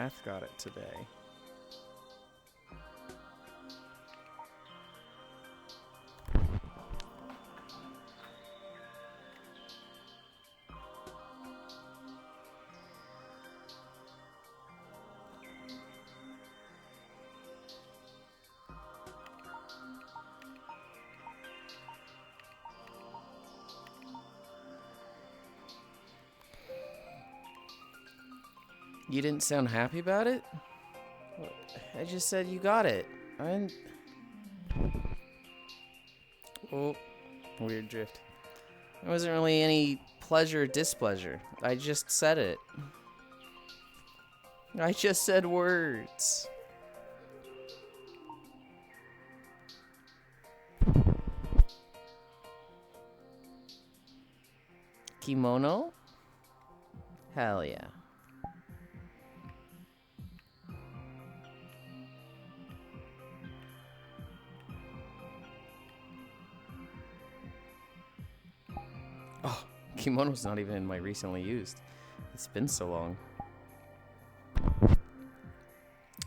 Wrath got it today. You didn't sound happy about it? I just said you got it. Oh, weird drift. There wasn't really any pleasure or displeasure. I just said it. I just said words. Kimono? Hell yeah. Oh, kimono's not even in my recently used. It's been so long.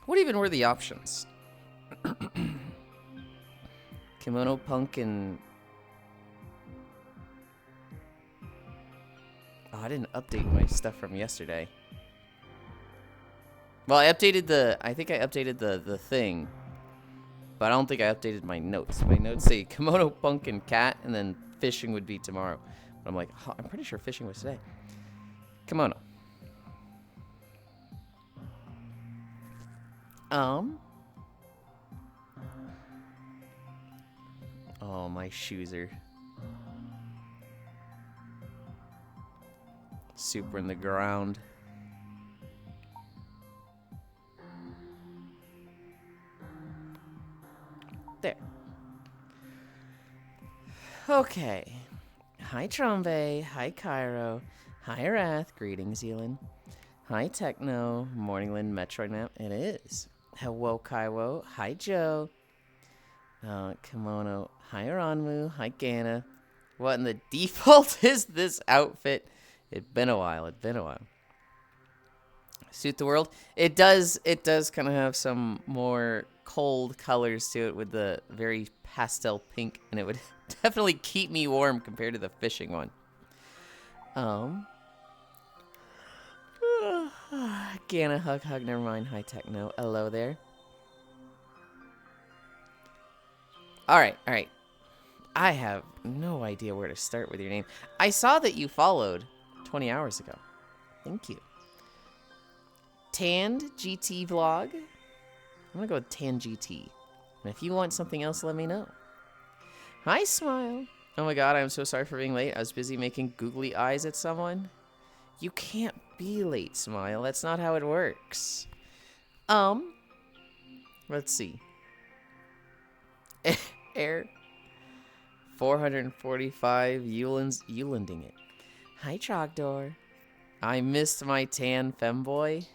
What even were the options? Kimono, punk, and... Oh, I didn't update my stuff from yesterday. Well, I updated the... I think I updated the thing. But I don't think I updated my notes. My notes say kimono, punk, and cat, and then fishing would be tomorrow. But I'm like, oh, I'm pretty sure fishing was today. Kimono. Oh, my shoes are super in the ground. There. Okay. Hi, Trombe. Hi, Cairo. Hi, Wrath. Greetings, Yulind. Hi, Techno. Morningland Metroid map. It is. Hello, Kaiwo. Hi, Joe. Kimono. Hi, Ranmu. Hi, Gana. What in the default is this outfit? It's been a while. It's been a while. Suit the world. It does kind of have some more cold colors to it with the very pastel pink, and it would definitely keep me warm compared to the fishing one. Gana, hug, never mind. Hi, Techno. Hello there. Alright. I have no idea where to start with your name. I saw that you followed 20 hours ago. Thank you. Tanned GT vlog. I'm gonna go with Tan GT. And if you want something else, let me know. Hi, Smile. Oh my god, I'm so sorry for being late. I was busy making googly eyes at someone. You can't be late, Smile. That's not how it works. Let's see. Air 445 Yulinding it. Hi, Trogdor. I missed my tan femboy.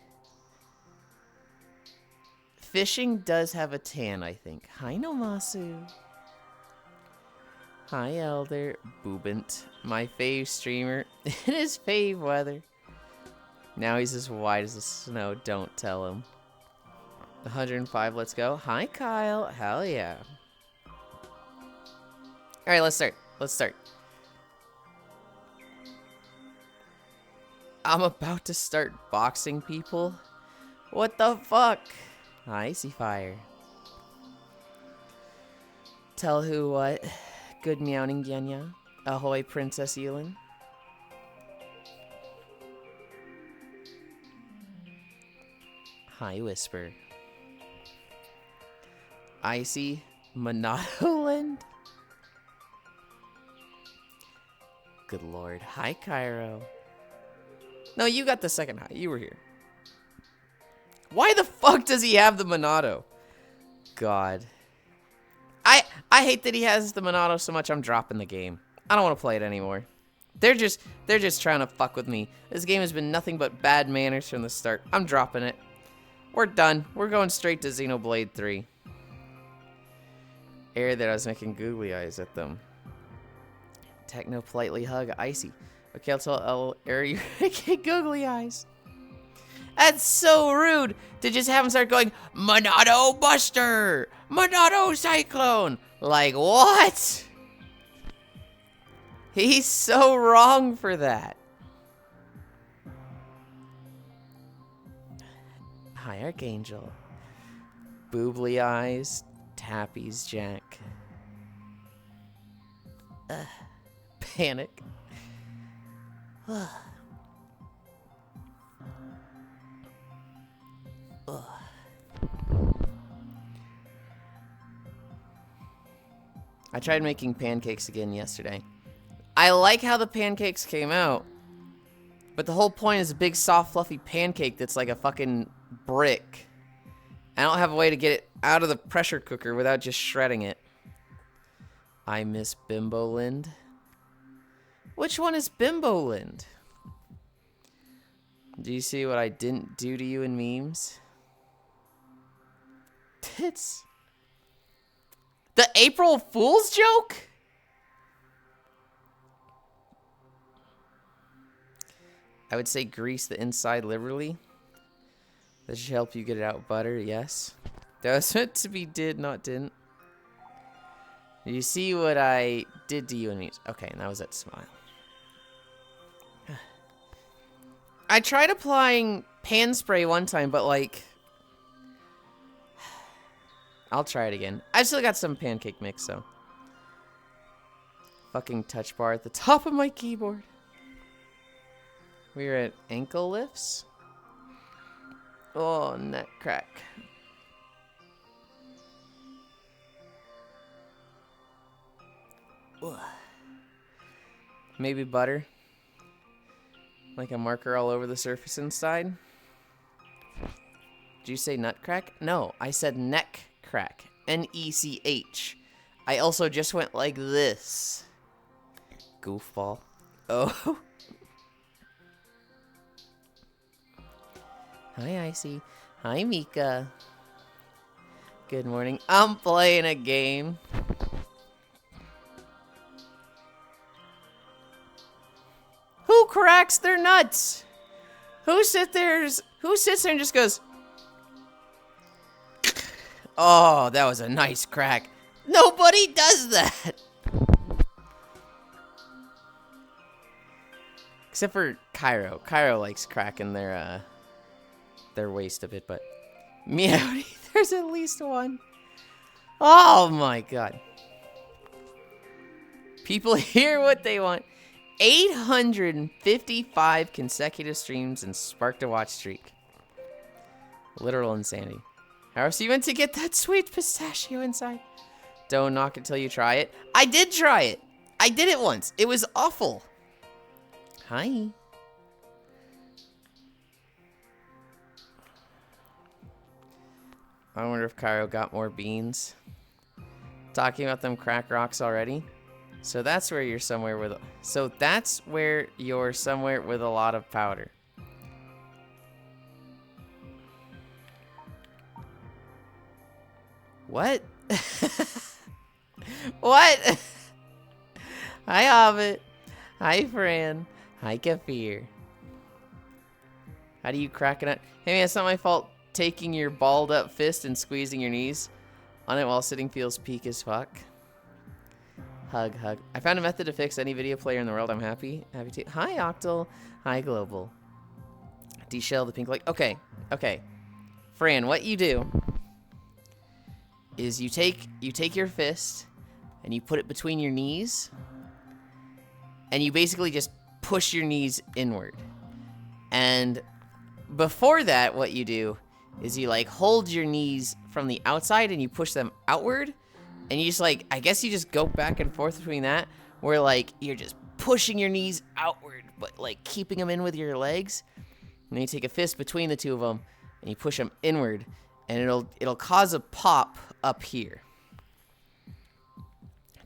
Fishing does have a tan, I think. Hi, Nomasu. Hi, Elder. Boobant. My fave streamer. It is fave weather. Now he's as white as the snow. Don't tell him. 105, let's go. Hi, Kyle. Hell yeah. Alright, let's start. I'm about to start boxing people? What the fuck? Icy fire. Tell who what. Good meowing, Genya. Ahoy, Princess Yulind. Hi, Whisper. Icy Monatoland. Good lord. Hi, Cairo. No, you got the second high. You were here. Why the fuck does he have the Monado? God. I hate that he has the Monado so much I'm dropping the game. I don't want to play it anymore. They're just trying to fuck with me. This game has been nothing but bad manners from the start. I'm dropping it. We're done. We're going straight to Xenoblade 3. Air that I was making googly eyes at them. Techno politely hug Icy. Okay, I'll tell Air you making googly eyes. That's so rude to just have him start going, Monado Buster! Monado Cyclone! Like, what? He's so wrong for that. Hi, Archangel. Boobly eyes, Tappy's Jack. Panic. I tried making pancakes again yesterday. I like how the pancakes came out, but the whole point is a big, soft, fluffy pancake that's like a fucking brick. I don't have a way to get it out of the pressure cooker without just shredding it. I miss Bimbo-Lind. Which one is Bimbo-Lind? Do you see what I didn't do to you in memes? Tits. The April Fool's joke? I would say grease the inside liberally. That should help you get it out butter, yes. That was meant to be did, not didn't. You see what I did to you in memes? Okay, and that was that smile. I tried applying pan spray one time, but like... I'll try it again. I've still got some pancake mix, so. Fucking touch bar at the top of my keyboard. We're at ankle lifts. Oh, neck crack. Ugh. Maybe butter. Like a marker all over the surface inside. Did you say nut crack? No, I said neck crack. N-E-C-H. I also just went like this. Goofball. Oh. Hi, Icy. Hi, Mika. Good morning. I'm playing a game. Who cracks their nuts? Who sits there and just goes, oh, that was a nice crack. Nobody does that. Except for Cairo. Cairo likes cracking their waist a bit, but Meowdy, there's at least one. Oh my god. People hear what they want. 855 consecutive streams and sparked a watch streak. Literal insanity. How else are you meant to get that sweet pistachio inside? Don't knock it till you try it. I did try it. I did it once. It was awful. Hi. I wonder if Cairo got more beans. Talking about them crack rocks already. So that's where you're somewhere with a lot of powder. What? What? Hi, Hobbit. Hi, Fran. Hi, Kafir. How do you crack it up? Hey, man, it's not my fault taking your balled up fist and squeezing your knees on it while sitting feels peak as fuck. Hug, hug. I found a method to fix any video player in the world. I'm happy. Happy to. Hi, Octal. Hi, Global. D-shell the pink light. Okay, okay. Fran, what you do is you take your fist and you put it between your knees and you basically just push your knees inward. And before that, what you do is you like hold your knees from the outside and you push them outward. And you just like, I guess you just go back and forth between that, where like you're just pushing your knees outward, but like keeping them in with your legs. And then you take a fist between the two of them and you push them inward, and it'll cause a pop up here.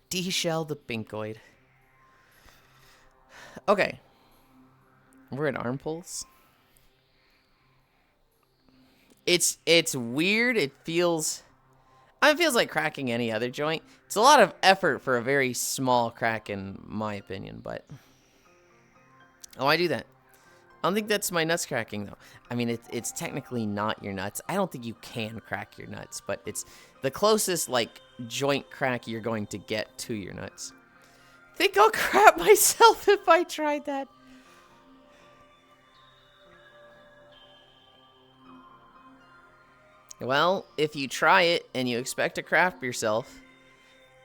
D-shell the binkoid. Okay. We're at arm pulls. It's weird. It feels like cracking any other joint. It's a lot of effort for a very small crack, in my opinion, but... Oh, I do that. I don't think that's my nuts cracking, though. I mean, it's technically not your nuts. I don't think you can crack your nuts, but it's the closest, like, joint crack you're going to get to your nuts. Think I'll crap myself if I tried that. Well, if you try it and you expect to crap yourself,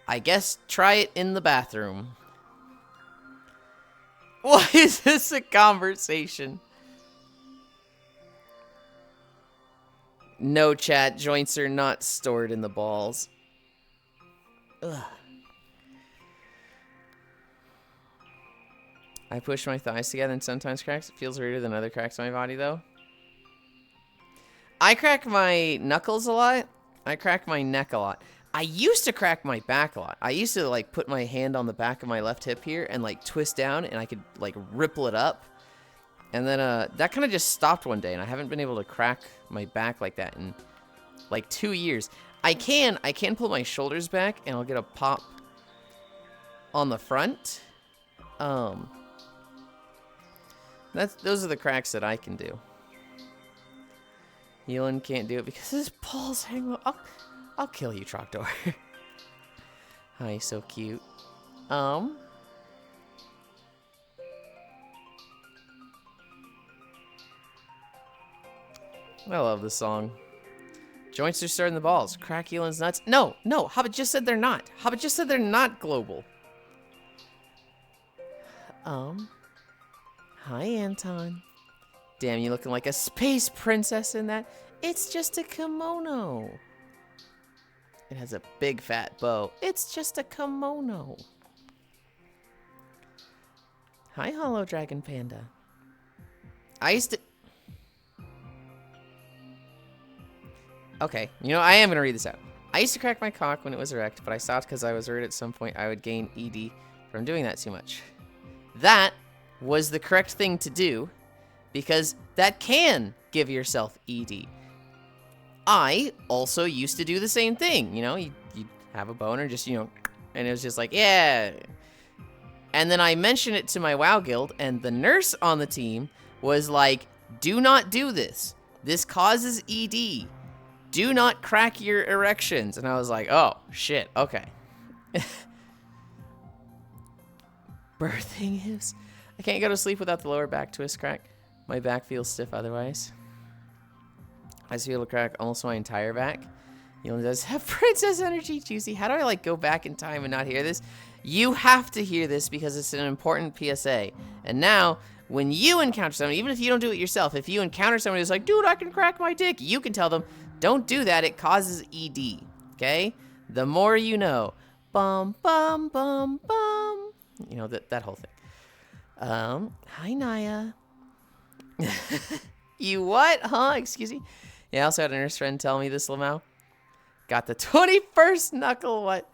I guess try it in the bathroom. Why is this a conversation? No, chat. Joints are not stored in the balls. Ugh. I push my thighs together and sometimes cracks. It feels weirder than other cracks in my body, though. I crack my knuckles a lot. I crack my neck a lot. I used to crack my back a lot. I used to, like, put my hand on the back of my left hip here and, like, twist down, and I could, like, ripple it up. And then, that kind of just stopped one day, and I haven't been able to crack my back like that in, like, 2 years. I can pull my shoulders back, and I'll get a pop on the front. Those are the cracks that I can do. Yulind can't do it because his balls hang low. I'll kill you, Trogdor. Hi, so cute. I love this song. Joints are starting the balls. Crack Yulind's nuts. No, Hobbit just said they're not. Hobbit just said they're not global. Hi, Anton. Damn, you looking like a space princess in that. It's just a kimono. It has a big fat bow. It's just a kimono. Hi, Hollow Dragon Panda. I used to... Okay, you know, I am going to read this out. I used to crack my cock when it was erect, but I stopped because I was worried at some point I would gain ED from doing that too much. That was the correct thing to do, because that can give yourself ED. I also used to do the same thing. You know, you have a boner, just, you know, and it was just like, yeah. And then I mentioned it to my WoW guild, and the nurse on the team was like, do not do this. This causes ED. Do not crack your erections. And I was like, oh, shit, okay. Birthing hips. I can't go to sleep without the lower back twist crack. My back feels stiff otherwise. I just feel to crack almost my entire back. Yulind does have princess energy, juicy. How do I, like, go back in time and not hear this? You have to hear this because it's an important PSA. And now, when you encounter someone, even if you don't do it yourself, if you encounter someone who's like, dude, I can crack my dick, you can tell them, don't do that, it causes ED, okay? The more you know. Bum, bum, bum, bum. You know, that whole thing. Hi, Naya. You what? Huh? Excuse me? Yeah, I also had a nurse friend tell me this, Lamau. Got the 21st knuckle. What?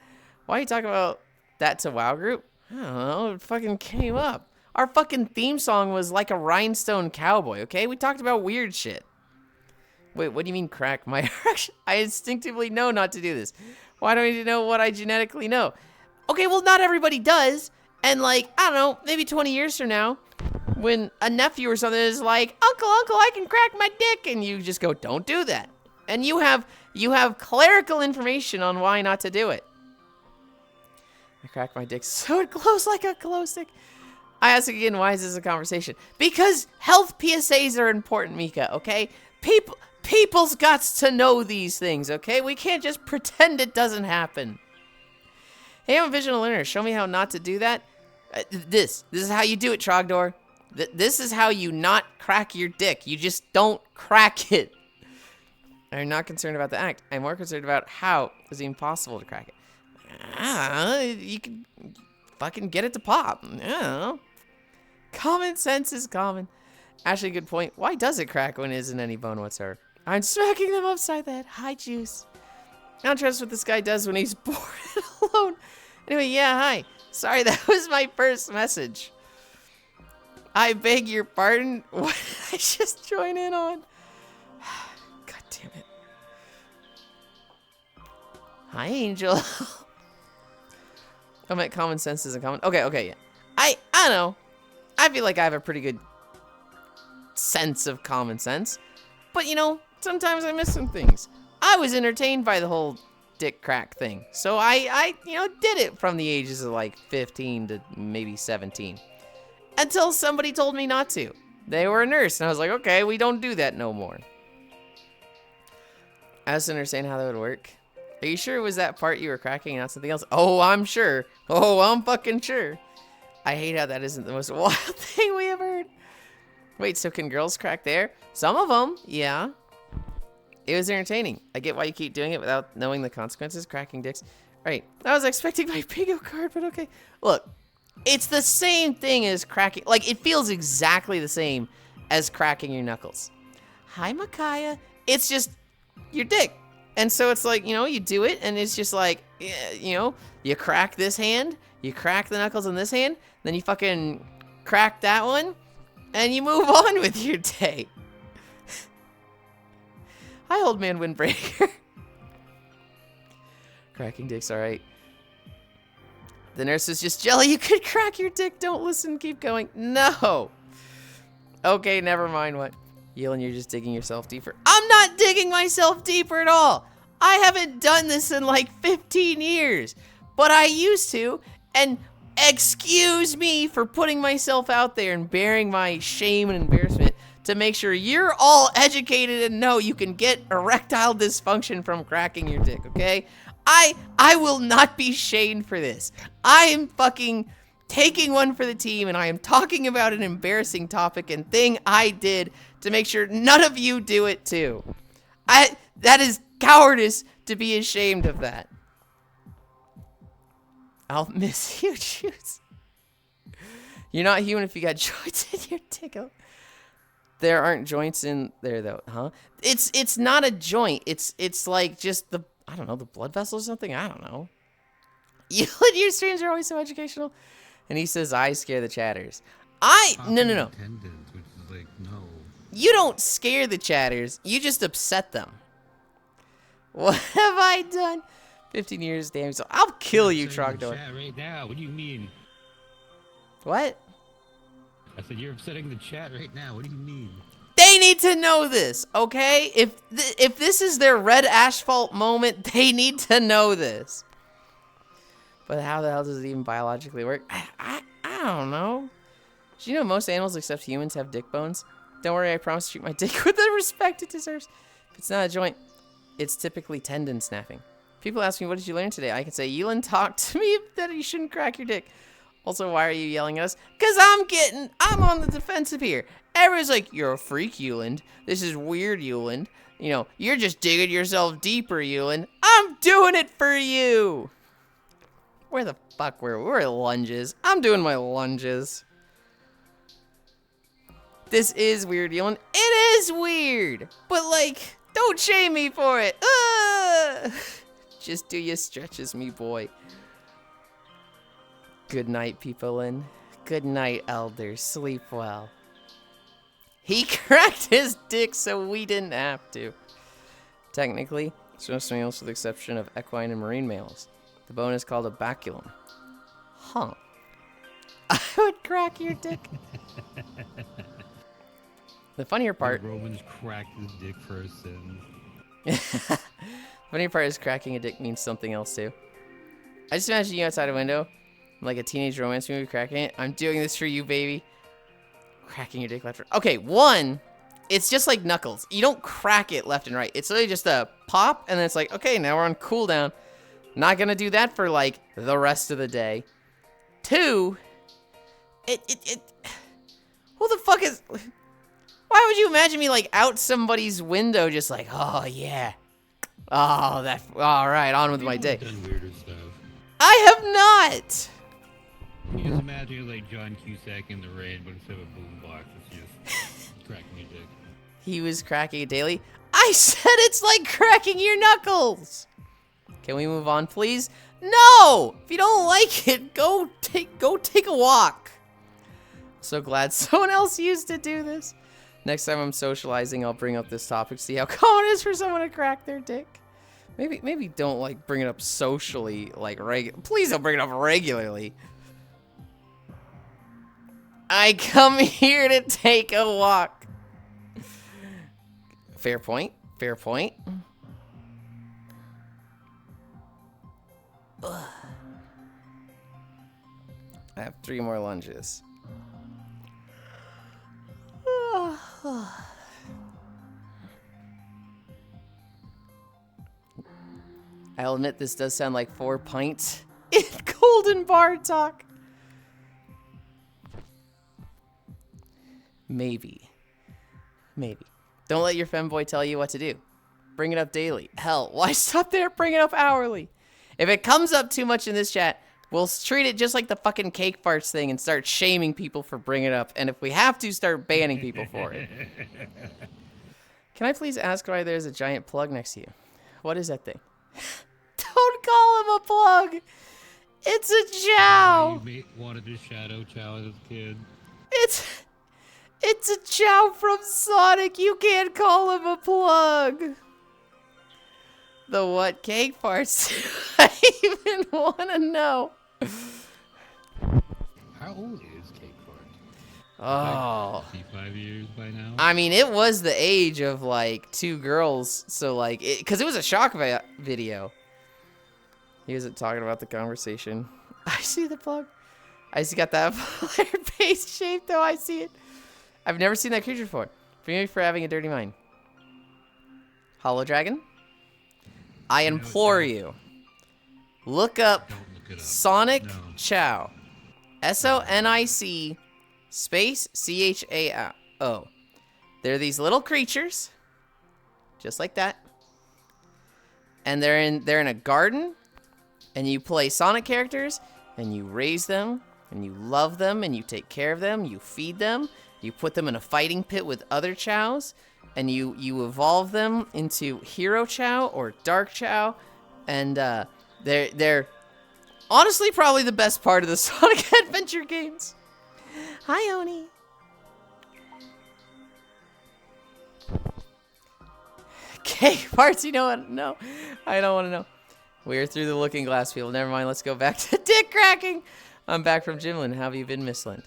Why are you talking about that to WoW group? I don't know. It fucking came up. Our fucking theme song was like a rhinestone cowboy, okay? We talked about weird shit. Wait, what do you mean crack my erection? I instinctively know not to do this. Why do I need to know what I genetically know? Okay, well, not everybody does. And, like, I don't know, maybe 20 years from now, when a nephew or something is like, Uncle, I can crack my dick, and you just go, don't do that. And you have clerical information on why not to do it. I crack my dick so it glows like a glow stick. I ask again, why is this a conversation? Because health PSAs are important, Mika, okay? People's got to know these things, okay? We can't just pretend it doesn't happen. Hey, I'm a visual learner. Show me how not to do that. This is how you do it, Trogdor. This is how you not crack your dick. You just don't crack it. I'm not concerned about the act. I'm more concerned about how it's even possible to crack it. You can fucking get it to pop. I don't know. Common sense is common. Actually, good point. Why does it crack when there isn't any bone whatsoever? I'm smacking them upside the head. Hi, Juice. I don't trust what this guy does when he's bored and alone. Anyway, yeah, hi. Sorry, that was my first message. I beg your pardon. What did I just join in on? God damn it. Hi, Angel. I'm at common sense isn't common. Okay, yeah. I don't know. I feel like I have a pretty good sense of common sense. But, you know, sometimes I miss some things. I was entertained by the whole dick crack thing. So I you know, did it from the ages of like 15 to maybe 17. Until somebody told me not to. They were a nurse, and I was like, okay, we don't do that no more. I was understand how that would work. Are you sure it was that part you were cracking and not something else? Oh, I'm sure. Oh, I'm fucking sure. I hate how that isn't the most wild thing we ever heard. Wait, so can girls crack there? Some of them, yeah. It was entertaining. I get why you keep doing it without knowing the consequences. Cracking dicks. All right, I was expecting my bingo card, but okay. Look, it's the same thing as cracking. Like, it feels exactly the same as cracking your knuckles. Hi, Micaiah. It's just your dick. And so it's like, you know, you do it, and it's just like, you know, you crack this hand, you crack the knuckles in this hand, then you fucking crack that one, and you move on with your day. Hi, old man windbreaker. Cracking dick's all right. The nurse is just jelly. You could crack your dick. Don't listen. Keep going. No. Okay, never mind what. Yulind, you're just digging yourself deeper. I'm not digging myself deeper at all. I haven't done this in like 15 years. But I used to. And excuse me for putting myself out there and bearing my shame and embarrassment to make sure you're all educated and know you can get erectile dysfunction from cracking your dick, okay? I will not be shamed for this. I am fucking taking one for the team, and I am talking about an embarrassing topic and thing I did to make sure none of you do it too. That is cowardice to be ashamed of that. I'll miss you, Juice. You're not human if you got joints in your dick. There aren't joints in there though, huh? It's not a joint. It's like just the, I don't know, the blood vessel or something. I don't know. Your streams are always so educational. And he says, I scare the chatters. No. Which is like, no. You don't scare the chatters. You just upset them. What have I done? 15 years, damn. So I'll kill you, Trogdor. Chat right now. What do you mean? What? I said you're upsetting the chat right now. What do you mean? They need to know this, okay? If this is their red asphalt moment, they need to know this. But how the hell does it even biologically work? I don't know. Do you know most animals except humans have dick bones? Don't worry, I promise to treat my dick with the respect it deserves. If it's not a joint, it's typically tendon snapping. People ask me, what did you learn today? I can say, Yulind talked to me that you shouldn't crack your dick. Also, why are you yelling at us? Because I'm on the defensive here. Everyone's like, you're a freak, Yulind. This is weird, Yulind. You know, you're just digging yourself deeper, Yulind. I'm doing it for you. Where the fuck were lunges? I'm doing my lunges. This is weird, Yulind. It is weird. But, like, don't shame me for it. Just do your stretches, me boy. Good night, people, and good night, elders. Sleep well. He cracked his dick so we didn't have to. Technically, it's most males with the exception of equine and marine males. The bone is called a baculum. Huh. I would crack your dick. The funnier part... The Romans cracked his dick for his sins. Funnier part is cracking a dick means something else, too. I just imagine you outside a window, like a teenage romance movie, cracking it. I'm doing this for you, baby. Cracking your dick left and right. Okay, one, it's just like knuckles. You don't crack it left and right. It's literally just a pop, and then it's like, okay, now we're on cooldown. Not gonna do that for, like, the rest of the day. Two, who the fuck is... Why would you imagine me, like, out somebody's window just like, oh, yeah. Oh, that... All right, on with my day. Done weirder stuff. I have not! You just imagine like John Cusack in the rain, but instead of a boombox, it's just cracking your dick. He was cracking it daily. I said it's like cracking your knuckles. Can we move on, please? No! If you don't like it, go take a walk. So glad someone else used to do this. Next time I'm socializing, I'll bring up this topic, see how common it is for someone to crack their dick. Maybe don't like bring it up socially, like please don't bring it up regularly. I come here to take a walk. Fair point. Fair point. Ugh. I have 3 more lunges. I'll admit this does sound like 4 pints in golden bar talk. Maybe. Maybe. Don't let your femboy tell you what to do. Bring it up daily. Hell, why stop there? Bring it up hourly. If it comes up too much in this chat, we'll treat it just like the fucking cake farts thing and start shaming people for bringing it up. And if we have to, start banning people for it. Can I please ask why there's a giant plug next to you? What is that thing? Don't call him a plug. It's a chow. You wanted to shadow chow as a kid. It's a chow from Sonic. You can't call him a plug. The what cake farts? I even want to know. How old is Cake Fart? Oh. Like 55 years by now? I mean, it was the age of like 2 girls. So like, because it was a shock video. He wasn't talking about the conversation. I see the plug. I see got that player base shape though. I see it. I've never seen that creature before. Forgive me for having a dirty mind. Hollow Dragon? I implore you. Look up Sonic Chow. SONIC space CHAO. They're these little creatures. Just like that. And they're in a garden. And you play Sonic characters. And you raise them. And you love them. And you take care of them. You feed them. You put them in a fighting pit with other chows, and you evolve them into Hero Chow or Dark Chow, and they're honestly probably the best part of the Sonic Adventure games. Hi, Oni. Okay, parts. You know what? No, I don't want to know. We're through the looking glass people. Never mind. Let's go back to dick cracking. I'm back from Gymland. How have you been, Miss Lind?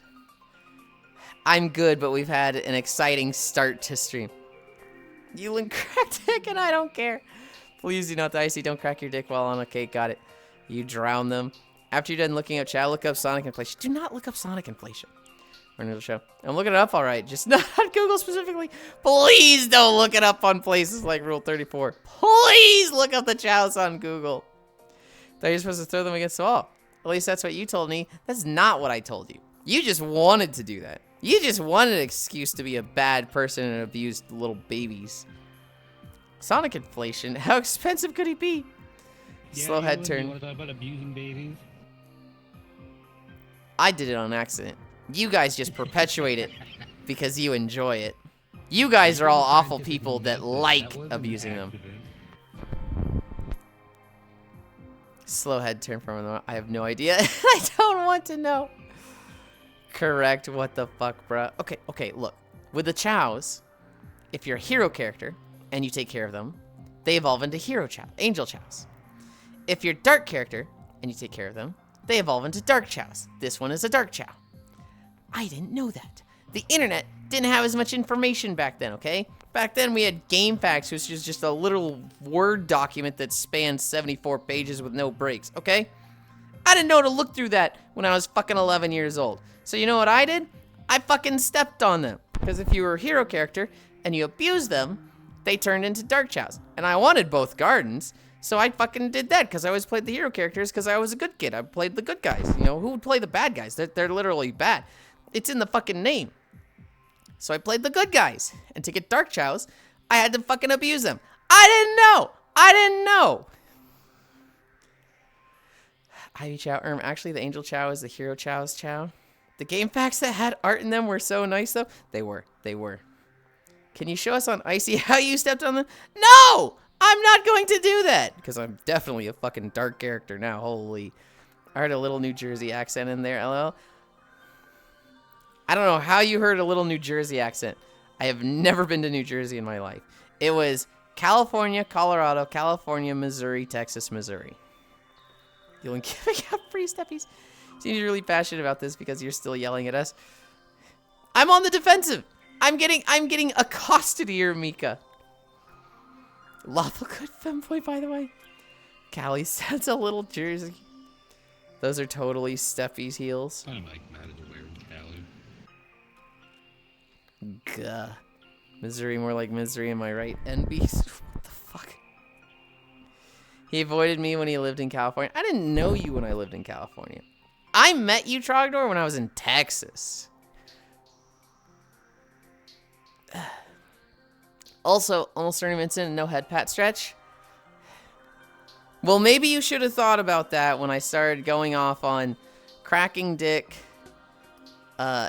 I'm good, but we've had an exciting start to stream. Yulind cracked dick, and I don't care. Please do not die. Icy. Don't crack your dick while on a cake. Got it. You drown them. After you're done looking up Chow, look up Sonic Inflation. Do not look up Sonic Inflation. Or another show. I'm looking it up all right, just not on Google specifically. Please don't look it up on places like Rule 34. Please look up the Chows on Google. Thought you were supposed to throw them against the wall. At least that's what you told me. That's not what I told you. You just wanted to do that. You just wanted an excuse to be a bad person and abuse little babies. Sonic Inflation? How expensive could he be? Yeah, Slow head turn. You want to talk about abusing babies? I did it on accident. You guys just perpetuate it because you enjoy it. You guys are all awful people that like abusing them. Slow head turn from the... I have no idea. I don't want to know. Correct. What the fuck, bruh? Okay, look. With the Chows, if you're a hero character and you take care of them, they evolve into Hero Chow, Angel Chows. If you're a dark character and you take care of them, they evolve into Dark Chows. This one is a Dark Chow. I didn't know that. The internet didn't have as much information back then, okay? Back then we had Game Facts, which was just a literal Word document that spanned 74 pages with no breaks, okay? I didn't know to look through that when I was fucking 11 years old. So you know what I did? I fucking stepped on them. Because if you were a hero character and you abused them, they turned into Dark Chows. And I wanted both gardens, so I fucking did that because I always played the hero characters because I was a good kid. I played the good guys. You know, who would play the bad guys? They're literally bad. It's in the fucking name. So I played the good guys. And to get Dark Chows, I had to fucking abuse them. I didn't know. Ivy Chow. Actually, the Angel Chow is the Hero Chow's Chow. The game facts that had art in them were so nice, though. They were. Can you show us on Icy how you stepped on them? No! I'm not going to do that! Because I'm definitely a fucking dark character now. Holy. I heard a little New Jersey accent in there, LL. I don't know how you heard a little New Jersey accent. I have never been to New Jersey in my life. It was California, Colorado, California, Missouri, Texas, Missouri. You'll giving out free steppies. Seems you're really passionate about this because you're still yelling at us. I'm on the defensive. I'm getting accosted here, Mika. Lawful good femboy, by the way. Callie sends a little jersey. Those are totally Steffi's heels. I don't like mad at the wearing Callie. Gah. Misery, more like misery, am I right? NBs? What the fuck? He avoided me when he lived in California. I didn't know you when I lived in California. I met you, Trogdor, when I was in Texas. Also, almost 30 minutes in and no head pat stretch. Well, maybe you should have thought about that when I started going off on cracking dick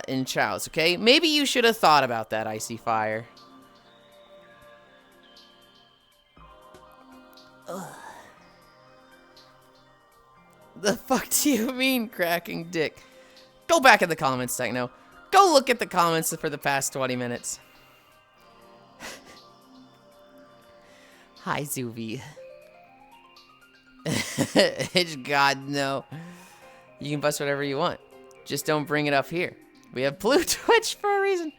in chows, okay? Maybe you should have thought about that, Icy Fire. Ugh. The fuck do you mean, cracking dick? Go back in the comments, Techno. Go look at the comments for the past 20 minutes. Hi, Zuvi. God, no. You can bust whatever you want. Just don't bring it up here. We have blue Twitch for a reason.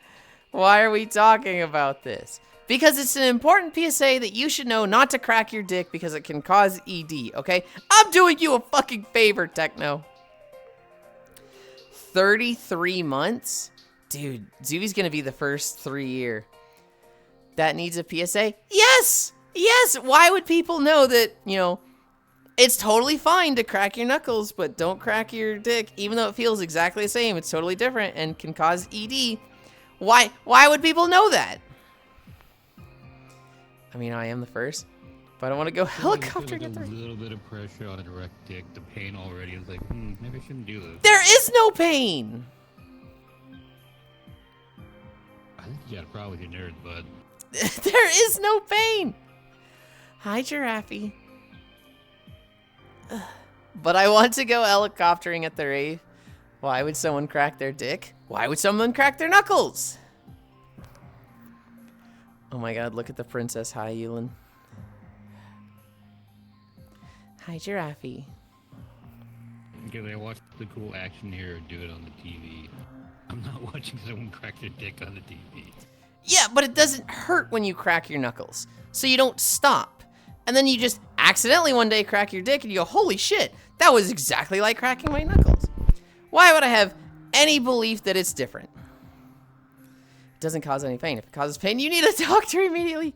Why are we talking about this? Because it's an important PSA that you should know not to crack your dick because it can cause ED, okay? I'm doing you a fucking favor, Techno. 33 months? Dude, Zuvi's gonna be the first 3 year. That needs a PSA? Yes! Yes! Why would people know that, you know, it's totally fine to crack your knuckles, but don't crack your dick, even though it feels exactly the same. It's totally different and can cause ED. Why would people know that? I mean, I am the first, but I don't want to go helicopter Like get a there. little bit of pressure on a direct dick. The pain already is like, maybe I shouldn't do this. There is no pain. I think you got a problem with your nerds, bud. There is no pain. Hi, Giraffe. But I want to go helicoptering at the rave. Why would someone crack their dick? Why would someone crack their knuckles? Oh my god, look at the princess. Hi, Yulind. Hi, Giraffe. Because I watched the cool action hero do it on the TV. I'm not watching someone crack their dick on the TV. Yeah, but it doesn't hurt when you crack your knuckles. So you don't stop. And then you just accidentally one day crack your dick and you go, holy shit, that was exactly like cracking my knuckles. Why would I have any belief that it's different? It doesn't cause any pain. If it causes pain, you need a doctor immediately.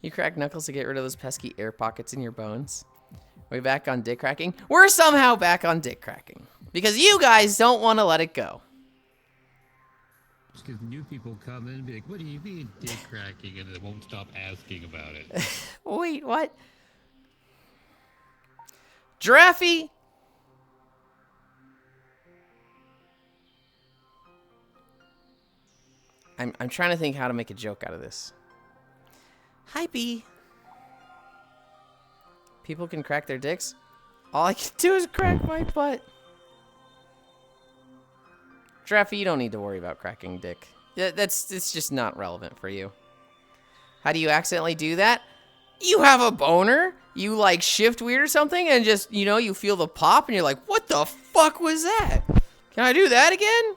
You crack knuckles to get rid of those pesky air pockets in your bones. Are we back on dick cracking? We're somehow back on dick cracking. Because you guys don't want to let it go. Because new people come in and be like, what do you mean dick cracking? And they won't stop asking about it. Wait, what? Giraffe? I'm trying to think how to make a joke out of this. Hi, B. People can crack their dicks. All I can do is crack my butt. Giraffe, you don't need to worry about cracking dick. It's just not relevant for you. How do you accidentally do that? You have a boner, you like shift weird or something, and just, you know, you feel the pop and you're like, what the fuck was that? Can I do that again?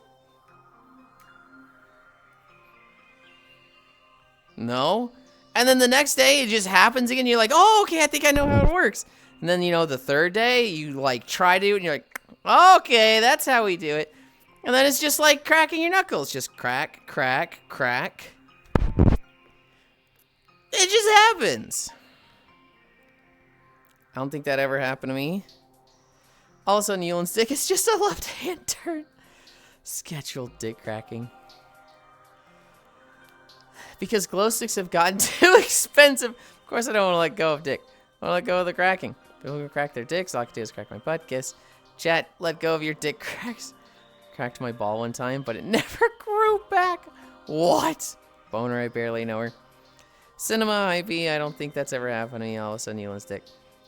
No. And then the next day it just happens again. You're like, oh, okay, I think I know how it works. And then, you know, the third day you like try to do it and you're like, okay, that's how we do it. And then it's just like cracking your knuckles. Just crack, crack, crack. It just happens. I don't think that ever happened to me. All of a sudden, Yulind's dick is just a left-hand turn. Scheduled dick cracking. Because glow sticks have gotten too expensive. Of course, I don't want to let go of dick. I want to let go of the cracking. People who crack their dicks, all I can do is crack my butt, kiss. Chat, let go of your dick cracks. Cracked my ball one time, but it never grew back. What? Boner, I barely know her. Cinema, IB, I don't think that's ever happened to me. All of a sudden, Yulind's dick.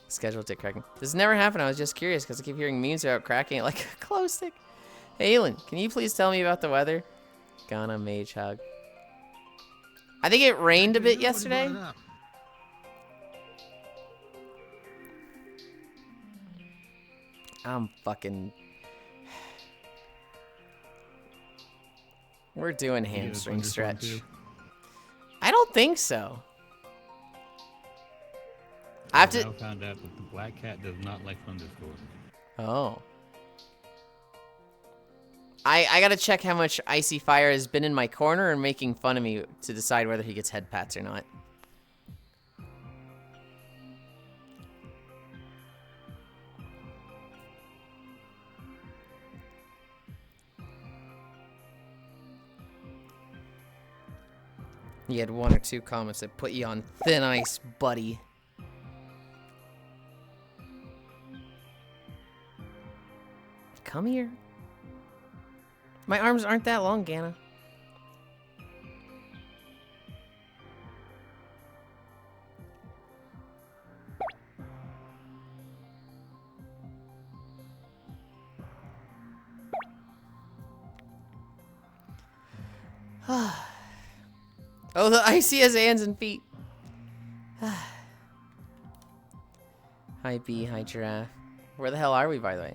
Scheduled dick cracking. This never happened. I was just curious because I keep hearing memes about cracking it like a glow stick. Hey, Yulind, can you please tell me about the weather? Gonna mage hug. I think it rained a bit yesterday. I'm fucking... We're doing hamstring stretch. I don't think so. I have I to. now found out that the black cat does not like thunderstorms. Oh. I gotta check how much Icy Fire has been in my corner and making fun of me to decide whether he gets head pats or not. He had 1 or 2 comments that put you on thin ice, buddy. Come here. My arms aren't that long, Ganna. Oh, the Icy has hands and feet. Hi, bee. Hi, giraffe. Where the hell are we, by the way?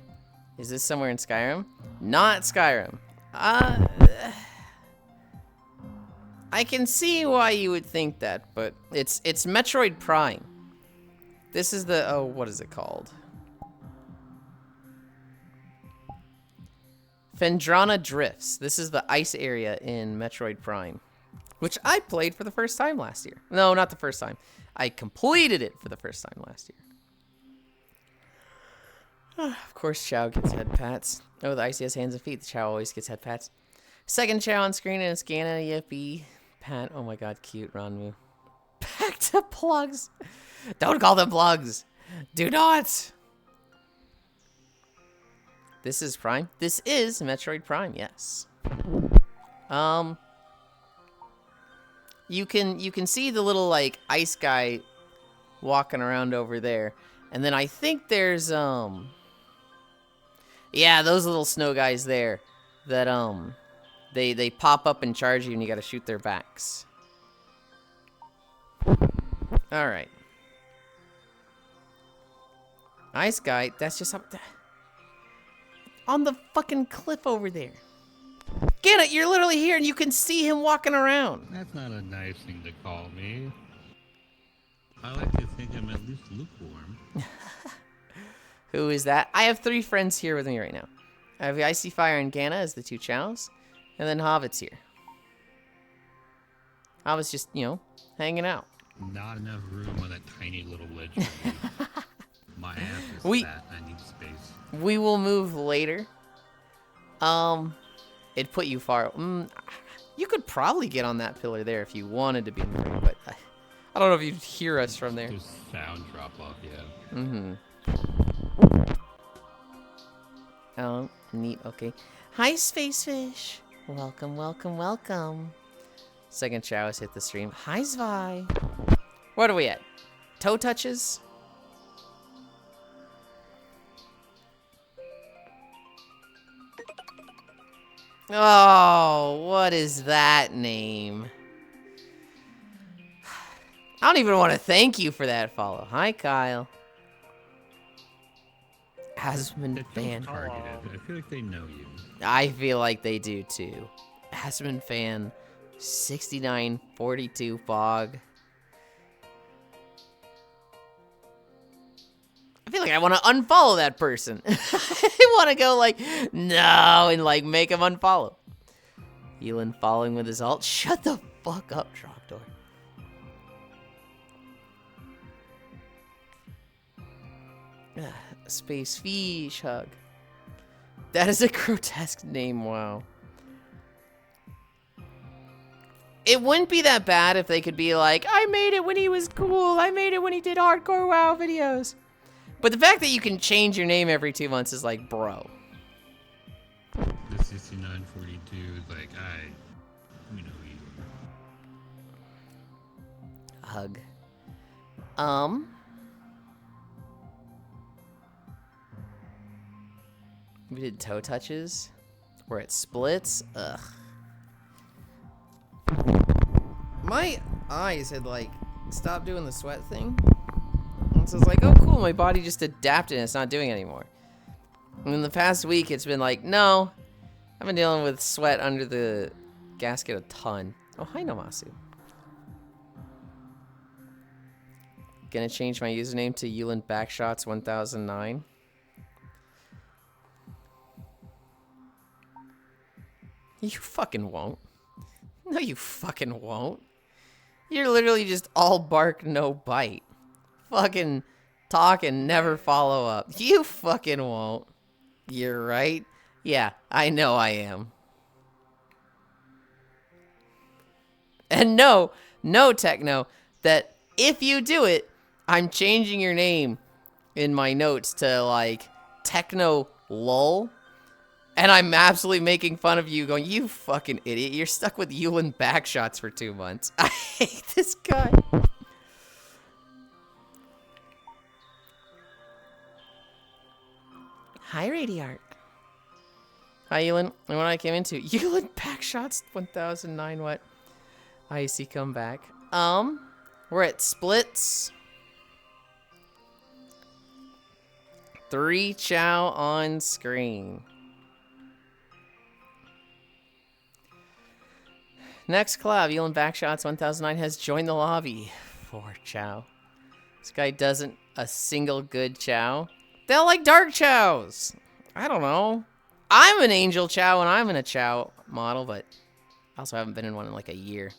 Is this somewhere in Skyrim? Not Skyrim. I can see why you would think that, but it's Metroid Prime. This is the... Oh, what is it called? Phendrana Drifts. This is the ice area in Metroid Prime, which I played for the first time last year. No, not the first time. I completed it for the first time last year. Of course, Chow gets head pats. Oh, the Icy has hands and feet. The Chow always gets head pats. Second Chow on screen and a scan at EFB. Pat. Oh my god, cute Ranmu. Back to plugs. Don't call them plugs. Do not. This is Prime. This is Metroid Prime. Yes. You can see the little like ice guy walking around over there, and then I think there's yeah, those little snow guys there that they pop up and charge you and you got to shoot their backs. All right. Ice guy, that's just up on the fucking cliff over there. Get it, you're literally here and you can see him walking around. That's not a nice thing to call me. I like to think I'm at least lukewarm. Who is that? I have 3 friends here with me right now. I have Icy Fire and Ganna as the 2 chows, and then Hobbit's here. Hobbit's just, you know, hanging out. Not enough room on that tiny little ledge for me. My ass is fat. I need space. We will move later. It'd put you far. You could probably get on that pillar there if you wanted to be moving, but I don't know if you'd hear us from there. Just sound drop off, yeah. Mm-hmm. Oh, neat. Okay. Hi, Space Fish. Welcome, welcome, welcome. Second Chow has hit the stream. Hi, Zvi. What are we at? Toe touches? Oh, what is that name? I don't even want to thank you for that follow. Hi, Kyle. Hasman fan. Targeted. I feel like they know you. I feel like they do too. Hasman fan 6942 Fog. I feel like I want to unfollow that person. I want to go like, no, and like make him unfollow. Yulind following with his ult. Shut the fuck up, Trogdor. Space Fish hug. That is a grotesque name, wow. It wouldn't be that bad if they could be like, I made it when he was cool. I made it when he did hardcore WoW videos. But the fact that you can change your name every 2 months is like, bro. The 6942 is like, we know who you are. Hug. We did toe touches. We're at splits. Ugh. My eyes had like stopped doing the sweat thing. And so it's like, oh cool, my body just adapted and it's not doing it anymore. And in the past week it's been like, no. I've been dealing with sweat under the gasket a ton. Oh, hi Namasu. Gonna change my username to Yulind Backshots 1009. You fucking won't. No, you fucking won't. You're literally just all bark, no bite. Fucking talk and never follow up. You fucking won't. You're right. Yeah, I know I am. And no, Techno, that if you do it, I'm changing your name in my notes to, like, Techno Lol. And I'm absolutely making fun of you, going, you fucking idiot. You're stuck with Yulind Backshots for 2 months. I hate this guy. Hi, Radiark. Hi, Yulind. And when I came into Yulind Backshots 1009, what? Icy comeback. We're at splits. 3 Chow on screen. Next collab, Yulind Backshots 1009 has joined the lobby. 4 Chow. This guy doesn't a single good Chow. They all like dark Chows. I don't know. I'm an Angel Chow and I'm in a Chow model, but I also haven't been in one in like a year.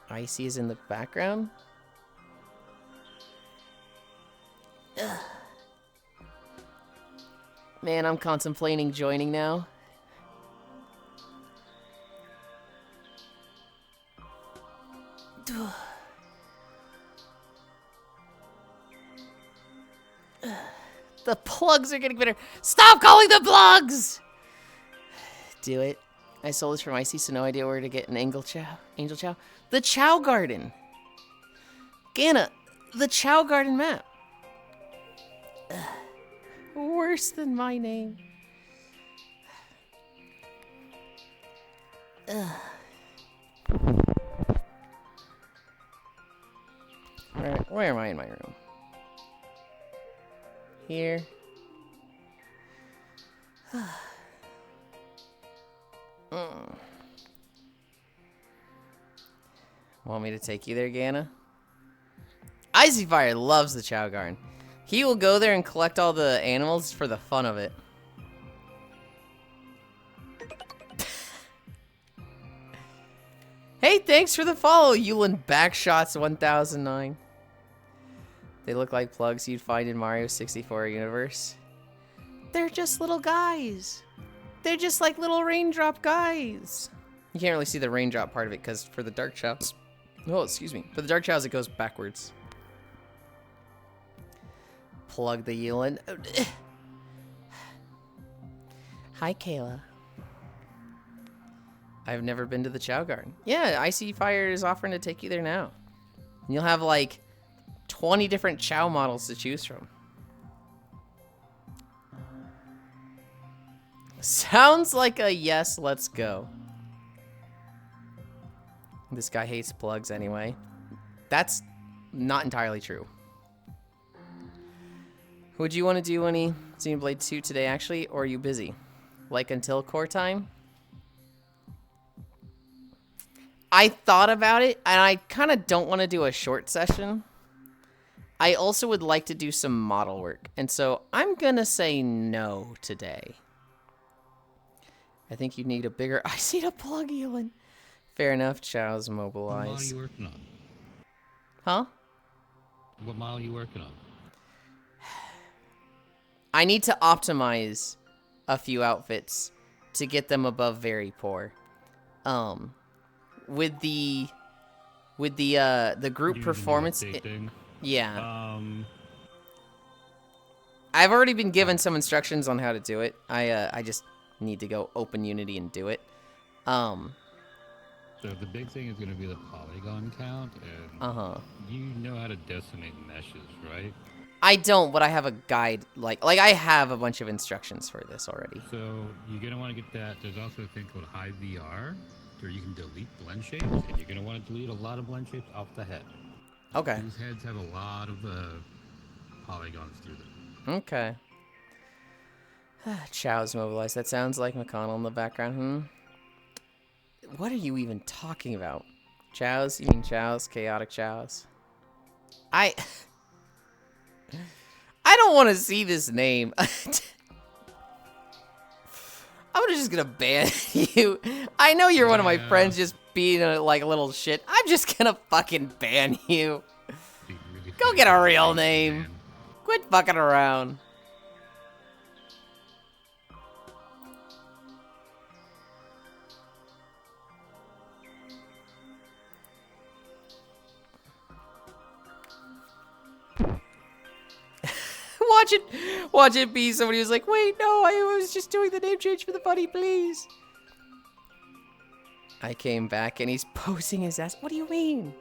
Icy is in the background. Ugh. Man, I'm contemplating joining now. The plugs are getting better. Stop calling them plugs! Do it. I sold this from Icy, so no idea where to get an Angel Chow. The Chow Garden. Gana, the Chow Garden map. Ugh. Worse than my name. Ugh. Where am I in my room? Here. Want me to take you there, Gana? Icy Fire loves the Chow Garden. He will go there and collect all the animals for the fun of it. Hey, thanks for the follow, Yulind Backshots 1009. They look like plugs you'd find in Mario 64 universe. They're just little guys. They're just like little raindrop guys. You can't really see the raindrop part of it because for the dark chows, oh, excuse me. For the dark chows, it goes backwards. Plug the Yulind. Hi, Kayla. I've never been to the Chow Garden. Yeah, Icy Fire is offering to take you there now. And you'll have like 20 different Chow models to choose from. Sounds like a yes, let's go. This guy hates plugs anyway. That's not entirely true. Would you want to do any Xenoblade 2 today, actually, or are you busy? Like until core time? I thought about it, and I kind of don't want to do a short session. I also would like to do some model work, and so I'm going to say no today. I think you need a bigger... I see the plug, Yulind. Fair enough, Chow's mobilized. What model are you working on? Huh? What model are you working on? I need to optimize a few outfits to get them above very poor. With the group performance, yeah. I've already been given some instructions on how to do it. I just need to go open Unity and do it. So the big thing is going to be the polygon count, and you know how to decimate meshes, right? I don't, but I have a guide. Like I have a bunch of instructions for this already. So you're going to want to get that. There's also a thing called high VR, where you can delete blend shapes, and you're going to want to delete a lot of blend shapes off the head. Okay. These heads have a lot of polygons through them. Okay. Chow's mobilized. That sounds like McConnell in the background. What are you even talking about? Chows? You mean chows? Chaotic chows. I don't want to see this name. I'm just gonna ban you. I know you're one of my friends just being like a little shit. I'm just gonna fucking ban you. Really Go get a real name. Quit fucking around. Watch it be somebody who's like, wait, no, I was just doing the name change for the funny, please. I came back and he's posing his ass. What do you mean?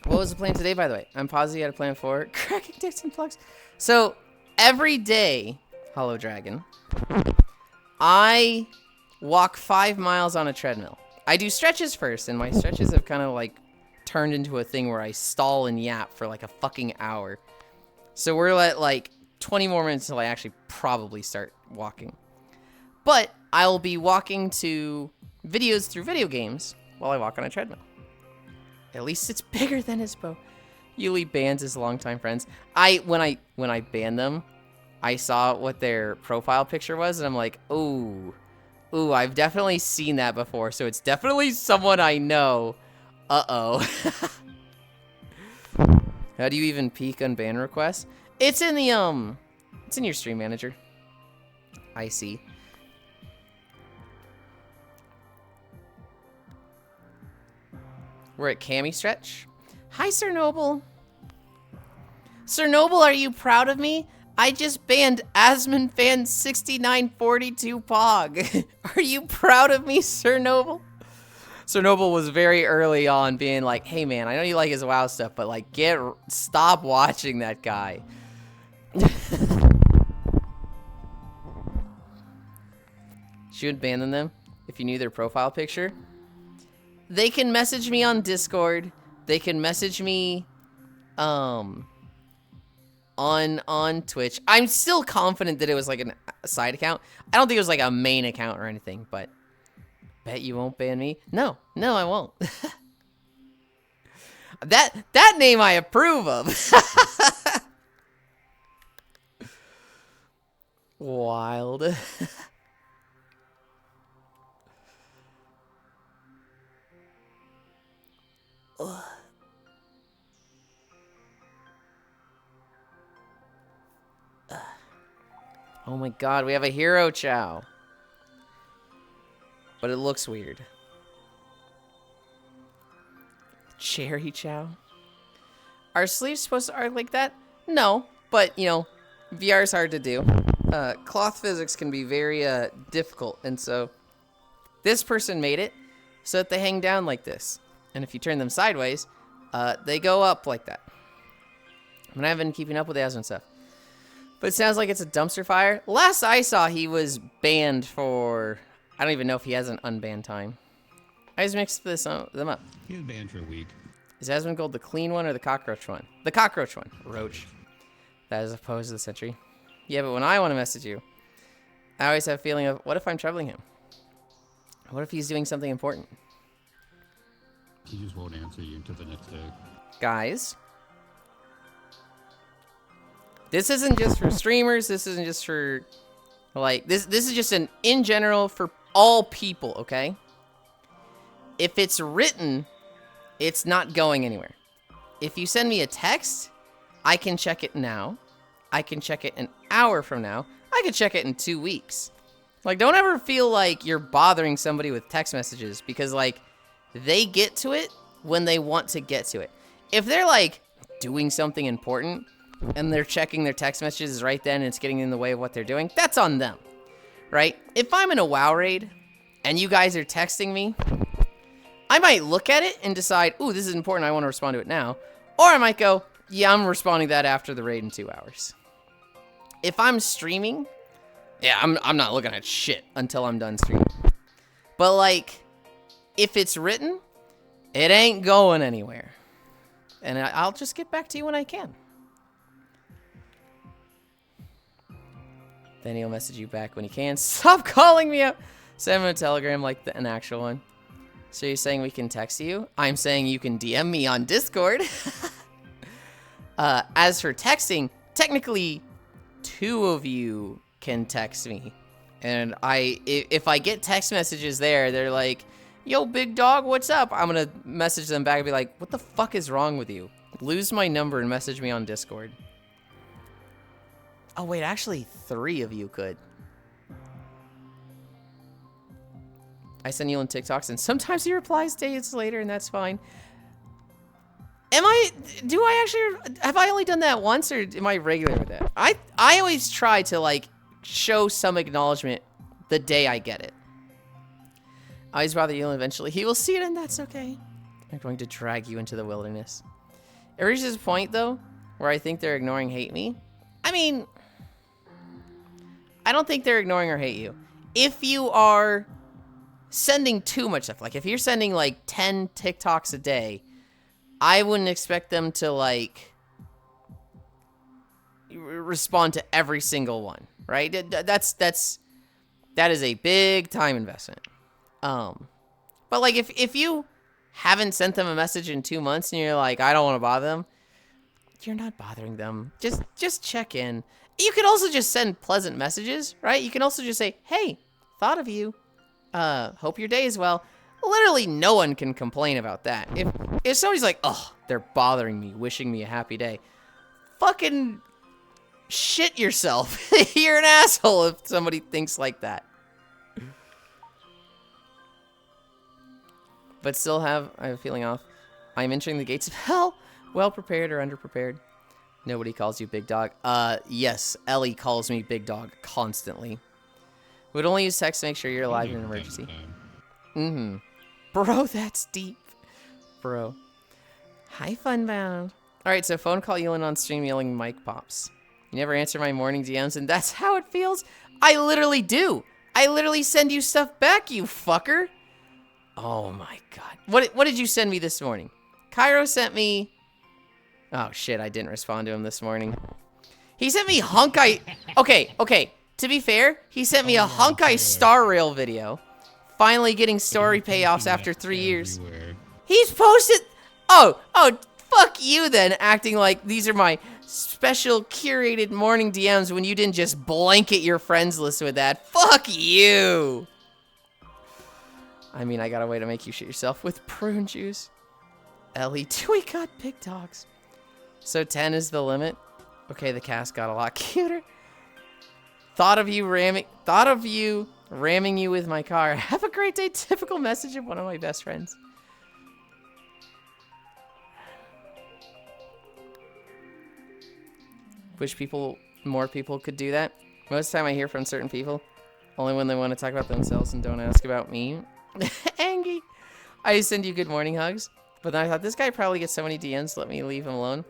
What was the plan today, by the way? I'm positive you had a plan for cracking dicks and plugs. So, every day, Hollow Dragon, I walk 5 miles on a treadmill. I do stretches first, and my stretches have kind of like turned into a thing where I stall and yap for like a fucking hour. So we're at like 20 more minutes until I actually probably start walking. But I'll be walking to videos through video games while I walk on a treadmill. At least it's bigger than his bow. Yuli bans his longtime friends. When I banned them, I saw what their profile picture was, and I'm like, ooh, I've definitely seen that before, so it's definitely someone I know. Uh-oh. How do you even peek on ban requests? It's in the, it's in your stream manager. I see. We're at Cami Stretch. Hi, Sir Noble. Sir Noble, are you proud of me? I just banned Asmon Fan 6942 Pog. Are you proud of me, Sir Noble? Sir Noble was very early on being like, hey man, I know you like his WoW stuff, but like, stop watching that guy. Should abandon them if you knew their profile picture. They can message me on Discord. They can message me on Twitch. I'm still confident that it was like a side account. I don't think it was like a main account or anything, but bet you won't ban me. No, I won't. that name I approve of. Wild. Oh my god, we have a hero chow. But it looks weird. Cherry chow? Are sleeves supposed to arc like that? No, but you know, VR is hard to do. Cloth physics can be very difficult, and so this person made it so that they hang down like this. And if you turn them sideways, they go up like that. I have been keeping up with Asmon stuff. But it sounds like it's a dumpster fire. Last I saw, he was banned for... I don't even know if he has an unbanned time. I just mixed them up. He was banned for a week. Is Asmon Gold the clean one or the cockroach one? The cockroach one. Roach. That is opposed to the sentry. Yeah, but when I want to message you, I always have a feeling of, what if I'm troubling him? What if he's doing something important? He just won't answer you until the next day. Guys. This isn't just for streamers. This isn't just for, like, this is just an in general for all people, okay? If it's written, it's not going anywhere. If you send me a text, I can check it now. I can check it an hour from now. I can check it in 2 weeks. Like, don't ever feel like you're bothering somebody with text messages because, like, they get to it when they want to get to it. If they're, like, doing something important and they're checking their text messages right then and it's getting in the way of what they're doing, that's on them, right? If I'm in a WoW raid and you guys are texting me, I might look at it and decide, ooh, this is important, I want to respond to it now. Or I might go, yeah, I'm responding to that after the raid in 2 hours. If I'm streaming, yeah, I'm not looking at shit until I'm done streaming. But, like, if it's written, it ain't going anywhere. And I'll just get back to you when I can. Then he'll message you back when he can. Stop calling me up. Send him a telegram like an actual one. So you're saying we can text you? I'm saying you can DM me on Discord. As for texting, technically 2 of you can text me. And if I get text messages there, they're like, yo, big dog, what's up? I'm gonna message them back and be like, what the fuck is wrong with you? Lose my number and message me on Discord. Oh, wait, actually 3 of you could. I send Yulind TikToks, and sometimes he replies days later, and that's fine. Have I only done that once, or am I regular with that? I always try to, like, show some acknowledgement the day I get it. I always bother Yulind eventually. He will see it, and that's okay. I'm going to drag you into the wilderness. It reaches a point, though, where I think they're ignoring hate me. I mean, I don't think they're ignoring or hate you. If you are sending too much stuff, like if you're sending like 10 TikToks a day, I wouldn't expect them to like respond to every single one, right? That is a big time investment. But like if you haven't sent them a message in 2 months and you're like, I don't want to bother them, you're not bothering them. Just check in. You can also just send pleasant messages, right? You can also just say, hey, thought of you. Hope your day is well. Literally no one can complain about that. If somebody's like, oh, they're bothering me, wishing me a happy day, fucking shit yourself. You're an asshole if somebody thinks like that. But still I have a feeling off. I'm entering the gates of hell, well prepared or underprepared. Nobody calls you big dog. Yes, Ellie calls me big dog constantly. Would only use text to make sure you're alive in an emergency. Mm-hmm. Bro, that's deep. Bro. Hi, Funbound. Alright, so phone call Yulind on stream yelling mic pops. You never answer my morning DMs, and that's how it feels? I literally do. I literally send you stuff back, you fucker. Oh my god. What did you send me this morning? Cairo sent me... Oh shit, I didn't respond to him this morning. He sent me Honkai... Okay. To be fair, he sent me a Honkai Star Rail video. Finally getting story payoffs after 3 years. He's posted... Oh, fuck you then, acting like these are my special curated morning DMs when you didn't just blanket your friends list with that. Fuck you! I mean, I got a way to make you shit yourself with prune juice. Ellie, we got big dogs. So 10 is the limit? Okay, the cast got a lot cuter. Thought of you ramming you with my car. Have a great day. Typical message of one of my best friends. Wish more people could do that. Most of the time I hear from certain people, only when they want to talk about themselves and don't ask about me. Angie. I send you good morning hugs. But then I thought, this guy probably gets so many DMs, let me leave him alone.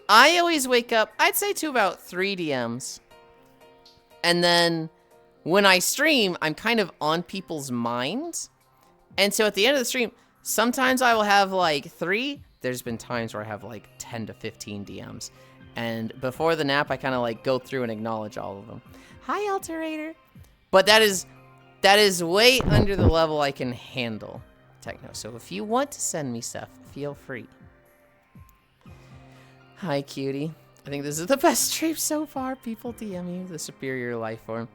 I always wake up, I'd say to about 3 DMs. And then when I stream, I'm kind of on people's minds. And so at the end of the stream, sometimes I will have like 3. There's been times where I have like 10 to 15 DMs. And before the nap, I kind of like go through and acknowledge all of them. Hi, Alterator. But that is way under the level I can handle, Techno. So if you want to send me stuff, feel free. Hi, cutie. I think this is the best stream so far. People DM you the superior life form.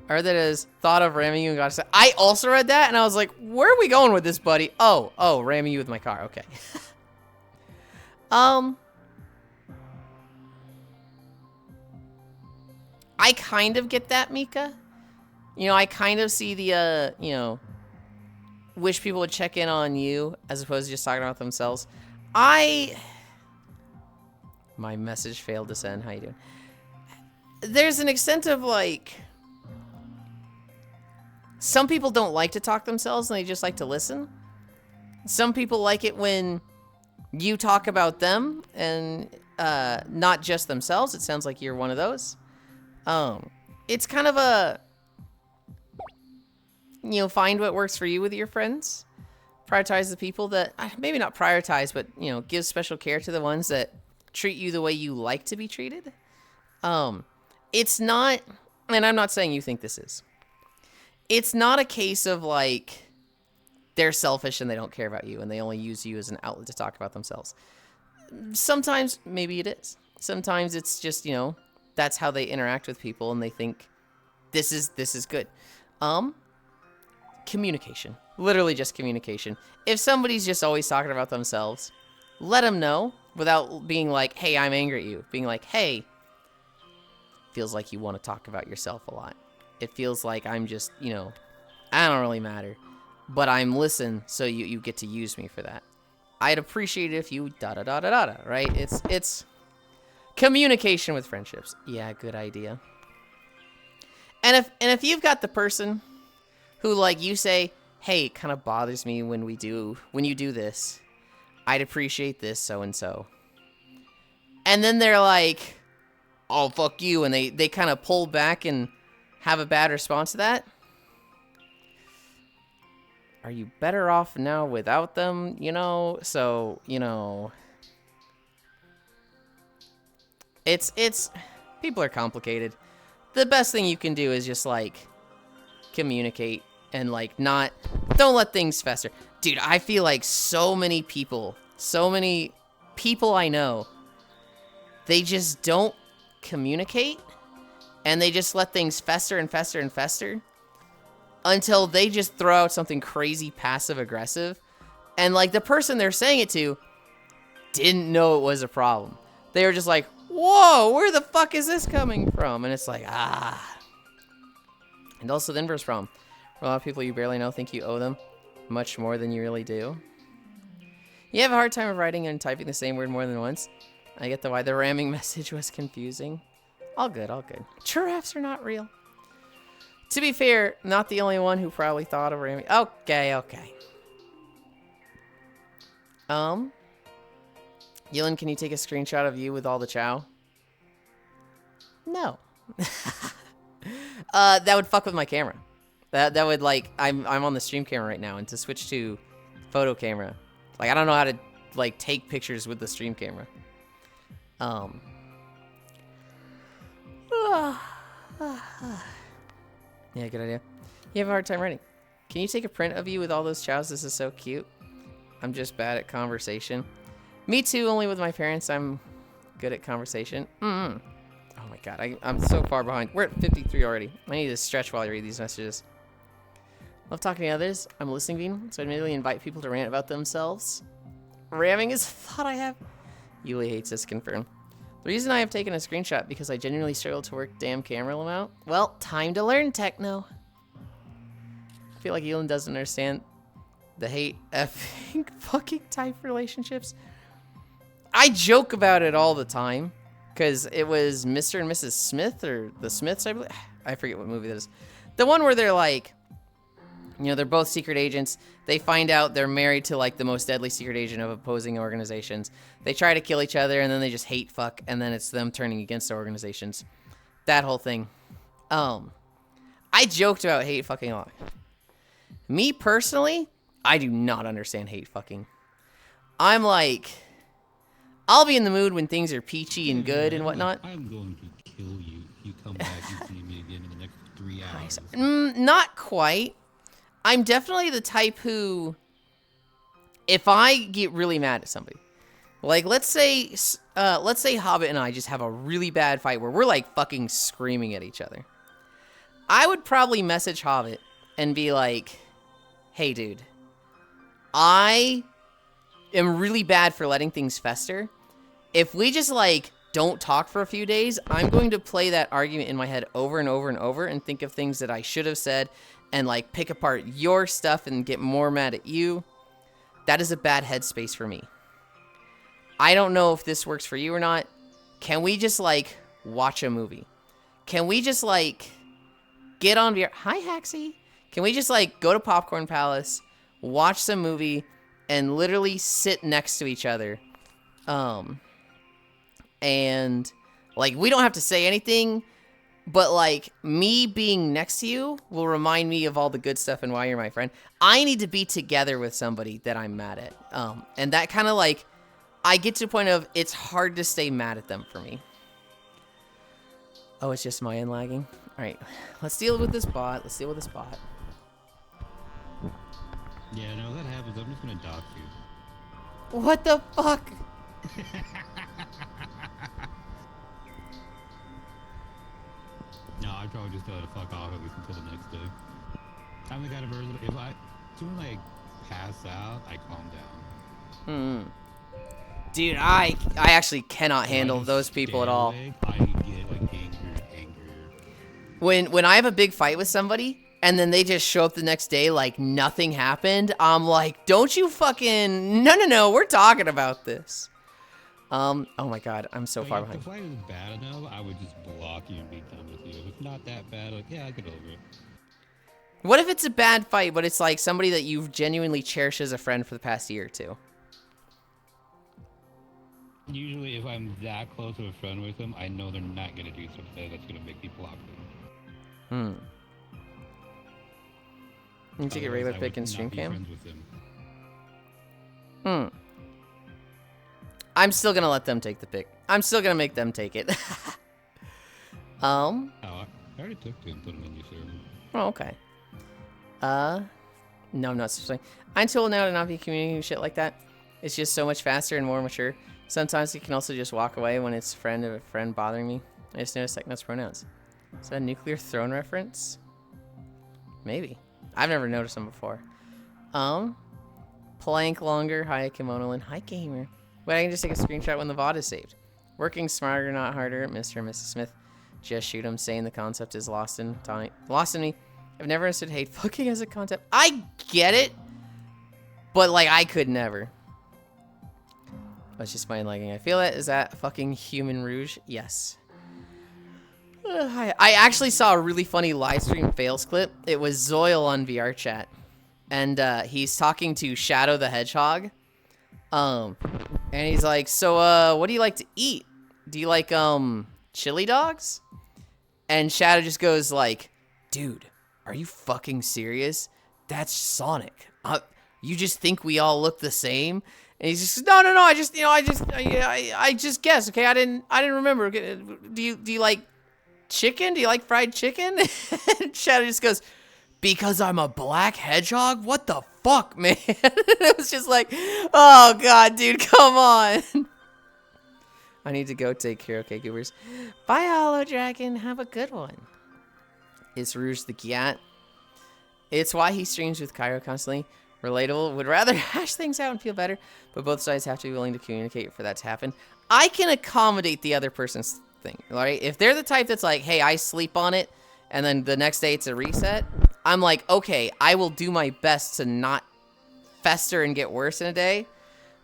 Or that is thought of ramming you and got to say. I also read that and I was like, where are we going with this, buddy? Oh, ramming you with my car. Okay. I kind of get that, Mika. You know, I kind of see the, wish people would check in on you as opposed to just talking about themselves. My message failed to send. How you doing? There's an extent of, like, some people don't like to talk themselves and they just like to listen. Some people like it when you talk about them and not just themselves. It sounds like you're one of those. It's kind of a, find what works for you with your friends. Prioritize the people that, maybe not prioritize, but, give special care to the ones that treat you the way you like to be treated. It's not, and I'm not saying you think this is, it's not a case of, like, they're selfish and they don't care about you and they only use you as an outlet to talk about themselves. Sometimes maybe it is. Sometimes it's just, you know, that's how they interact with people and they think this is good. Communication. Literally just communication. If somebody's just always talking about themselves, let them know without being like, hey, I'm angry at you. Being like, hey, feels like you want to talk about yourself a lot. It feels like I'm just, you know, I don't really matter. But I'm listening, so you get to use me for that. I'd appreciate it if you da-da-da-da-da-da, right? It's communication with friendships. Yeah, good idea. And if you've got the person who, like, you say, hey, it kind of bothers me when you do this. I'd appreciate this, so-and-so. And then they're like, oh, fuck you, and they kind of pull back and have a bad response to that. Are you better off now without them, you know? So, you know, it's people are complicated. The best thing you can do is just, like, communicate and, like, don't let things fester. Dude, I feel like so many people I know, they just don't communicate and they just let things fester and fester and fester until they just throw out something crazy passive-aggressive. And, like, the person they're saying it to didn't know it was a problem. They were just like, whoa, where the fuck is this coming from? And it's like, ah. And also the inverse problem. A lot of people you barely know think you owe them much more than you really do. You have a hard time of writing and typing the same word more than once. I get why the ramming message was confusing. All good, all good. Giraffes are not real. To be fair, not the only one who probably thought of ramming. Okay. Yulind, can you take a screenshot of you with all the chow? No. That would fuck with my camera. That would, like, I'm on the stream camera right now, and to switch to photo camera, like, I don't know how to, like, take pictures with the stream camera. Yeah, good idea. You have a hard time writing. Can you take a print of you with all those chows? This is so cute. I'm just bad at conversation. Me too, only with my parents I'm good at conversation. Oh my god, I'm so far behind. We're at 53 already. I need to stretch while I read these messages. Love talking to others. I'm a listening bean, so I immediately invite people to rant about themselves. Ramming is a thought I have. Yuli hates this, confirmed. The reason I have taken a screenshot because I genuinely struggle to work damn camera amount. Well, time to learn, techno. I feel like Yulind doesn't understand the hate effing fucking type relationships. I joke about it all the time because it was Mr. and Mrs. Smith, or the Smiths, I believe. I forget what movie that is. The one where they're like, you know, they're both secret agents. They find out they're married to, like, the most deadly secret agent of opposing organizations. They try to kill each other, and then they just hate fuck, and then it's them turning against the organizations. That whole thing. I joked about hate fucking a lot. Me, personally, I do not understand hate fucking. I'm like, I'll be in the mood when things are peachy and good and whatnot. I'm going to kill you if you come back and see me again in the next 3 hours. Not quite. I'm definitely the type who, if I get really mad at somebody, like let's say Hobbit and I just have a really bad fight where we're like fucking screaming at each other. I would probably message Hobbit and be like, hey dude, I am really bad for letting things fester. If we just like don't talk for a few days, I'm going to play that argument in my head over and over and over and think of things that I should have said and like pick apart your stuff and get more mad at you. That is a bad headspace for me. I don't know if this works for you or not. Can we just like watch a movie? Can we just like get on VR? Hi, Haxie. Can we just like go to Popcorn Palace, watch some movie, and literally sit next to each other? And like we don't have to say anything, but like me being next to you will remind me of all the good stuff and why you're my friend. I need to be together with somebody that I'm mad at. And that kind of like, I get to the point of it's hard to stay mad at them for me. Oh, it's just my end lagging. All right, let's deal with this bot. Yeah, no, that happens. I'm just gonna dox you. What the fuck? No, I'd probably just tell her to fuck off at least until the next day. I'm the kind of person, if I, as soon as I pass out, I calm down. Dude, I actually cannot handle those people at all. I get like angrier. When I have a big fight with somebody and then they just show up the next day like nothing happened, I'm like, don't you fucking no, we're talking about this. Oh my god, I'm so far behind. If the fight is bad enough, I would just block you and be done with you. If it's not that bad, like, yeah, I'll get over it. What if it's a bad fight, but it's like somebody that you've genuinely cherished as a friend for the past year or two? Usually, if I'm that close of a friend with them, I know they're not gonna do something that's gonna make me block them. You take a regular pick in stream cam? I'm still gonna let them take the pick. I'm still gonna make them take it. Oh, I already took two and put them in your server. Oh, okay. No, I'm not saying. I'm told now to not be communicating shit like that. It's just so much faster and more mature. Sometimes you can also just walk away when it's a friend bothering me. I just noticed like pronouns. Is that a Nuclear Throne reference? Maybe. I've never noticed them before. Plank longer. Hi, Kimono. Hi, gamer. Wait, I can just take a screenshot when the VOD is saved. Working smarter, not harder. Mr. and Mrs. Smith. Just shoot him. Saying the concept is lost in me. I've never understood hate fucking as a concept. I get it, but like I could never. That's just my liking. I feel it. Is that fucking Human Rouge? Yes. I actually saw a really funny live stream fails clip. It was Zoil on VR chat, and he's talking to Shadow the Hedgehog. And he's like, "So, what do you like to eat? Do you like chili dogs?" And Shadow just goes like, "Dude, are you fucking serious? That's Sonic. You just think we all look the same?" And he's just, no. I just guessed. Okay, I didn't remember. Do you like chicken? Do you like fried chicken? And Shadow just goes, "Because I'm a black hedgehog? What the fuck, man?" It was just like, oh god, dude, come on. I need to go take care. Okay, goobers. Bye, Hollow Dragon. Have a good one. It's Rouge the Gyat. It's why he streams with Cairo constantly. Relatable. Would rather hash things out and feel better, but both sides have to be willing to communicate for that to happen. I can accommodate the other person's thing, right? If they're the type that's like, hey, I sleep on it, and then the next day it's a reset, I'm like, okay, I will do my best to not fester and get worse in a day,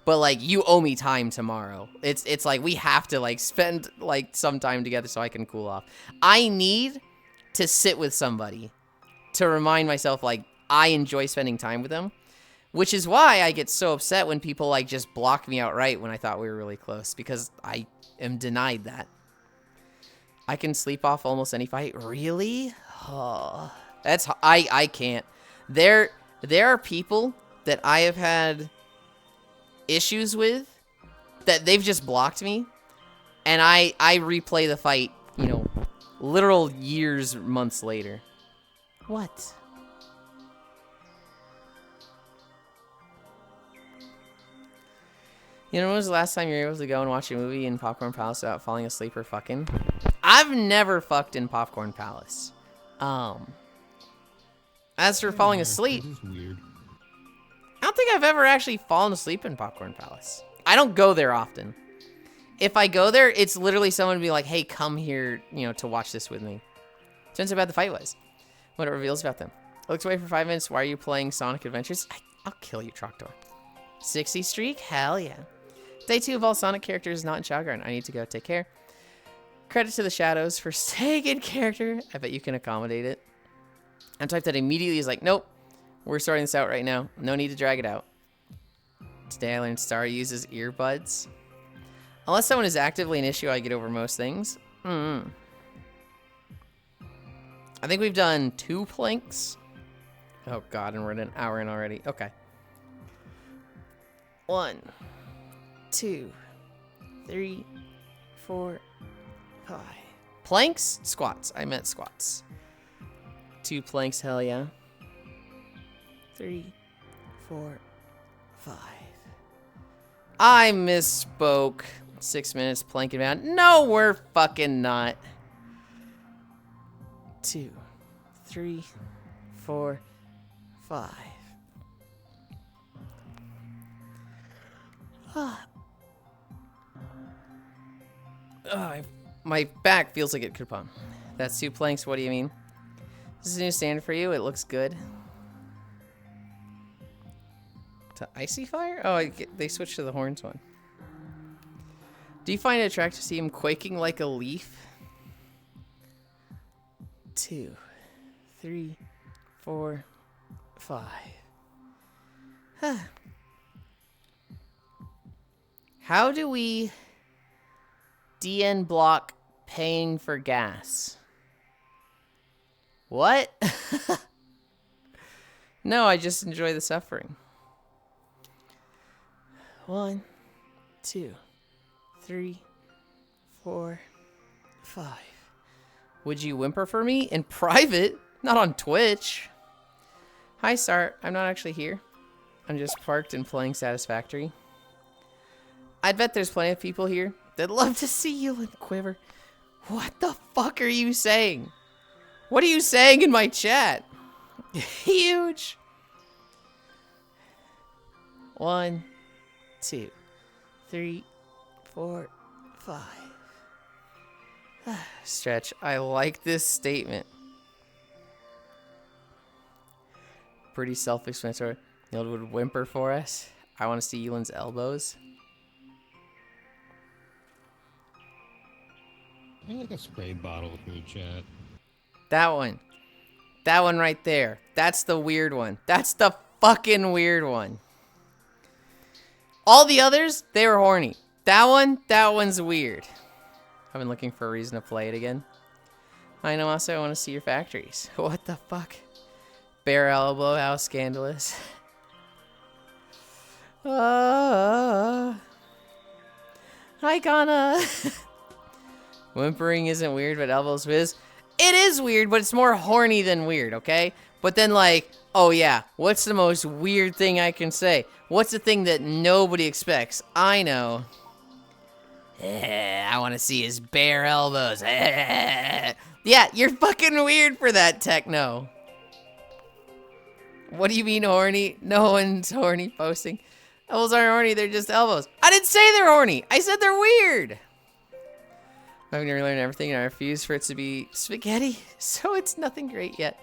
but like, you owe me time tomorrow. It's like, we have to like spend like some time together so I can cool off. I need to sit with somebody to remind myself like I enjoy spending time with them, which is why I get so upset when people like just block me outright when I thought we were really close, because I am denied that. I can sleep off almost any fight. Really? Oh, I can't. There are people that I have had issues with that they've just blocked me, and I replay the fight, you know, literal years, months later. What? You know, when was the last time you were able to go and watch a movie in Popcorn Palace without falling asleep or fucking? I've never fucked in Popcorn Palace. As for falling asleep, This is weird. I don't think I've ever actually fallen asleep in Popcorn Palace. I don't go there often. If I go there, it's literally someone to be like, hey, come here, you know, to watch this with me. Depends how bad the fight was. What it reveals about them. I looked away for 5 minutes. Why are you playing Sonic Adventures? I'll kill you, Troctor. 60 streak? Hell yeah. Day 2 of all Sonic characters not in Shadowground. I need to go. Take care. Credit to the Shadows for staying in character. I bet you can accommodate it. I'm type that immediately is like, nope. We're sorting this out right now. No need to drag it out. Today I learned Star uses earbuds. Unless someone is actively an issue, I get over most things. I think we've done 2 planks. Oh god, and we're at an hour in already. Okay. 1, 2, 3, 4, 5. Planks? Squats. I meant squats. 2 planks, hell yeah. 3, 4, 5. I misspoke. 6 minutes planking bound. No, we're fucking not. 2, 3, 4, 5. My back feels like it could pump. That's 2 planks. What do you mean? This is a new standard for you. It looks good. To icy fire? Oh, they switched to the horns one. Do you find it attractive to see him quaking like a leaf? 2, 3, 4, 5. How do we DN block paying for gas? What? No, I just enjoy the suffering. 1, 2, 3, 4, 5. Would you whimper for me in private? Not on Twitch. Hi, Star. I'm not actually here. I'm just parked and playing Satisfactory. I'd bet there's plenty of people here that'd love to see Yulind quiver. What the fuck are you saying? What are you saying in my chat? Huge. 1, 2, 3, 4, 5. Stretch. I like this statement. Pretty self-explanatory. Yulind would whimper for us. I want to see Yulind's elbows. I like a spray bottle through chat. That one. That one right there. That's the weird one. That's the fucking weird one. All the others, they were horny. That one's weird. I've been looking for a reason to play it again. I know, also I want to see your factories. What the fuck? Bare elbow, how scandalous. Hi, Kana. Whimpering isn't weird, but elbows is. It is weird, but it's more horny than weird, okay? But then, like, oh yeah, what's the most weird thing I can say? What's the thing that nobody expects? I know. I want to see his bare elbows. Yeah, you're fucking weird for that, Techno. What do you mean horny? No one's horny posting. Elbows aren't horny, they're just elbows. I didn't say they're horny. I said they're weird. I've never learned everything and I refuse for it to be spaghetti, so it's nothing great yet.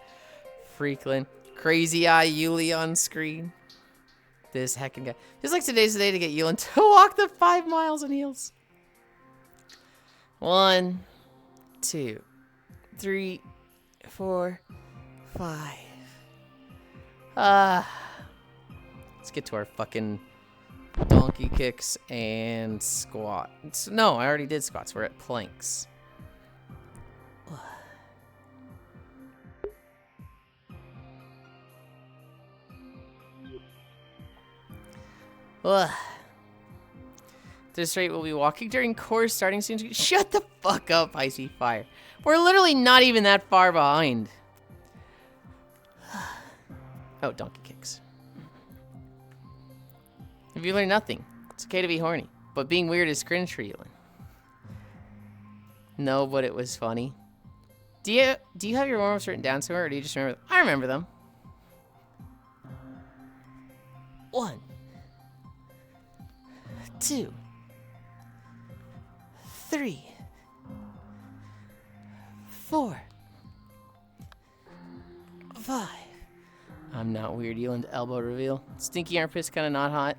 Freaklin. Crazy Eye Yuli on screen. This heckin' guy. Feels like today's the day to get Yulind to walk the 5 miles in heels. 1, 2, 3, 4, 5. Let's get to our fucking donkey kicks and squats. No, I already did squats. We're at planks. This rate, we'll be walking during course starting soon. Shut the fuck up, Icy Fire. We're literally not even that far behind. Oh, donkey kicks. Have you learned nothing? It's okay to be horny, but being weird is cringe for Yulind. No, but it was funny. Do you have your warm-ups written down somewhere, or do you just remember them? I remember them. 1, 2, 3, 4, 5. I'm not weird. Yulind elbow reveal. Stinky armpit's kind of not hot.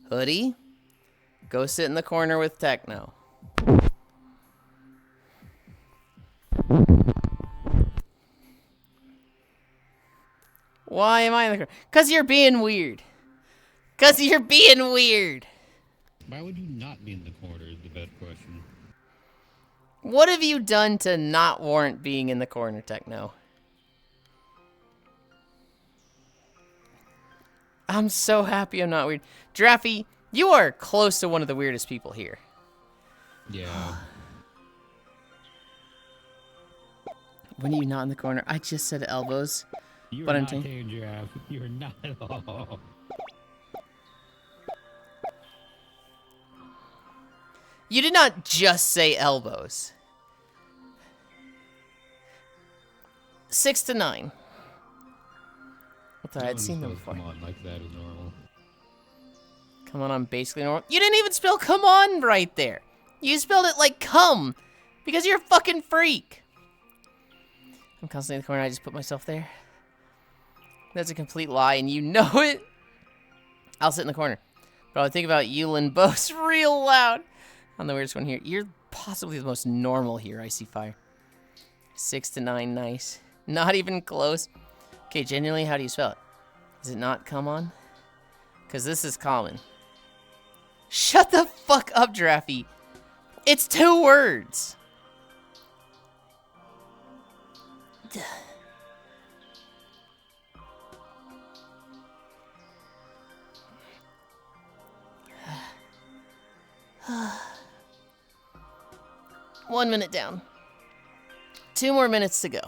Hoodie, go sit in the corner with Techno. Why am I in the corner? Because you're being weird. Because you're being weird. Why would you not be in the corner is the best question. What have you done to not warrant being in the corner, Techno? I'm so happy I'm not weird. Draffy, you are close to one of the weirdest people here. Yeah. When are you not in the corner? I just said elbows. You are But I'm not tame. tame, giraffe. You are not at all. You did not just say elbows. 6 to 9. I thought I'd seen them before. Come on, like that is normal. Come on, I'm basically normal. You didn't even spell come on right there. You spelled it like come. Because you're a fucking freak. I'm constantly in the corner. I just put myself there. That's a complete lie, and you know it. I'll sit in the corner. But I would think about Yulind boasts real loud. I'm the weirdest one here. You're possibly the most normal here, Icy Fire. 6 to 9, nice. Not even close. Okay, genuinely, how do you spell it? Is it not come on? Because this is common. Shut the fuck up, Giraffe. It's 2 words. One minute down. 2 more minutes to go.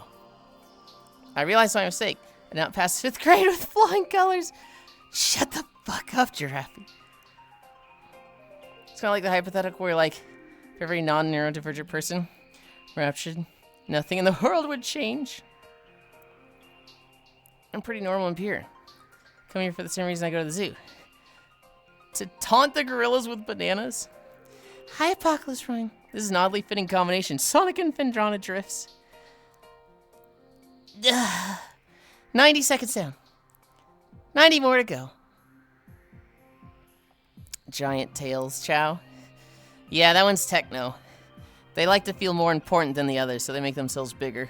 I realized my mistake. I now passed 5th grade with flying colors. Shut the fuck up, Giraffe. It's kind of like the hypothetical where, like, if every non-neurodivergent person raptured, nothing in the world would change. I'm pretty normal and pure. Come here for the same reason I go to the zoo. To taunt the gorillas with bananas. Hi, Apocalypse Rhyme. This is an oddly fitting combination. Sonic and Phendrana drifts. 90 seconds down. 90 more to go. Giant tails, chow. Yeah, that one's techno. They like to feel more important than the others, so they make themselves bigger.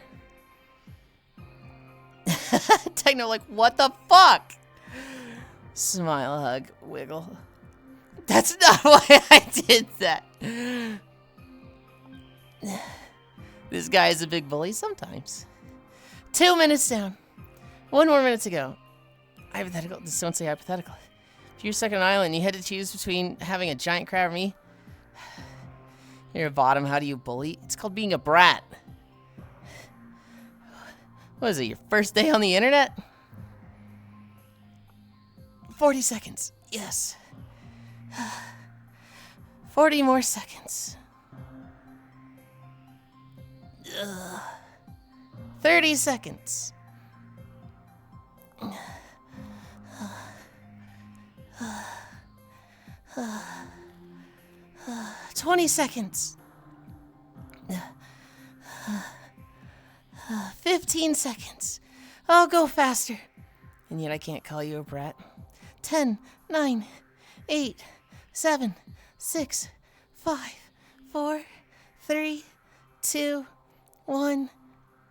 Techno, like, what the fuck? Smile, hug, wiggle. That's not why I did that. This guy is a big bully sometimes. 2 minutes down. 1 more minute to go. Hypothetical. Just don't say hypothetical. If you're stuck on an island, you had to choose between having a giant crab or me. You're a bottom. How do you bully? It's called being a brat. What is it, your first day on the internet? 40 seconds. Yes. 40 more seconds. 30 seconds. 20 seconds. 15 seconds. Oh, go faster. And yet I can't call you a brat. 10, 9, 8, 7, 6, 5, 4, 3, 2, 1,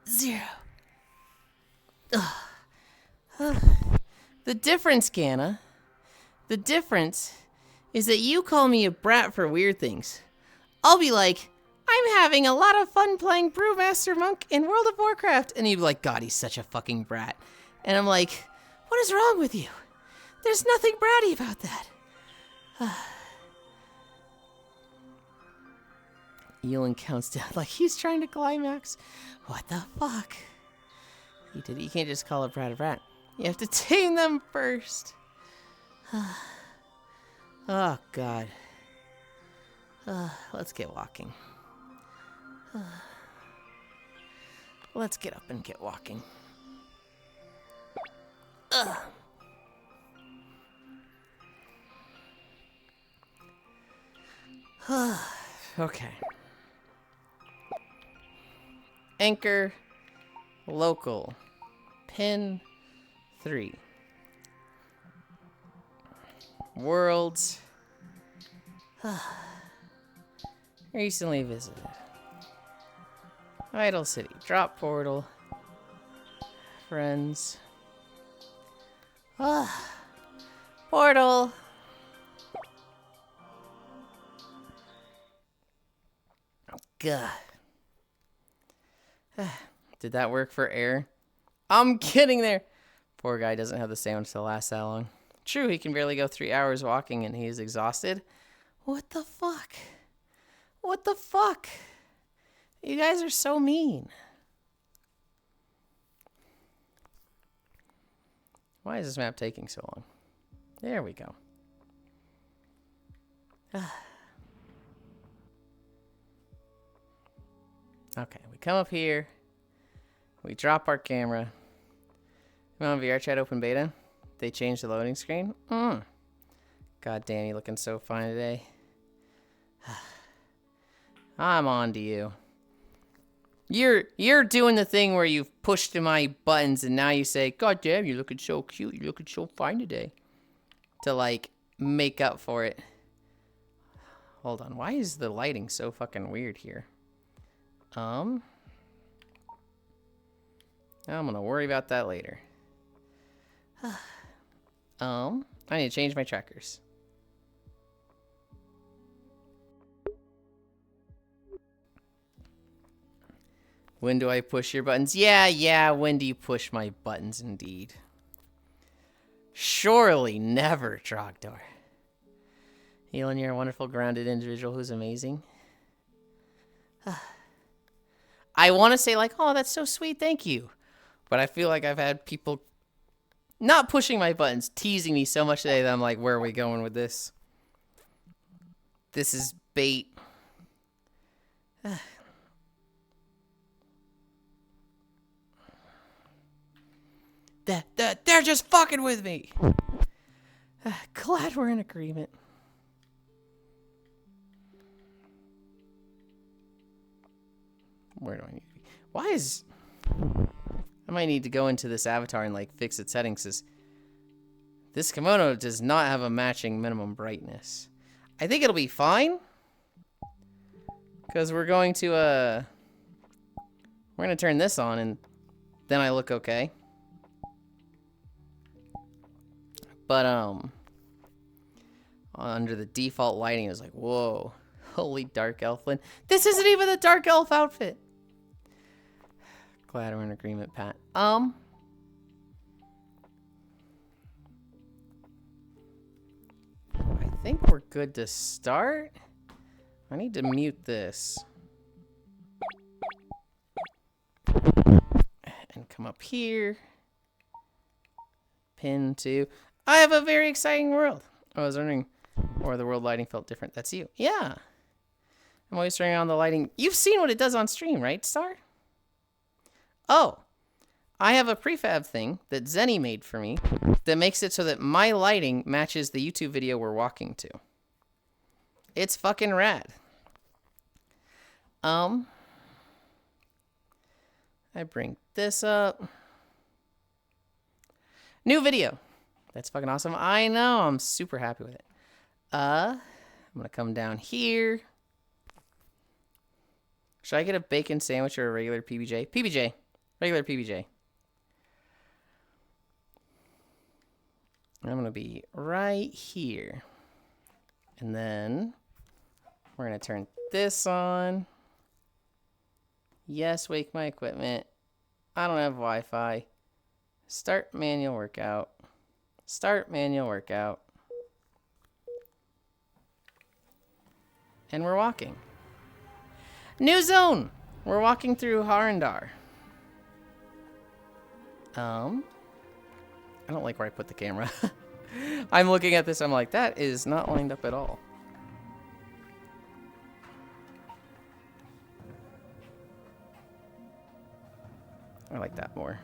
0. The difference, Ganna, the difference is that you call me a brat for weird things. I'll be like, I'm having a lot of fun playing Brewmaster Monk in World of Warcraft. And you'd be like, God, he's such a fucking brat. And I'm like, what is wrong with you? There's nothing bratty about that. Yulind counts down like he's trying to climax. What the fuck? You did it. You can't just call a brat a brat. You have to tame them first. Oh, God. Let's get walking. Let's get up and get walking. Okay. Anchor. Local. Pin 3. Worlds. Recently visited. Idle City. Drop portal. Friends. Portal. God. Did that work for air? I'm getting there. Poor guy doesn't have the sandwich to last that long. True, he can barely go 3 hours walking and he is exhausted. What the fuck? What the fuck? You guys are so mean. Why is this map taking so long? There we go. Okay, we come up here. We drop our camera. I'm on VR chat open beta. They changed the loading screen. God damn, you looking so fine today. I'm on to you. You're doing the thing where you've pushed my buttons and now you say, God damn, you're looking so cute. You're looking so fine today. To like make up for it. Hold on. Why is the lighting so fucking weird here? I'm gonna worry about that later. I need to change my trackers. When do I push your buttons? Yeah, when do you push my buttons indeed? Surely never, Trogdor. Yulind, you're a wonderful, grounded individual who's amazing. I want to say like, oh, that's so sweet, thank you. But I feel like I've had people not pushing my buttons, teasing me so much today that I'm like, where are we going with this? This is bait. They're just fucking with me. Glad we're in agreement. Where do I need to be? Why is... I might need to go into this avatar and like fix its settings. Cause this kimono does not have a matching minimum brightness. I think it'll be fine. Because we're going to we're gonna turn this on and then I look okay. But under the default lighting, it was like, whoa, holy dark elflin. This isn't even the dark elf outfit. Glad we're in agreement, Pat. I think we're good to start. I need to mute this. And come up here. Pin 2. I have a very exciting world. I was wondering where the world lighting felt different. That's you. Yeah. I'm always turning on the lighting. You've seen what it does on stream, right, Star? Oh. I have a prefab thing that Zenny made for me that makes it so that my lighting matches the YouTube video we're walking to. It's fucking rad. I bring this up. New video. That's fucking awesome. I know. I'm super happy with it. I'm going to come down here. Should I get a bacon sandwich or a regular PBJ? PBJ. Regular PBJ. I'm going to be right here. And then we're going to turn this on. Yes, wake my equipment. I don't have Wi-Fi. Start manual workout. Start manual workout. And we're walking. New zone! We're walking through Harandar. I don't like where I put the camera. I'm looking at this, I'm like, that is not lined up at all. I like that more.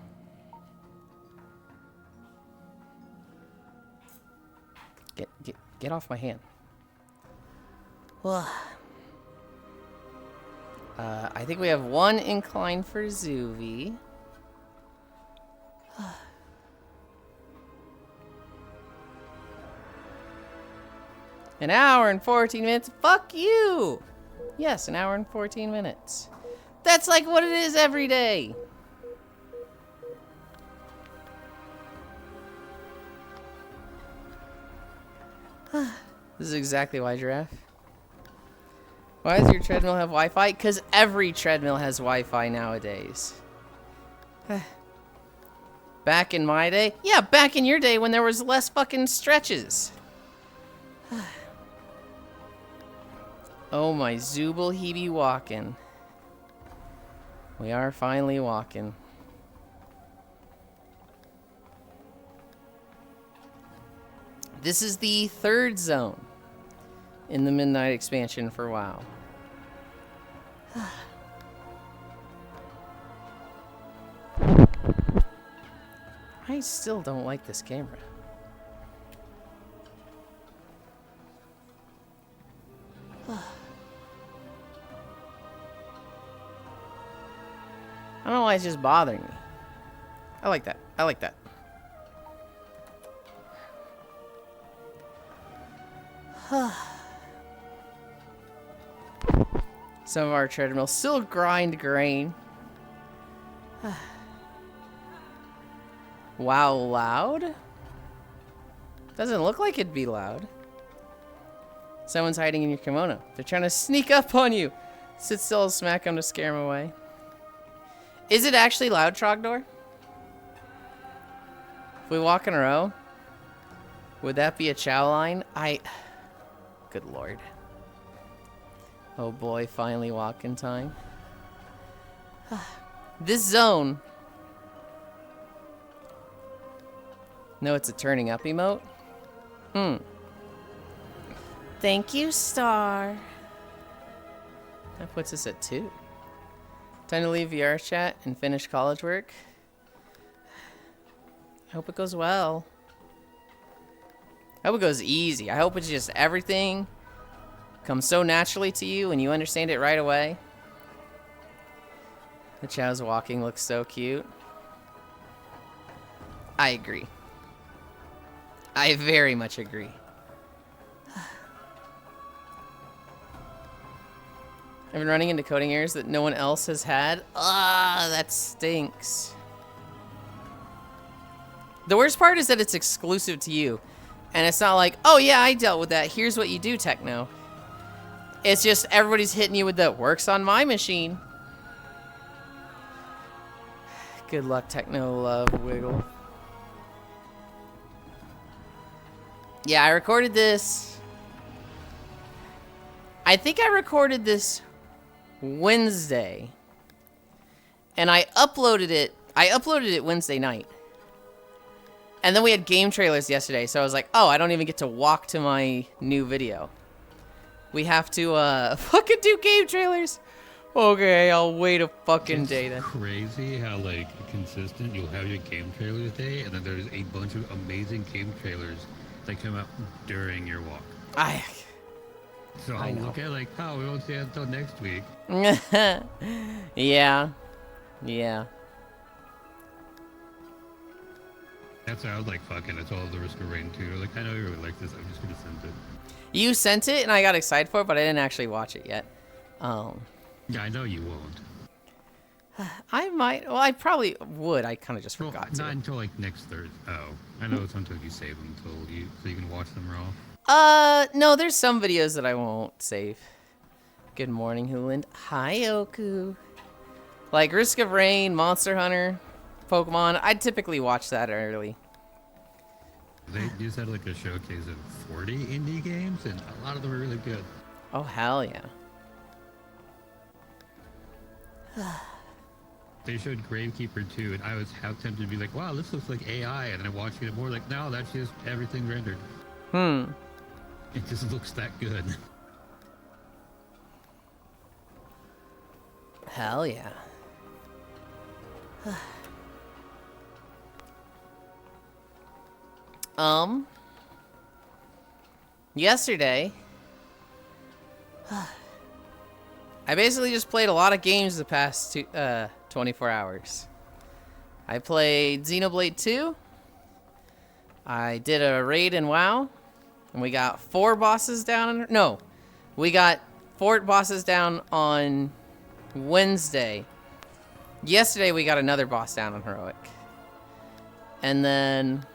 Get off my hand. I think we have one incline for Zuvi. An hour and 14 minutes. Fuck you. Yes, an hour and 14 minutes. That's like what it is every day. This is exactly why, Giraffe. Why does your treadmill have Wi-Fi? Because every treadmill has Wi-Fi nowadays. Back in my day? Yeah, back in your day when there was less fucking stretches. Oh my Zooble, he be walking. We are finally walking. This is the third zone in the Midnight expansion for WoW. I still don't like this camera. I don't know why it's just bothering me. I like that. I like that. Some of our treadmills still grind grain. Wow, loud? Doesn't look like it'd be loud. Someone's hiding in your kimono. They're trying to sneak up on you. Sit still, smack them to scare them away. Is it actually loud, Trogdor? If we walk in a row, would that be a chow line? Good lord. Oh boy, finally walking time. This zone. No, it's a turning up emote. Thank you, Star. That puts us at 2. Time to leave VR chat and finish college work. I hope it goes well. I hope it goes easy. I hope it's just everything comes so naturally to you and you understand it right away. The chow's walking looks so cute. I agree. I very much agree. I've been running into coding errors that no one else has had. Ah, that stinks. The worst part is that it's exclusive to you. And it's not like, oh yeah, I dealt with that. Here's what you do, Techno. It's just everybody's hitting you with the works on my machine. Good luck, Techno Love Wiggle. Yeah, I recorded this. I think I recorded this Wednesday. And I uploaded it. Wednesday night. And then we had game trailers yesterday, so I was like, oh, I don't even get to walk to my new video. We have to fucking do game trailers. Okay, I'll wait a fucking day then. It's crazy how like consistent you'll have your game trailers day, and then there's a bunch of amazing game trailers that come out during your walk. So I'll look at like, oh, we won't see it until next week. Yeah. That's why I was like, fucking, it's all the Risk of Rain too. Like, I know you really like this. I'm just gonna send it. You sent it, and I got excited for it, but I didn't actually watch it yet. Yeah, I know you won't. I might. Well, I probably would. I kind of just forgot to. Not until like next Thursday. Oh, I know sometimes you save them so you can watch them raw. No, there's some videos that I won't save. Good morning, Yulind. Hi, Oku. Like Risk of Rain, Monster Hunter, Pokemon. I'd typically watch that early. They just had like a showcase of 40 indie games, and a lot of them are really good. Oh, hell yeah. They showed Gravekeeper 2, and I was half tempted to be like, wow, this looks like AI, and then I watched it more like, no, that's just everything rendered. It just looks that good. Hell yeah. Yesterday, I basically just played a lot of games the past 24 hours. I played Xenoblade 2. I did a raid in WoW. And we got 4 bosses down. No, we got 4 bosses down on Wednesday. Yesterday, we got another boss down on Heroic. And then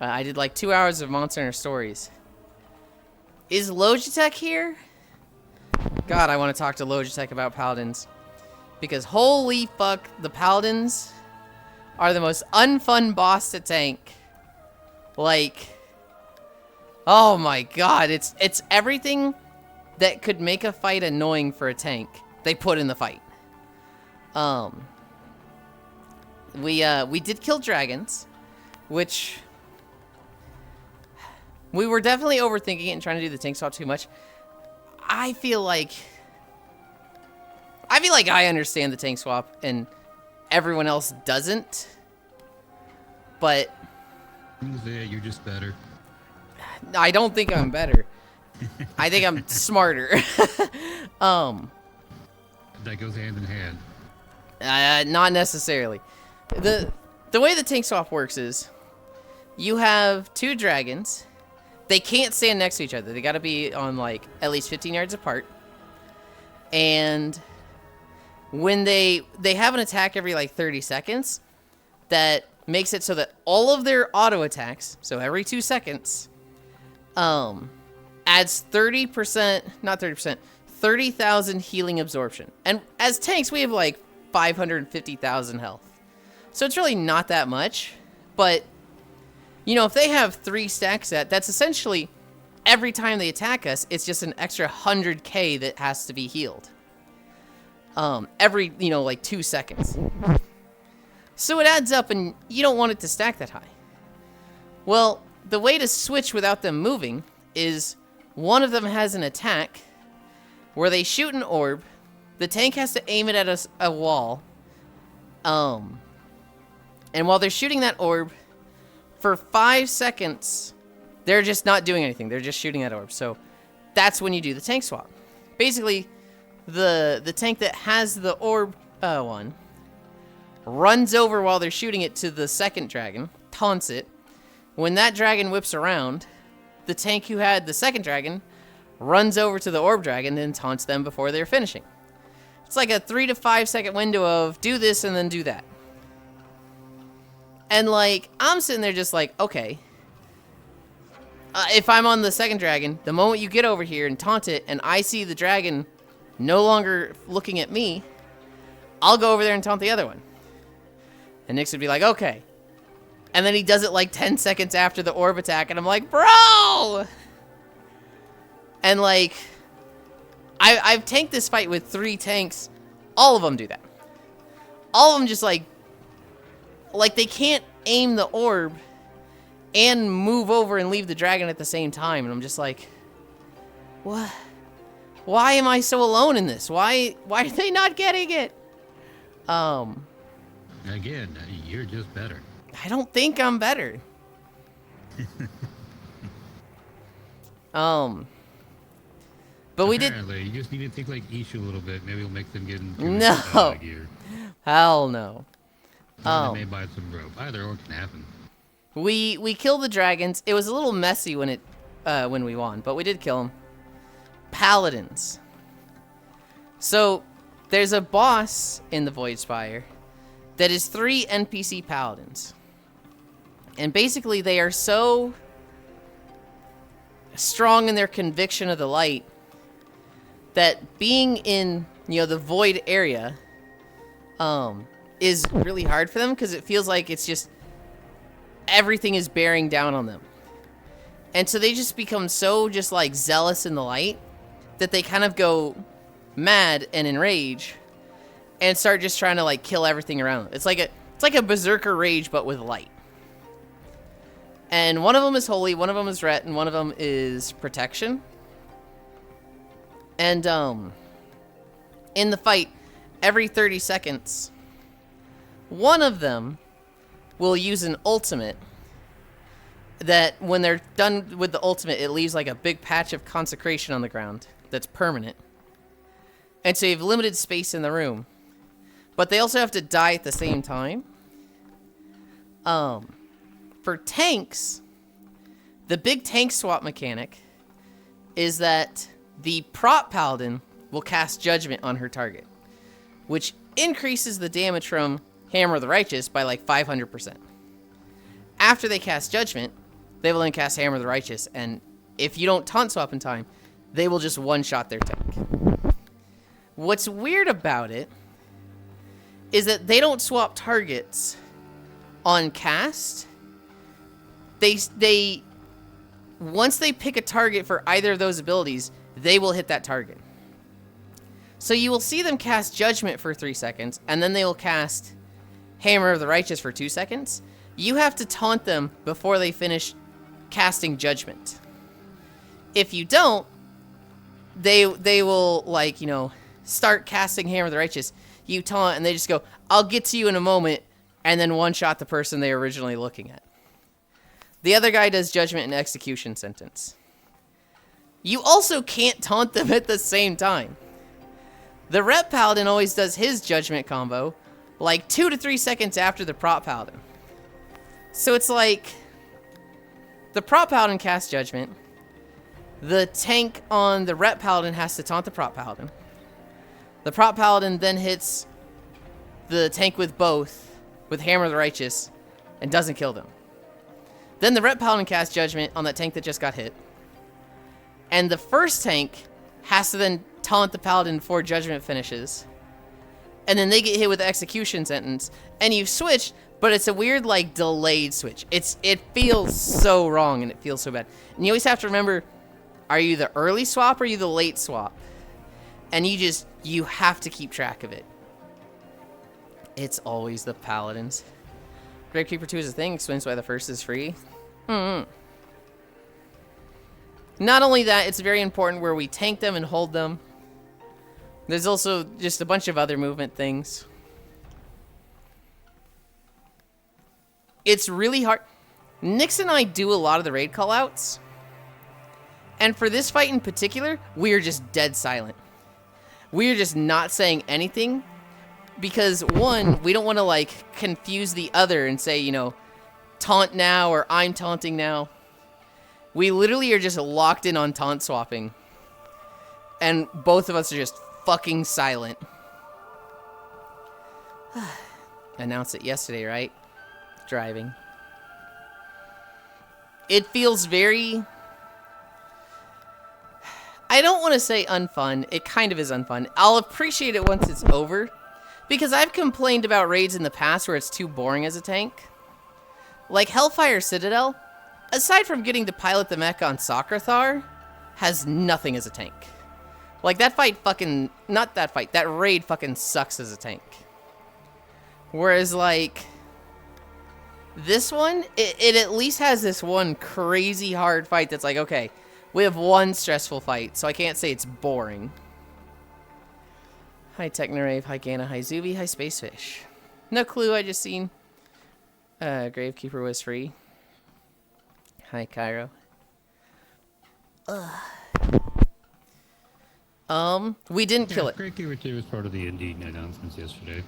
I did like 2 hours of Monster Hunter Stories. Is Logitech here? God, I want to talk to Logitech about Paladins. Because holy fuck, the Paladins are the most unfun boss to tank. Like, oh my god, it's everything that could make a fight annoying for a tank, they put in the fight. We did kill dragons, which We were definitely overthinking it and trying to do the tank swap too much. I feel like I understand the tank swap and everyone else doesn't. But yeah, you're just better. I don't think I'm better. I think I'm smarter. That goes hand in hand. Not necessarily. The way the tank swap works is you have 2 dragons. They can't stand next to each other. They got to be on like at least 15 yards apart. And when they have an attack every like 30 seconds, that makes it so that all of their auto attacks, so every 2 seconds, adds 30%, not 30%, 30,000 healing absorption. And as tanks, we have like 550,000 health. So it's really not that much. But, you know, if they have 3 stacks that's essentially every time they attack us, it's just an extra 100k that has to be healed. Every, you know, like 2 seconds. So it adds up, and you don't want it to stack that high. Well, the way to switch without them moving is one of them has an attack where they shoot an orb. The tank has to aim it at a wall. And while they're shooting that orb, for 5 seconds, they're just not doing anything. They're just shooting that orb. So that's when you do the tank swap. Basically, the tank that has the orb one runs over while they're shooting it to the second dragon, taunts it. When that dragon whips around, the tank who had the second dragon runs over to the orb dragon and taunts them before they're finishing. It's like a 3 to 5 second window of do this and then do that. And like, I'm sitting there just like, okay. If I'm on the second dragon, the moment you get over here and taunt it and I see the dragon no longer looking at me, I'll go over there and taunt the other one. And Nyx would be like, okay. And then he does it like 10 seconds after the orb attack, and I'm like, bro! And like, I've tanked this fight with 3 tanks. All of them do that. All of them just like they can't aim the orb and move over and leave the dragon at the same time. And I'm just like, what? Why am I so alone in this? Why are they not getting it? Again, you're just better. I don't think I'm better. But we did. Apparently, you just need to think like Ishu a little bit. Maybe we'll make them get into gear. Hell no. They may buy some rope. Either or can happen. We killed the dragons. It was a little messy when we won, but we did kill them. Paladins. So there's a boss in the Void Spire that is 3 NPC paladins. And basically they are so strong in their conviction of the light that being in, you know, the void area is really hard for them, because it feels like it's just everything is bearing down on them. And so they just become so just like zealous in the light that they kind of go mad and enrage and start just trying to like kill everything around them. It's like a berserker rage, but with light. And one of them is holy, one of them is ret, and one of them is protection. And in the fight, every 30 seconds, one of them will use an ultimate that when they're done with the ultimate, it leaves like a big patch of consecration on the ground that's permanent. And so you have limited space in the room. But they also have to die at the same time. For tanks, the big tank swap mechanic is that the prop paladin will cast judgment on her target, which increases the damage from Hammer of the Righteous by like 500%. After they cast judgment, they will then cast Hammer of the Righteous, and if you don't taunt swap in time, they will just one-shot their tank. What's weird about it is that they don't swap targets on cast. They once they pick a target for either of those abilities, they will hit that target. So you will see them cast Judgment for 3 seconds, and then they will cast Hammer of the Righteous for 2 seconds. You have to taunt them before they finish casting Judgment. If you don't, they will, like, you know, start casting Hammer of the Righteous. You taunt, and they just go, I'll get to you in a moment, and then one-shot the person they were originally looking at. The other guy does Judgment and Execution Sentence. You also can't taunt them at the same time. The Rep Paladin always does his Judgment combo, like 2 to 3 seconds after the Prop Paladin. So it's like, the Prop Paladin casts Judgment, the tank on the Rep Paladin has to taunt the Prop Paladin. The Prop Paladin then hits the tank with both, with Hammer of the Righteous, and doesn't kill them. Then the Rep Paladin casts Judgment on that tank that just got hit. And the first tank has to then taunt the Paladin before Judgment finishes. And then they get hit with the Execution Sentence. And you've switched, but it's a weird, like, delayed switch. It feels so wrong, and it feels so bad. And you always have to remember, are you the early swap or are you the late swap? And you have to keep track of it. It's always the Paladins. Gravekeeper 2 is a thing, explains why the first is free. Not only that, it's very important where we tank them and hold them. There's also just a bunch of other movement things. It's really hard. Nyx and I do a lot of the raid callouts. And for this fight in particular, we are just dead silent. We are just not saying anything. Because, one, we don't want to, like, confuse the other and say, you know, taunt now or I'm taunting now. We literally are just locked in on taunt swapping. And both of us are just fucking silent. Announced it yesterday, right? Driving. It feels very... I don't want to say unfun. It kind of is unfun. I'll appreciate it once it's over. Because I've complained about raids in the past where it's too boring as a tank. Like Hellfire Citadel, aside from getting to pilot the mech on Socrathar, has nothing as a tank. Like that fight fucking, not that fight, that raid fucking sucks as a tank. Whereas like, this one, it at least has this one crazy hard fight that's like, okay, we have one stressful fight, so I can't say it's boring. Hi Technorave, hi Gana, hi Zuby, hi Spacefish. No clue, I just seen Gravekeeper was free. Hi Cairo. We didn't kill it. Gravekeeper 2 was part of the indie announcements yesterday.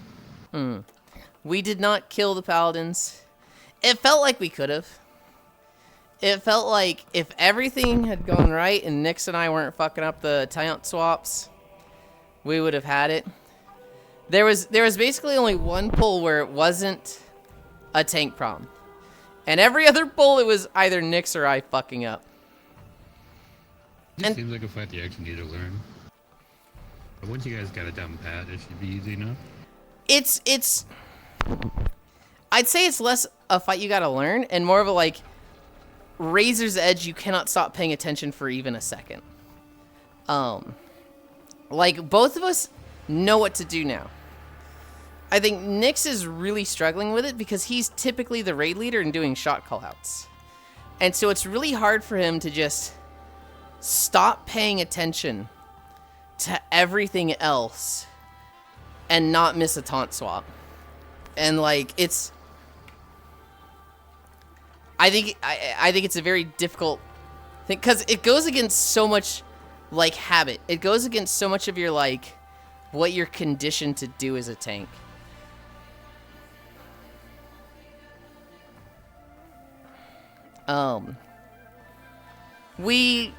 We did not kill the Paladins. It felt like we could have. It felt like if everything had gone right and Nyx and I weren't fucking up the taunt swaps, we would have had it. There was basically only one pull where it wasn't a tank problem. And every other pull, it was either Nyx or I fucking up. It seems like a fight you actually need to learn. But once you guys got it down pat, it should be easy enough. It's... I'd say it's less a fight you gotta learn, and more of a, like, razor's edge you cannot stop paying attention for even a second. Like, both of us know what to do now. I think Nyx is really struggling with it because he's typically the raid leader and doing shot callouts. And so it's really hard for him to just stop paying attention to everything else and not miss a taunt swap. And, like, it's... I think it's a very difficult thing because it goes against so much, like, habit. It goes against so much of your, like, what you're conditioned to do as a tank. We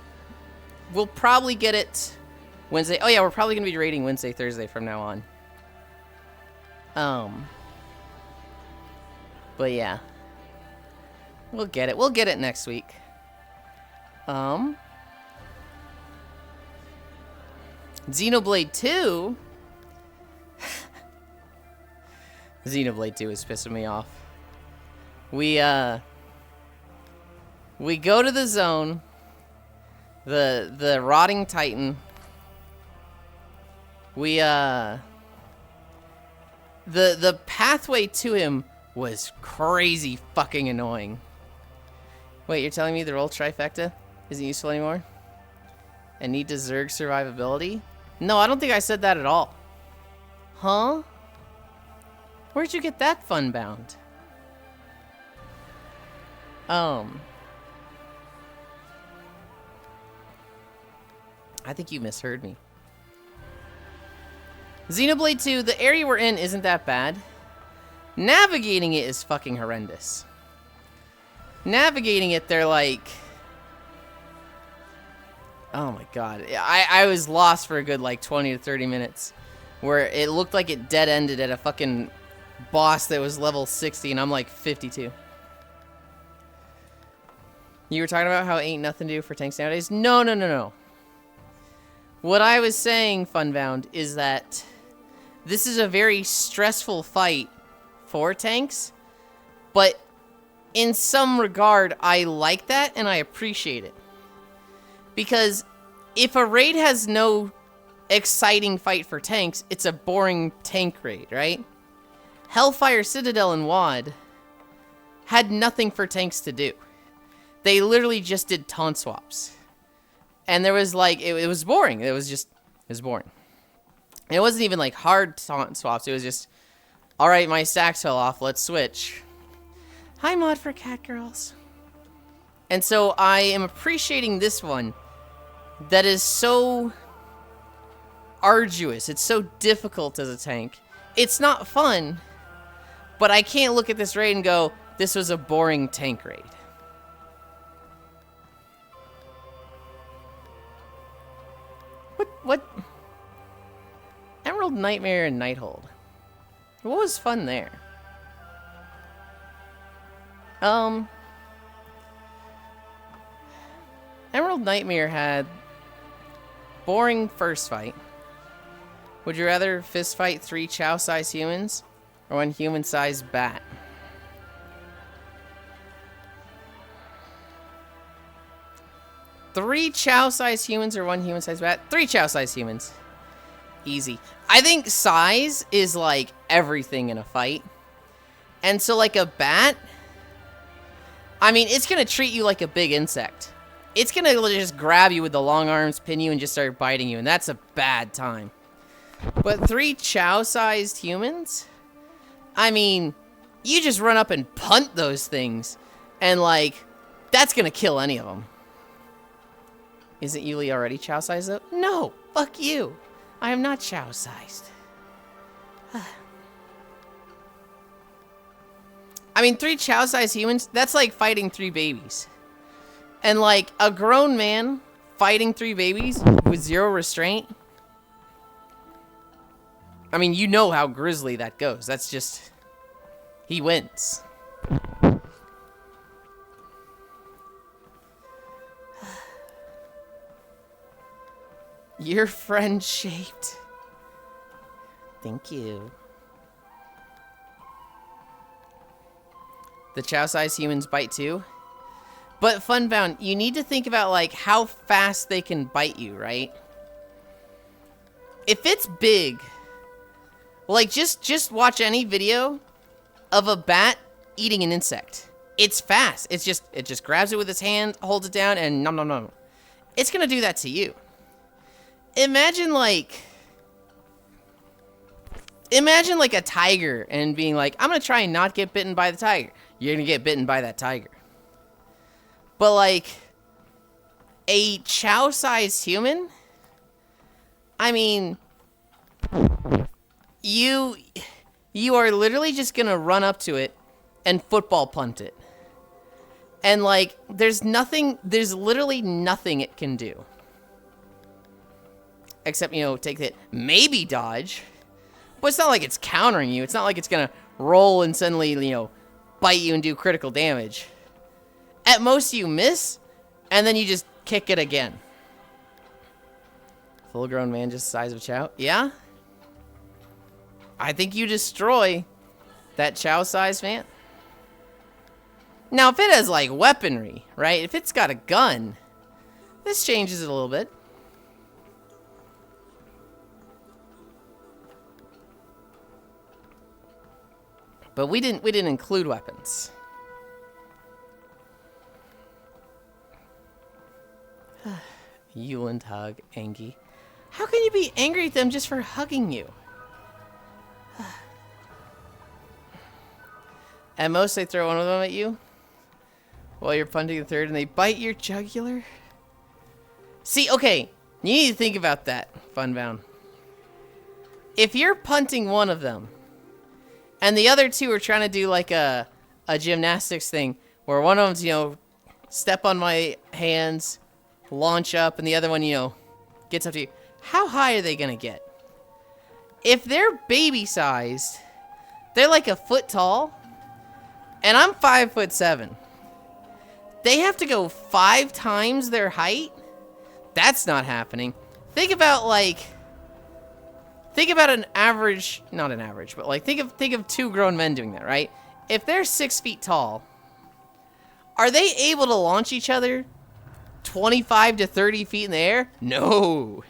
will probably get it Wednesday. Oh yeah, we're probably gonna be raiding Wednesday, Thursday from now on. But yeah. We'll get it. We'll get it next week. Xenoblade 2? Xenoblade 2 is pissing me off. We go to the zone. The rotting titan. The pathway to him was crazy fucking annoying. Wait, you're telling me the roll trifecta isn't useful anymore? and need to Zerg survivability? No, I don't think I said that at all. Huh? Where'd you get that fun bound? I think you misheard me. Xenoblade 2, the area we're in isn't that bad. Navigating it is fucking horrendous. Navigating it, they're like... Oh my god. I was lost for a good like 20 to 30 minutes. Where it looked like it dead-ended at a fucking boss that was level 60 and I'm like 52. You were talking about how ain't nothing to do for tanks nowadays? No, no, no, no. What I was saying, Funbound, is that this is a very stressful fight for tanks, but in some regard, I like that and I appreciate it. Because if a raid has no exciting fight for tanks, it's a boring tank raid, right? Hellfire Citadel and WoD had nothing for tanks to do. They literally just did taunt swaps. And there was like, it was boring. It was boring. And it wasn't even like hard taunt swaps. It was just, all right, my stacks fell off. Let's switch. Hi, Mod for Cat Girls. And so I am appreciating this one that is so arduous. It's so difficult as a tank. It's not fun, but I can't look at this raid and go, this was a boring tank raid. What? Emerald Nightmare and Nighthold. What was fun there? Emerald Nightmare had boring first fight. Would you rather fist fight 3 Chow-sized humans or 1 human-sized bat? Three Chow-sized humans or 1 human-sized bat? 3 Chow-sized humans. Easy. I think size is like everything in a fight. And so like a bat, I mean, it's going to treat you like a big insect. It's going to just grab you with the long arms, pin you, and just start biting you. And that's a bad time. But 3 Chow-sized humans? I mean, you just run up and punt those things. And like, that's going to kill any of them. Isn't Yuli already Chow-sized though? No! Fuck you! I am not Chow-sized. I mean, 3 Chow-sized humans, that's like fighting 3 babies. And like, a grown man fighting 3 babies with 0 restraint. I mean, you know how grisly that goes. That's just... he wins. Your friend shaped. Thank you. The Chow-sized humans bite too. But Funbound, you need to think about like how fast they can bite you, right? If it's big, like just watch any video of a bat eating an insect. It's fast. It just grabs it with its hand, holds it down, and nom nom nom. It's gonna do that to you. Imagine like a tiger and being like, I'm gonna try and not get bitten by the tiger. You're gonna get bitten by that tiger. But like a Chow-sized human, I mean, you are literally just gonna run up to it and football punt it. And like, there's literally nothing it can do. Except, you know, take it, maybe dodge. But it's not like it's countering you. It's not like it's gonna roll and suddenly, you know, bite you and do critical damage. At most, you miss, and then you just kick it again. Full-grown man just the size of a Chow? Yeah? I think you destroy that Chow-sized man. Now, if it has, like, weaponry, right? If it's got a gun, this changes it a little bit. But we didn't include weapons. Yulind hug, Angie. How can you be angry at them just for hugging you? At most, they throw one of them at you while you're punting the third, and they bite your jugular. See, okay, you need to think about that, Funbound. If you're punting one of them, and the other two are trying to do like a gymnastics thing, where one of them's, you know, step on my hands, launch up, and the other one, you know, gets up to you, how high are they gonna get? If they're baby-sized, they're like a foot tall, and I'm 5'7". They have to go 5 times their height? That's not happening. Think about an average, not an average, but like think of 2 grown men doing that, right? If they're 6 feet tall, are they able to launch each other 25 to 30 feet in the air? No,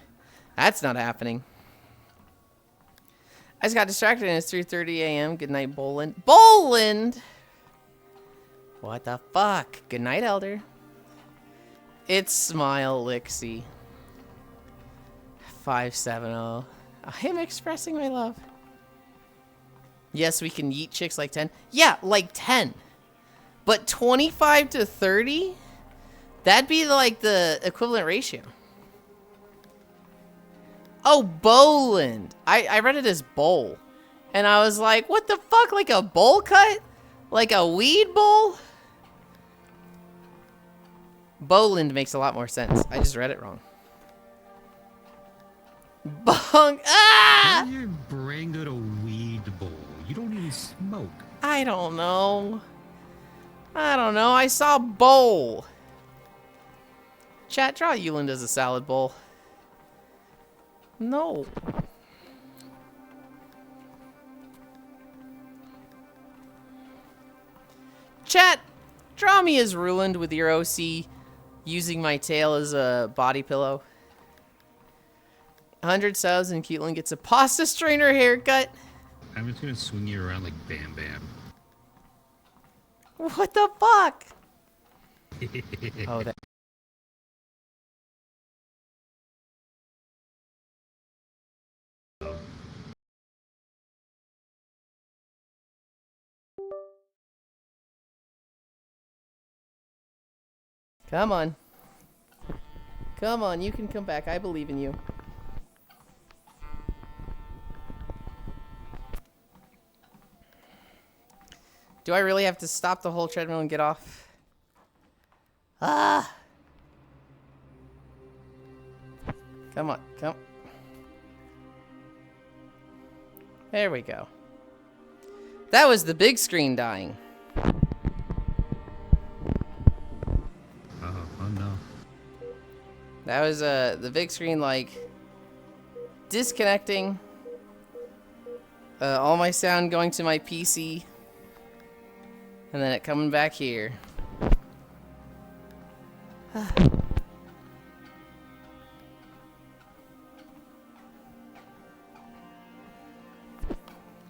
that's not happening. I just got distracted and it's 3:30 a.m. Good night, Boland. Boland! What the fuck? Good night, Elder. It's Smile Lixie. 570. I am expressing my love. Yes, we can yeet chicks like 10. Yeah, like 10. But 25 to 30? That'd be like the equivalent ratio. Oh, Boland. I read it as bowl. And I was like, what the fuck? Like a bowl cut? Like a weed bowl? Boland makes a lot more sense. I just read it wrong. Bong. Ah! How did your brain go to weed bowl? You don't even smoke. I don't know. I saw bowl. Chat, draw Yulind as a salad bowl. No. Chat, draw me as Ruland with your OC using my tail as a body pillow. 100 subs and Cutland gets a pasta strainer haircut. I'm just gonna swing you around like Bam Bam. What the fuck? Oh, that. Come on. Come on, you can come back. I believe in you. Do I really have to stop the whole treadmill and get off? Ah! Come on, come. There we go. That was the big screen dying. Oh no. That was the big screen like disconnecting. All my sound going to my PC. And then it coming back here.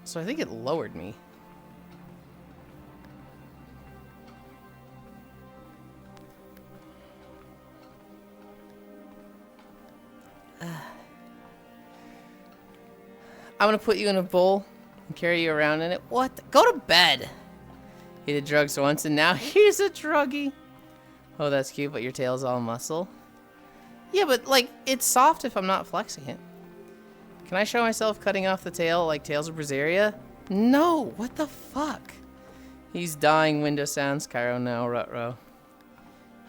So I think it lowered me. I'm gonna put you in a bowl and carry you around in it. What? Go to bed! He did drugs once and now he's a druggie. Oh, that's cute, but your tail's all muscle. Yeah, but like, it's soft if I'm not flexing it. Can I show myself cutting off the tail like Tales of Berseria? No, what the fuck? He's dying. Window sounds. Cairo now, Rutro.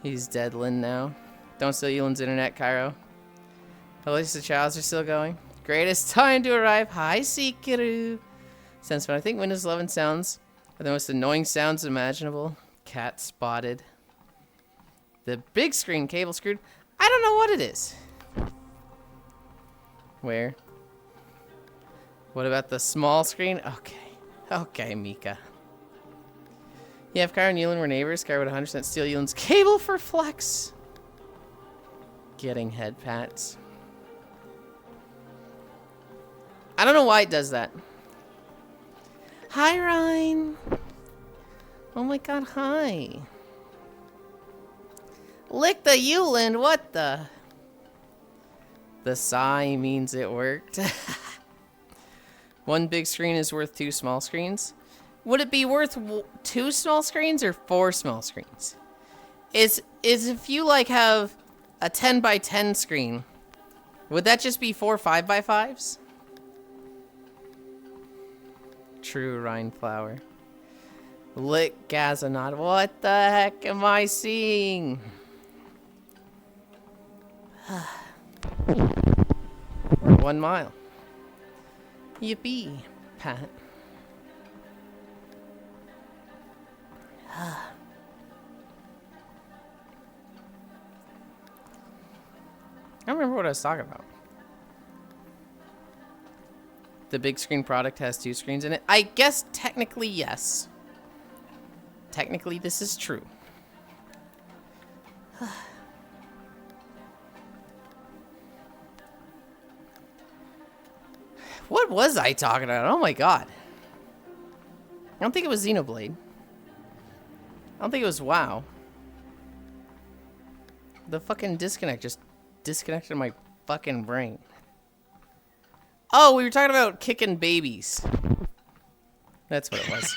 He's Deadland now. Don't steal Yulin's internet, Cairo. At least the trials are still going. Greatest time to arrive. Hi, Sikiru. Since when I think Windows 11 sounds are the most annoying sounds imaginable. Cat spotted. The big screen cable screwed. I don't know what it is. Where? What about the small screen? Okay. Okay, Mika. Yeah, if Kyra and Yulind were neighbors, Kyra would 100% steal Yulind's cable for flex. Getting head pats. I don't know why it does that. Hi, Ryan. Oh my god, hi. Lick the Yulind, what the? The sigh means it worked. One big screen is worth 2 small screens. Would it be worth 2 small screens or 4 small screens? Is if you like have a 10 by 10 screen, would that just be 4 5 by 5s? True Rhine flower. Lick Gazanot. What the heck am I seeing? 1 mile. Yippee, Pat. I don't remember what I was talking about. The big screen product has 2 screens in it. I guess technically yes. Technically this is true. What was I talking about? Oh my god. I don't think it was Xenoblade. I don't think it was WoW. The fucking disconnect just disconnected my fucking brain. Oh, we were talking about kicking babies. That's what it was.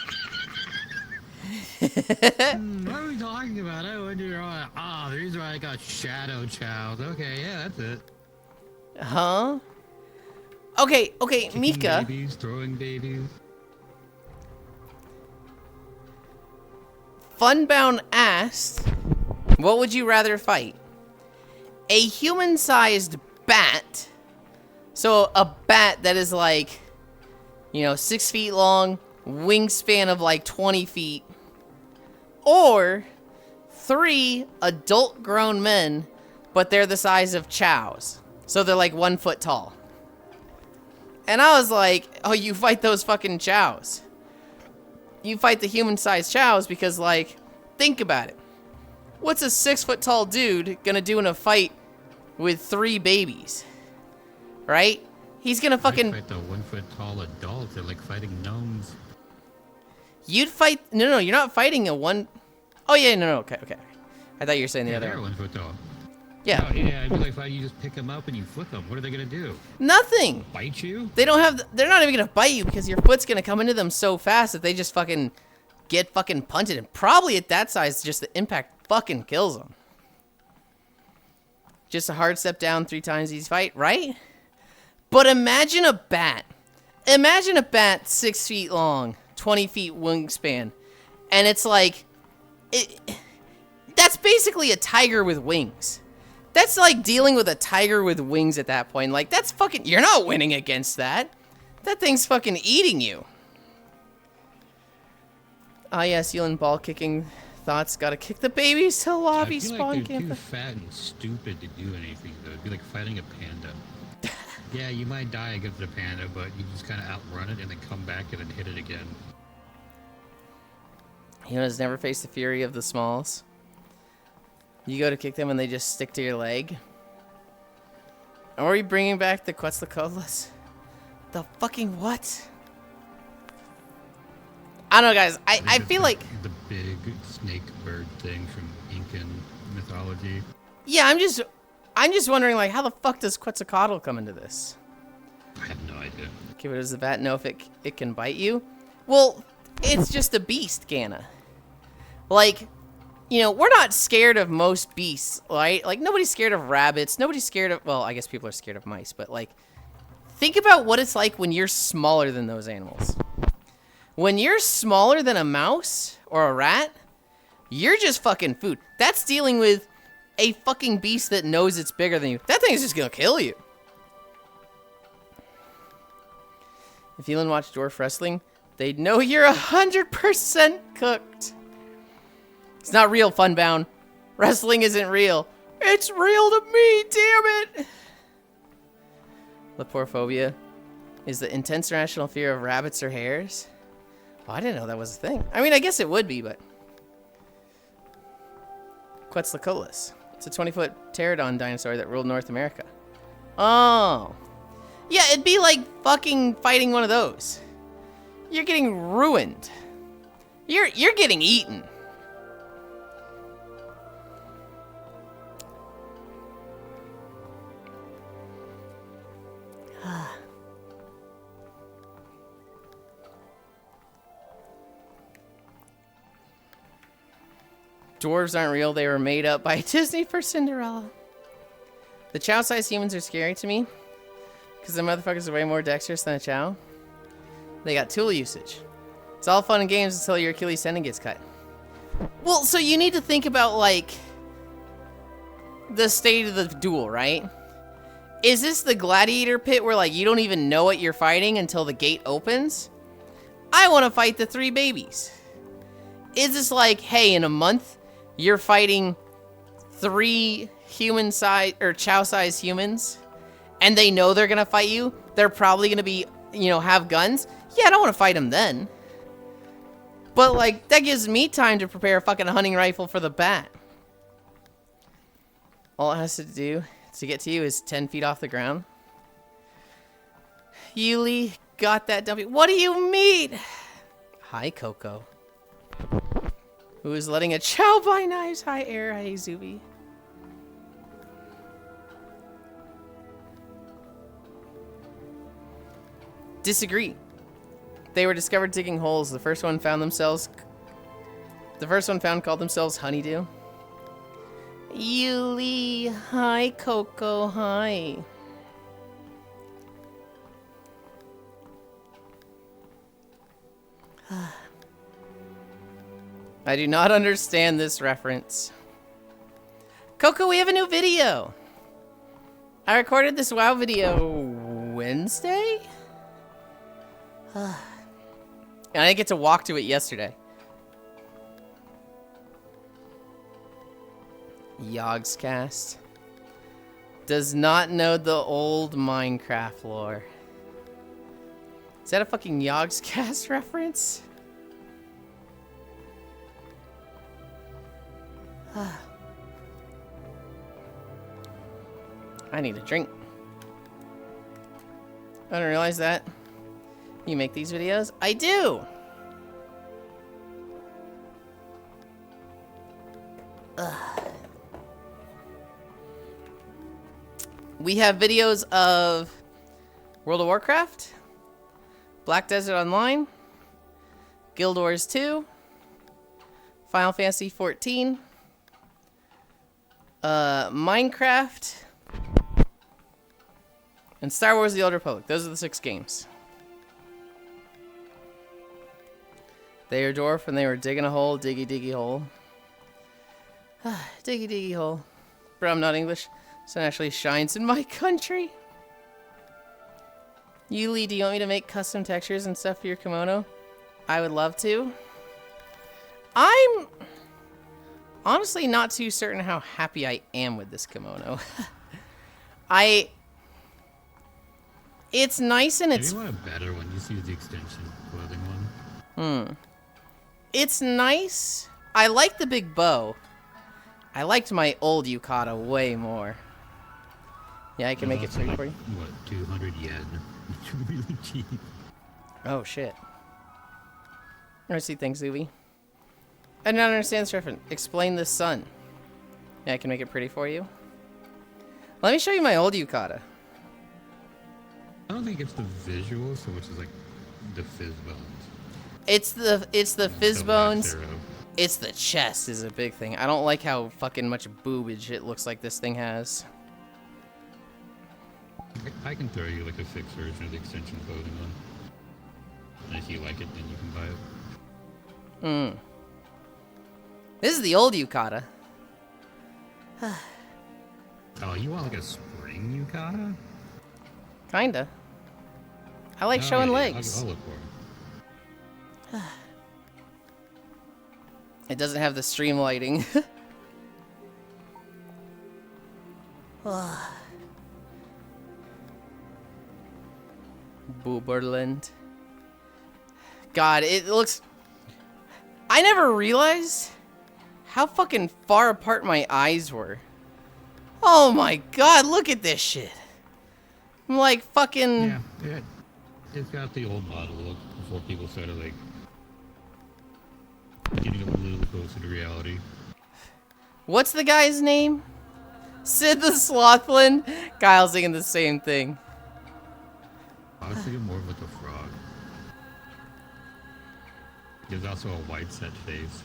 What are we talking about? I wonder. The reason why I got Shadow Chows. Okay, yeah, that's it. Huh? Okay, Kicking Mika. Babies, throwing babies. Funbound asked, what would you rather fight? A human-sized bat. So a bat that is like, 6 feet long, wingspan of like 20 feet. Or 3 adult grown men, but they're the size of chows. So they're like 1 foot tall. And I was like, oh, you fight those fucking chows. You fight the human-sized chows because, like, think about it. What's a 6 foot tall dude gonna do in a fight with 3 babies? Right? He's gonna fucking fight the 1 foot tall adults. They're like fighting gnomes. You'd fight. No, you're not fighting a one. Oh yeah, no, okay. I thought you were saying the other they're one. 1 foot tall. Yeah. Oh, yeah, it'd be like you just pick them up and you flip them. What are they gonna do? Nothing. Bite you? They don't have. They're not even gonna bite you because your foot's gonna come into them so fast that they just fucking get fucking punted. And probably at that size, just the impact fucking kills them. Just a hard step down 3 times each fight, right? But imagine a bat. Imagine a bat 6 feet long, 20 feet wingspan, and it's like, that's basically a tiger with wings. That's like dealing with a tiger with wings at that point. Like, that's fucking, you're not winning against that. That thing's fucking eating you. Ah, yes, Yulind ball kicking thoughts. Gotta kick the babies to lobby spawn like they're camp. too fat and stupid to do anything, though. It'd be like fighting a panda. Yeah, you might die against a panda, but you just kind of outrun it and then come back and then hit it again. Has never faced the fury of the smalls. You go to kick them and they just stick to your leg. Or are you bringing back the Quetzalcoatlus? The fucking what? I don't know, guys. I feel like the big snake bird thing from Incan mythology. Yeah, I'm just wondering, like, how the fuck does Quetzalcoatl come into this? I have no idea. Okay, but does the bat know if it can bite you? Well, it's just a beast, Ganna. Like, we're not scared of most beasts, right? Like, nobody's scared of rabbits. Nobody's scared of, well, I guess people are scared of mice, but, like, think about what it's like when you're smaller than those animals. When you're smaller than a mouse or a rat, you're just fucking food. That's dealing with a fucking beast that knows it's bigger than you. That thing's just gonna kill you. If Yulind watched Dwarf Wrestling, they'd know you're 100% cooked. It's not real, Funbound. Wrestling isn't real. It's real to me, damn it! Leporophobia is the intense irrational fear of rabbits or hares. Oh, I didn't know that was a thing. I mean, I guess it would be, but... Quetzalcoatlus. It's a 20-foot pterodon dinosaur that ruled North America. Oh. Yeah, it'd be like fucking fighting one of those. You're getting ruined. You're getting eaten. Dwarves aren't real. They were made up by Disney for Cinderella. The Chow-sized humans are scary to me because the motherfuckers are way more dexterous than a Chow. They got tool usage. It's all fun and games until your Achilles tendon gets cut. Well, so you need to think about, like, the state of the duel, right? Is this the gladiator pit where, like, you don't even know what you're fighting until the gate opens? I want to fight the 3 babies. Is this like, hey, in a month, you're fighting 3 human-sized or Chow-sized humans, and they know they're gonna fight you? They're probably gonna be, you know, have guns? Yeah, I don't want to fight them then. But, like, that gives me time to prepare a fucking hunting rifle for the bat. All it has to do to get to you is 10 feet off the ground. Yuli got that W. What do you mean? Hi, Coco. Who is letting a Chow buy knives? Hi, Air. Hi, Zuby. Disagree. They were discovered digging holes. The first one found called themselves Honeydew. Yuli. Hi, Coco. Hi. I do not understand this reference. Coco, we have a new video. I recorded this WoW video Wednesday? And I didn't get to walk to it yesterday. Yogscast. Does not know the old Minecraft lore. Is that a fucking Yogscast reference? I need a drink. I didn't realize that. You make these videos? I do! We have videos of World of Warcraft, Black Desert Online, Guild Wars 2, Final Fantasy 14, Minecraft, and Star Wars The Old Republic. Those are the 6 games. They are dwarf and they were digging a hole, diggy diggy hole. Diggy diggy hole. Bro, I'm not English. Sun actually shines in my country. Yuli, do you want me to make custom textures and stuff for your kimono? I would love to. I'm honestly not too certain how happy I am with this kimono. It's nice and it's... Maybe you want a better one. Just use the extension clothing one. It's nice. I like the big bow. I liked my old yukata way more. Yeah, I can make it pretty like, for you. What, 200 yen? It's really cheap. Oh, shit. I see things, Zuby. I do not understand this reference. Explain the sun. Yeah, I can make it pretty for you. Let me show you my old yukata. I don't think it's the visual so much as like the fizz bones. It's the fizz bones. Arrow. It's the chest is a big thing. I don't like how fucking much boobage it looks like this thing has. I can throw you like a fixed version of the extension clothing on. And if you like it, then you can buy it. This is the old yukata. Oh, you want like a spring yukata? Kinda. I like showing yeah, legs. I'll look for 'em. It doesn't have the stream lighting. Booberland. God, it looks... I never realized how fucking far apart my eyes were. Oh my god, look at this shit. I'm like fucking... Yeah, it's got the old model look before people started like getting a little closer to reality. What's the guy's name? Sid the Slothland? Kyle's thinking the same thing. I was thinking more of like a frog. There's also a white set face.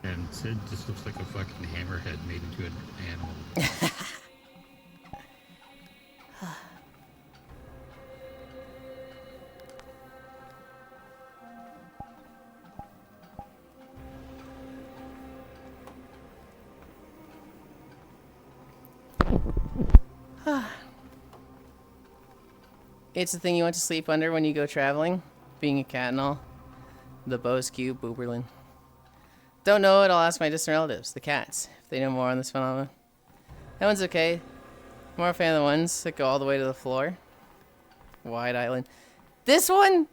And Sid just looks like a fucking hammerhead made into an animal. It's the thing you want to sleep under when you go traveling, being a cat and all. The Bose Cube, Booberlin. Don't know it, I'll ask my distant relatives, the cats, if they know more on this phenomenon. That one's okay. More a fan of the ones that go all the way to the floor. Wide Island. This one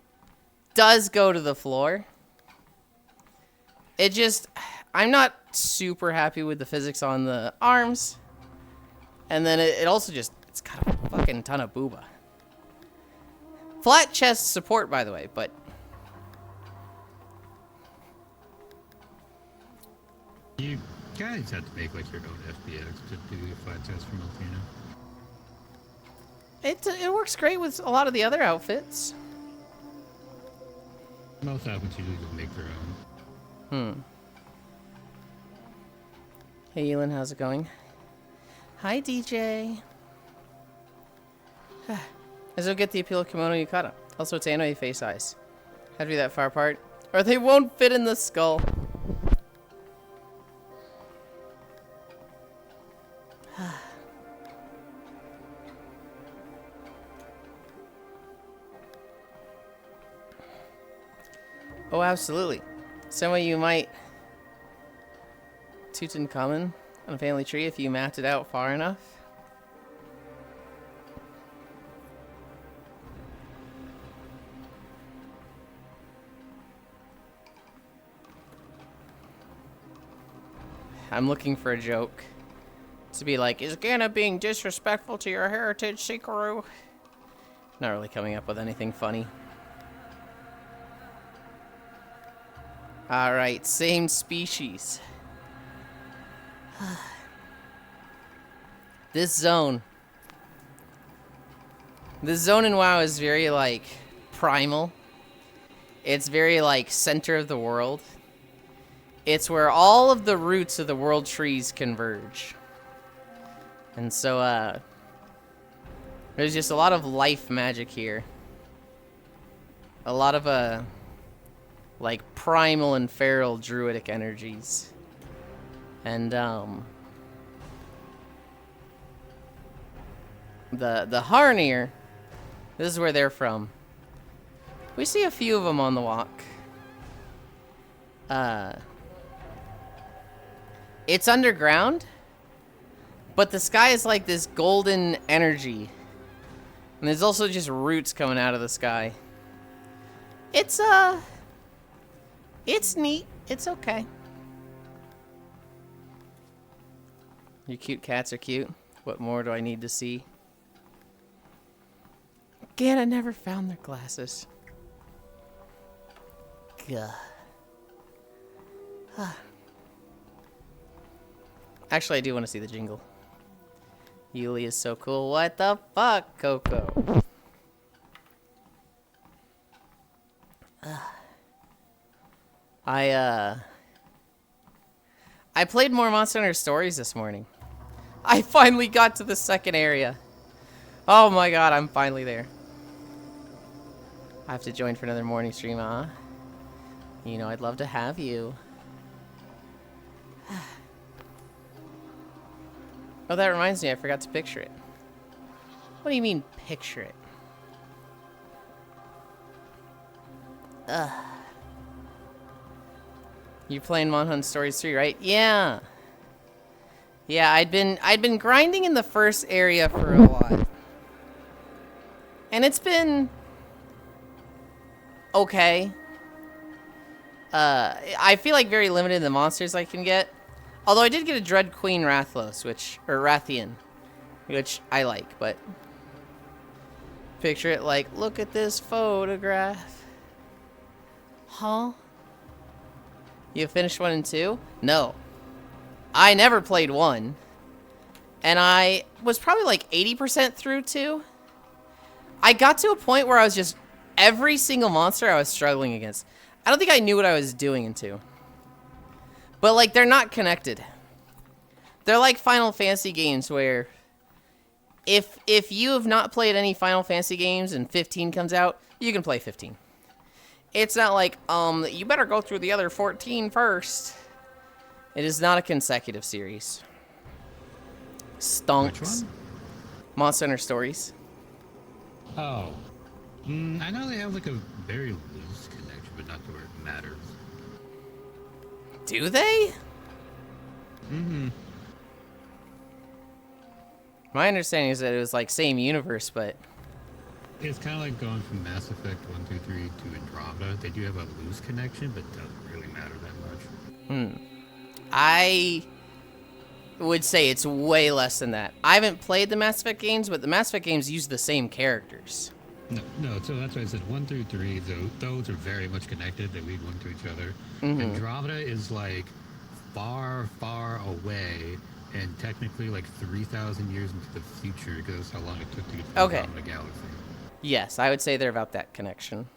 does go to the floor. It just... I'm not super happy with the physics on the arms. And then it also just... It's got a fucking ton of booba. Flat chest support, by the way, but... You guys have to make like your own FBX to do a flat test for Milfino. It works great with a lot of the other outfits. Most outfits usually just make their own. Hey, Yulind, how's it going? Hi, DJ. I still get the appeal of kimono yukata. Also, it's anime face eyes. Have to be that far apart, or they won't fit in the skull. Oh, absolutely. Some of you might Tutankhamun on a family tree if you mapped it out far enough. I'm looking for a joke to be like, is Gana being disrespectful to your heritage, Sikaru? Not really coming up with anything funny. Alright, same species. This zone in WoW is very, like, primal. It's very, like, center of the world. It's where all of the roots of the world trees converge. And so, there's just a lot of life magic here. A lot of, like, primal and feral druidic energies. And, the Harnier, this is where they're from. We see a few of them on the walk. It's underground, but the sky is like this golden energy. And there's also just roots coming out of the sky. It's neat. It's okay. Your cute cats are cute. What more do I need to see? Again, I never found their glasses. Gah. Actually, I do want to see the jingle. Yuli is so cool. What the fuck, Coco? I played more Monster Hunter Stories this morning. I finally got to the second area. Oh my god, I'm finally there. I have to join for another morning stream, huh? You know, I'd love to have you. Oh, that reminds me, I forgot to picture it. What do you mean, picture it? You're playing Mon Hunt Stories 3, right? Yeah. Yeah, I'd been grinding in the first area for a while. And it's been okay. I feel like very limited in the monsters I can get. Although I did get a Dread Queen Rathlos, or Rathian, which I like, but picture it like, look at this photograph. Huh? You finished 1 and 2? No. I never played 1. And I was probably like 80% through 2. I got to a point where I was just, every single monster I was struggling against. I don't think I knew what I was doing in 2. But, like, they're not connected. They're like Final Fantasy games where if you have not played any Final Fantasy games and 15 comes out, you can play 15. It's not like, you better go through the other 14 first. It is not a consecutive series. Stonks. Which one? Monster Hunter Stories. Oh. I know they have like a very loose connection, but not to where it matters. Do they? Mm-hmm. My understanding is that it was like same universe, but... It's kind of like going from Mass Effect 1, 2, 3 to Andromeda. They do have a loose connection, but doesn't really matter that much. I would say it's way less than that. I haven't played the Mass Effect games, but the Mass Effect games use the same characters. No, so that's why I said 1 through 3, those are very much connected. They lead one to each other. Mm-hmm. Andromeda is like far, far away, and technically like 3,000 years into the future because that's how long it took to get to the Andromeda galaxy. Yes, I would say they're about that connection.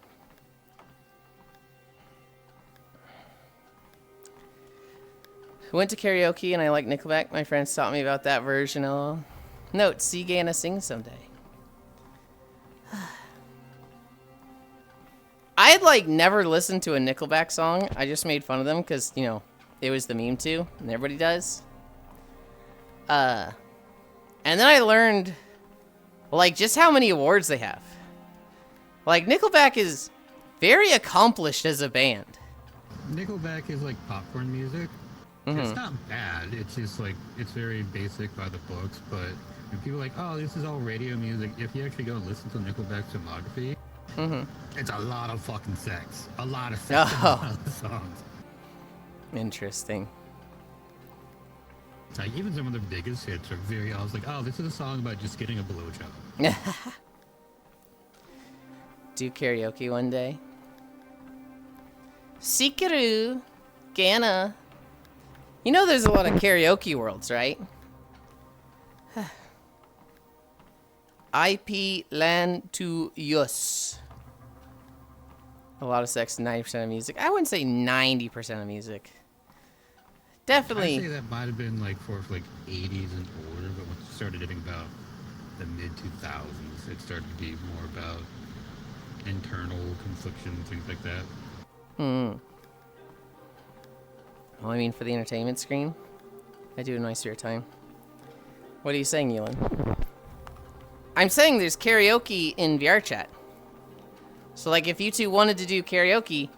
Went to karaoke and I like Nickelback. My friends taught me about that version. Oh, note, see Gana sing someday. I had like never listened to a Nickelback song. I just made fun of them because, you know, it was the meme too, and everybody does. And then I learned like just how many awards they have. Like Nickelback is very accomplished as a band. Nickelback is like popcorn music. It's not bad. It's just like, it's very basic by the books, but when people are like, oh, this is all radio music, if you actually go and listen to Nickelback's filmography, it's a lot of fucking sex. A lot of sex in a lot of the songs. Interesting. It's like, even some of the biggest hits are very, I was like, oh, this is a song about just getting a blowjob. Do karaoke one day. Sikaru, Gana. You know there's a lot of karaoke worlds, right? IP land to yus. A lot of sex, 90% of music. I wouldn't say 90% of music. Definitely. I'd say that might have been like for like 80s and older, but once it started hitting about the mid 2000s, it started to be more about internal confliction, things like that. Well, I mean, for the entertainment screen, I do a nice spare time. What are you saying, Yulind? I'm saying there's karaoke in VR chat. So, like, if you two wanted to do karaoke,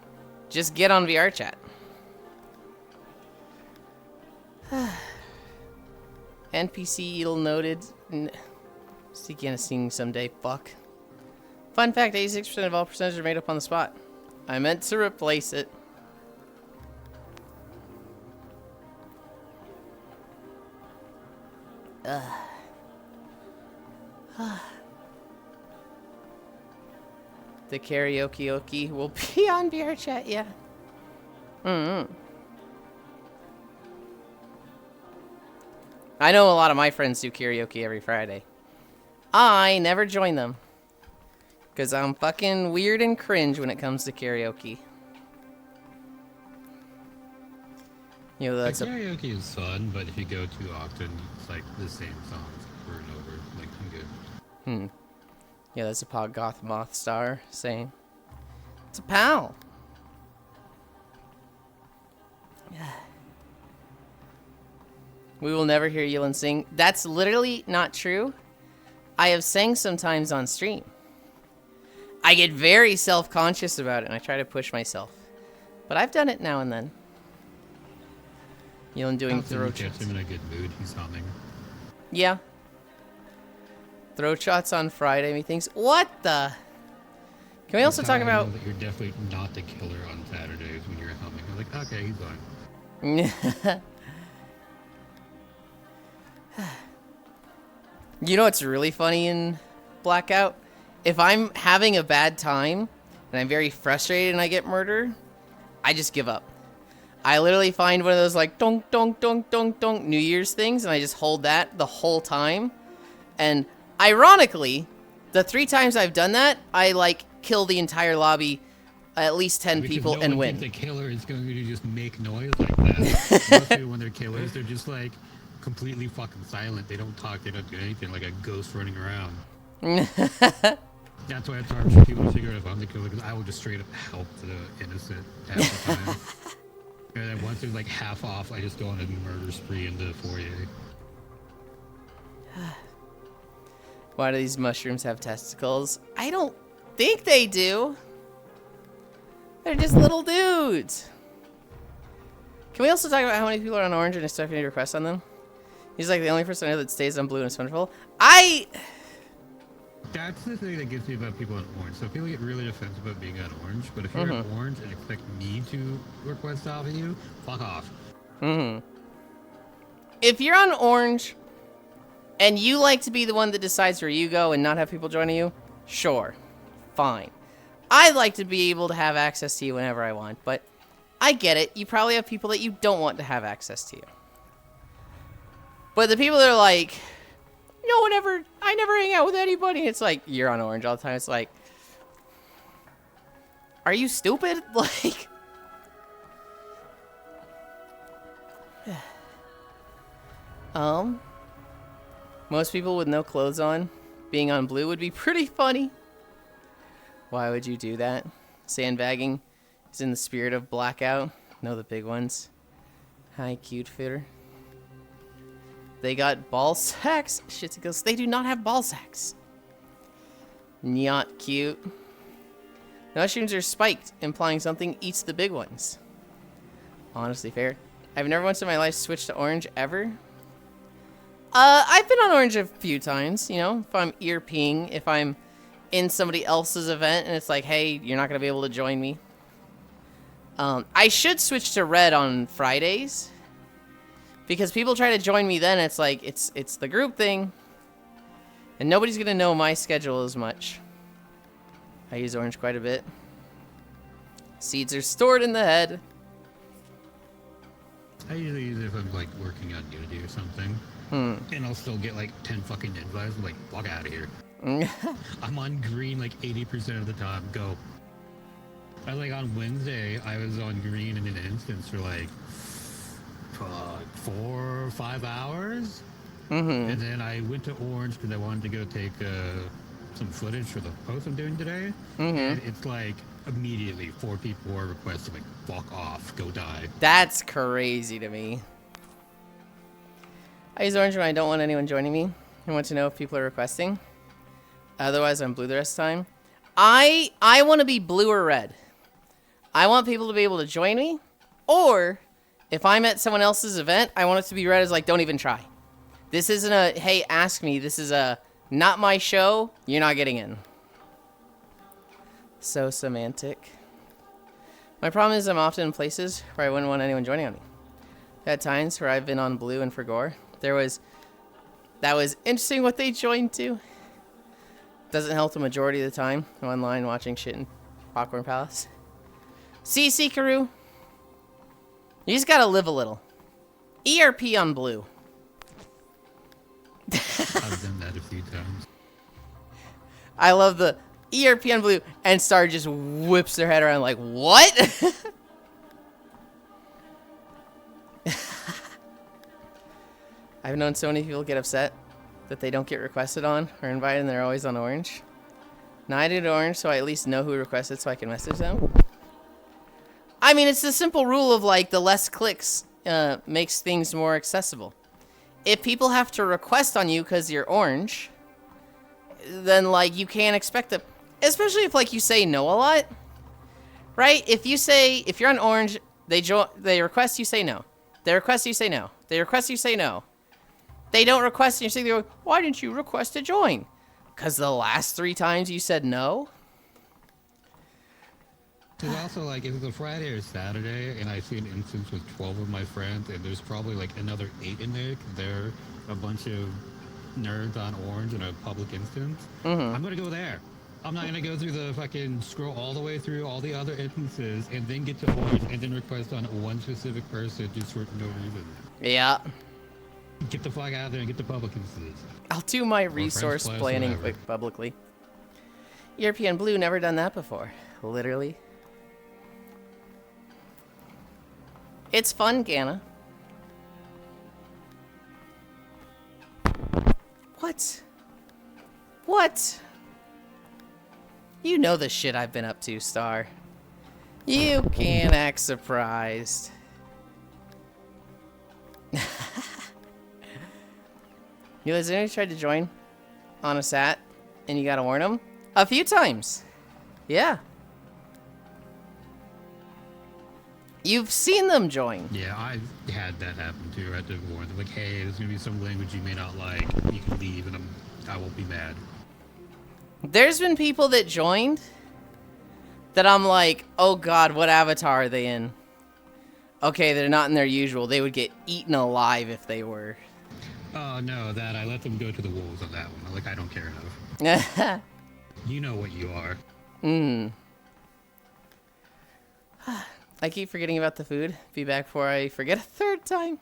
just get on VR chat. NPC Edel noted. Gonna sing someday. Fuck. Fun fact, 86% of all percentages are made up on the spot. I meant to replace it. The karaoke will be on VR chat, yeah. I know a lot of my friends do karaoke every Friday. I never join them. Because I'm fucking weird and cringe when it comes to karaoke. You know, that's karaoke is fun, but if you go too often, it's like the same songs over and over. Like, I'm good. Yeah, that's a Pod Goth Moth Star saying. It's a pal. We will never hear Yulind sing. That's literally not true. I have sang sometimes on stream. I get very self-conscious about it, and I try to push myself. But I've done it now and then. Yulind doing throat shots. Gets him in a good mood. He's humming. Yeah. Throat shots on Friday, methinks. What the? Can we also talk about? I know that you're definitely not the killer on Saturdays when you're humming. I'm like, okay, he's fine. You know what's really funny in Blackout? If I'm having a bad time and I'm very frustrated and I get murdered, I just give up. I literally find one of those like donk donk donk donk donk New Year's things, and I just hold that the whole time. And ironically, the 3 times I've done that, I like kill the entire lobby at least 10 people and win. The killer is going to just make noise like that. Most people, when they're killers, they're just like completely fucking silent. They don't talk. They don't do anything. Like a ghost running around. That's why it's hard for people to figure out if I'm the killer, because I will just straight up help the innocent half the time. And then once they're like half off, I just go on a murder spree in the foyer. Why do these mushrooms have testicles? I don't think they do. They're just little dudes. Can we also talk about how many people are on orange and is stuck any requests on them? He's like the only person I know that stays on blue and is wonderful. That's the thing that gets me about people on orange. So people get really defensive about being on orange, but if you're on orange and expect me to request off of you, fuck off. If you're on orange and you like to be the one that decides where you go and not have people joining you, sure, fine. I'd like to be able to have access to you whenever I want, but I get it. You probably have people that you don't want to have access to you. But the people that are like, no, I never hang out with anybody. It's like, you're on orange all the time. It's like, are you stupid? Like, most people with no clothes on being on blue would be pretty funny. Why would you do that? Sandbagging is in the spirit of blackout. No, the big ones. Hi, cute fitter. They got ball sacks. Shit, goes. They do not have ball sacks. Not cute. The mushrooms are spiked, implying something eats the big ones. Honestly fair. I've never once in my life switched to orange ever. I've been on orange a few times, you know, if I'm ear peeing, if I'm in somebody else's event and it's like, hey, you're not going to be able to join me. I should switch to red on Fridays. Because people try to join me then, it's like, it's the group thing. And nobody's going to know my schedule as much. I use orange quite a bit. Seeds are stored in the head. I usually use it if I'm like working on Unity or something. And I'll still get like 10 fucking invites. I'm like, fuck out of here. I'm on green like 80% of the time. Go. I like on Wednesday, I was on green in an instance for like 4 or 5 hours. And then I went to orange because I wanted to go take some footage for the post I'm doing today. And it's like immediately 4 people are requesting like, fuck off, go die. That's crazy to me. I use orange when I don't want anyone joining me. I want to know if people are requesting. Otherwise, I'm blue the rest of the time. I want to be blue or red. I want people to be able to join me. Or, if I'm at someone else's event, I want it to be red as like, don't even try. This isn't a, hey, ask me. This is a, not my show. You're not getting in. So semantic. My problem is I'm often in places where I wouldn't want anyone joining on me. I've had times where I've been on blue and for gore. That was interesting what they joined to. Doesn't help the majority of the time. I'm online watching shit in Popcorn Palace. CC Karu. You just gotta live a little. ERP on blue. I've done that a few times. I love the ERP on blue, and Star just whips their head around like, what? I've known so many people get upset that they don't get requested on or invited and they're always on orange. Now I did orange so I at least know who requested so I can message them. I mean, it's the simple rule of like the less clicks makes things more accessible. If people have to request on you because you're orange, then like you can't expect them, especially if like you say no a lot, right? If you're on orange, they request, you say no. They request, you say no. They request, you say no. They don't request, and you're sitting there, why didn't you request to join? Because the last 3 times you said no? Because also, like, if it's a Friday or Saturday, and I see an instance with 12 of my friends, and there's probably, like, another 8 in there, 'cause they're a bunch of nerds on orange in a public instance, I'm going to go there. I'm not going to go through the fucking scroll all the way through all the other instances, and then get to orange, and then request on one specific person just for no reason. Yeah. Get the fuck out of there and get the public instances. I'll do my resource planning publicly. European Blue, never done that before. Literally. It's fun, Ganna. What? What? You know the shit I've been up to, Star. You can't act surprised. You has anyone tried to join on a sat and you gotta warn them? A few times. Yeah. You've seen them join. Yeah, I've had that happen too. I had to warn them, like, hey, there's gonna be some language you may not like. You can leave, and I won't be mad. There's been people that joined that I'm like, oh god, what avatar are they in? Okay, they're not in their usual. They would get eaten alive if they were. Oh no, that I let them go to the wolves on that one. I'm like, I don't care enough. You know what you are. I keep forgetting about the food. Be back before I forget a third time.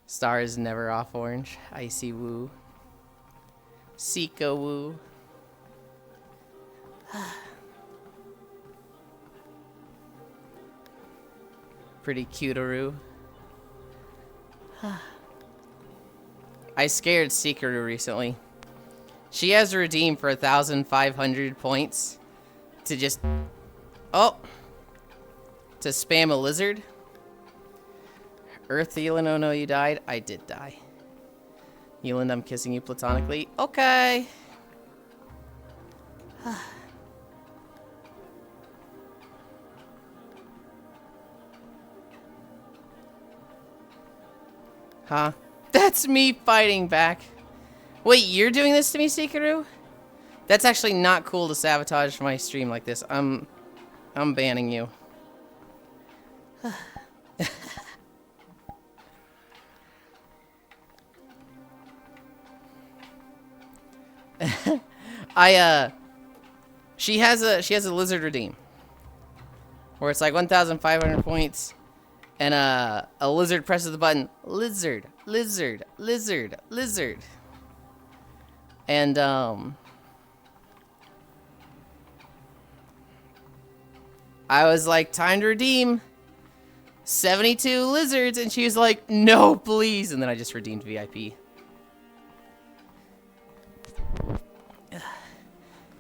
Star is never off orange. Icy woo. Sika woo. Pretty cute-a-roo. I scared Seeker recently. She has a redeem for 1,500 points to just... Oh! To spam a lizard. Earth, Yulind, oh no, you died. I did die. Yulind, I'm kissing you platonically. Okay. Huh? That's me fighting back. Wait, you're doing this to me, Seekeru? That's actually not cool to sabotage my stream like this. I'm banning you. She has a lizard redeem. Where it's like 1,500 points. And a lizard presses the button. Lizard, lizard, lizard, lizard. And I was like, time to redeem 72 lizards, and she was like, no, please. And then I just redeemed VIP.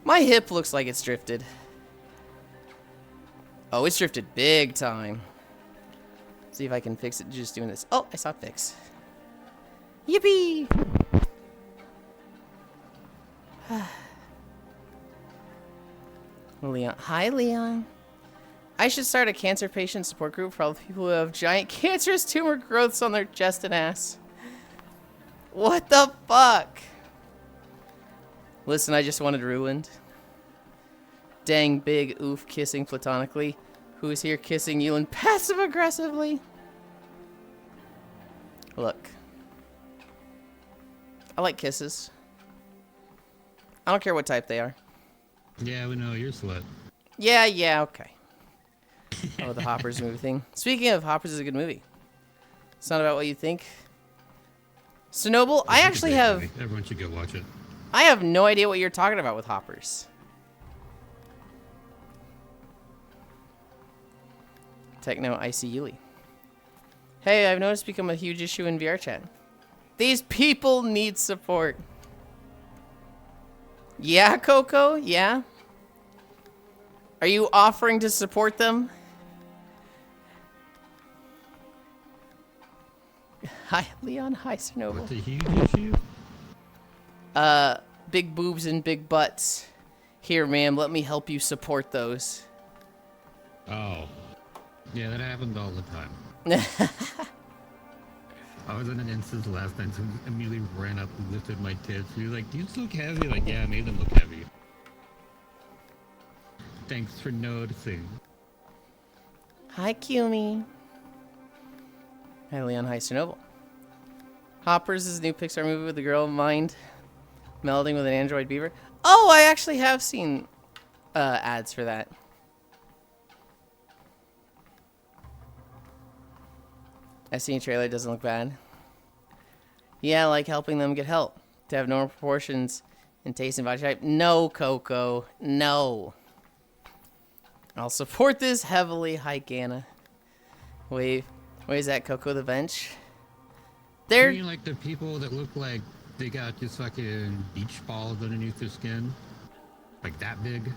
My hip looks like it's drifted. Oh, it's drifted big time. See if I can fix it just doing this. Oh, I saw it fix. Yippee! Leon. Hi, Leon. I should start a cancer patient support group for all the people who have giant cancerous tumor growths on their chest and ass. What the fuck? Listen, I just wanted Yulind. Dang big oof kissing platonically. Who is here kissing Yulind passive aggressively? Look. I like kisses. I don't care what type they are. Yeah, we know you're a slut. Yeah, okay. Oh, the Hoppers movie thing. Speaking of, Hoppers is a good movie. It's not about what you think. Chernobyl, I actually have... Movie. Everyone should go watch it. I have no idea what you're talking about with Hoppers. Techno Icy Yuli. Hey, I've noticed become a huge issue in VR chat. These people need support. Yeah, Coco? Yeah? Are you offering to support them? Hi, Leon. Hi, Chernobyl. What's a huge issue? Big boobs and big butts. Here, ma'am, let me help you support those. Oh. Yeah, that happens all the time. I was in an instance last night, so immediately ran up and lifted my tits. He was like, do you look heavy? Like, yeah, I made them look heavy. Thanks for noticing. Hi, Kumi. Hi, Leon. Hi, Chernobyl. Hoppers is a new Pixar movie with the girl mind melding with an android beaver. Oh, I actually have seen ads for that. I've seen a trailer. It doesn't look bad. Yeah, I like helping them get help. To have normal proportions in taste and body type. No, Coco. No. I'll support this heavily. Hi, Ganna. Wave. Wait, is that Coco the Bench? They're like the people that look like they got just fucking beach balls underneath their skin, like that big.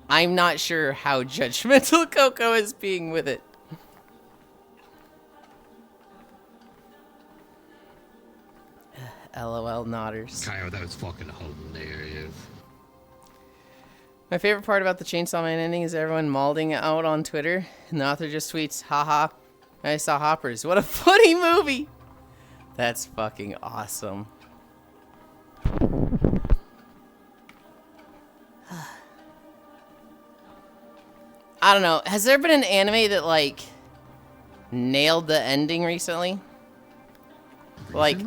I'm not sure how judgmental Coco is being with it. LOL nodders. Kyle, that was fucking hilarious. My favorite part about the Chainsaw Man ending is everyone mauling out on Twitter, and the author just tweets, haha, I saw Hoppers. What a funny movie! That's fucking awesome. I don't know. Has there been an anime that, like, nailed the ending recently? Like,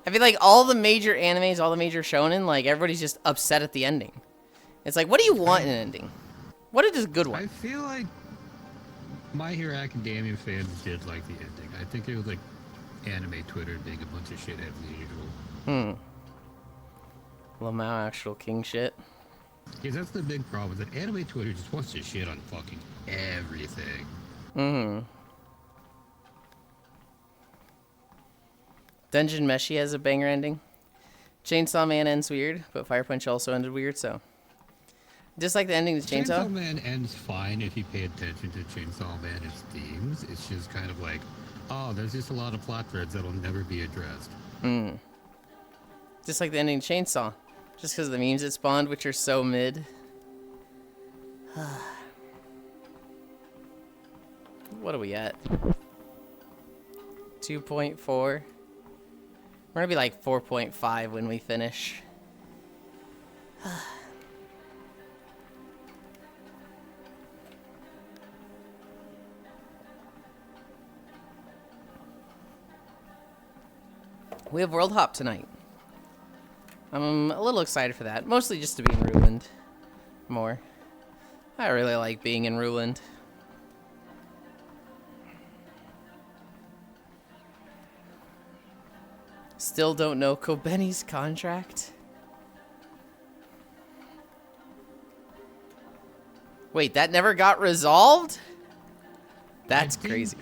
I feel like all the major animes, all the major shonen, like, everybody's just upset at the ending. It's like, what do you want in an ending? What is a good one? I feel like My Hero Academia fans did like the ending. I think it was, like, anime Twitter being a bunch of shitheads as usual. Lamau actual king shit. Because that's the big problem, is that anime Twitter just wants to shit on fucking everything. Dungeon Meshi has a banger ending. Chainsaw Man ends weird, but Fire Punch also ended weird, so. Just like the ending to Chainsaw. Chainsaw Man ends fine if you pay attention to Chainsaw Man and its themes. It's just kind of like, oh, there's just a lot of plot threads that'll never be addressed. Just like the ending to Chainsaw. Just because of the memes it spawned, which are so mid. What are we at? 2.4. We're gonna be like 4.5 when we finish. We have World Hop tonight. I'm a little excited for that. Mostly just to be in Ruined more. I really like being in Ruined. Still don't know Kobeni's contract. Wait, that never got resolved? That's crazy.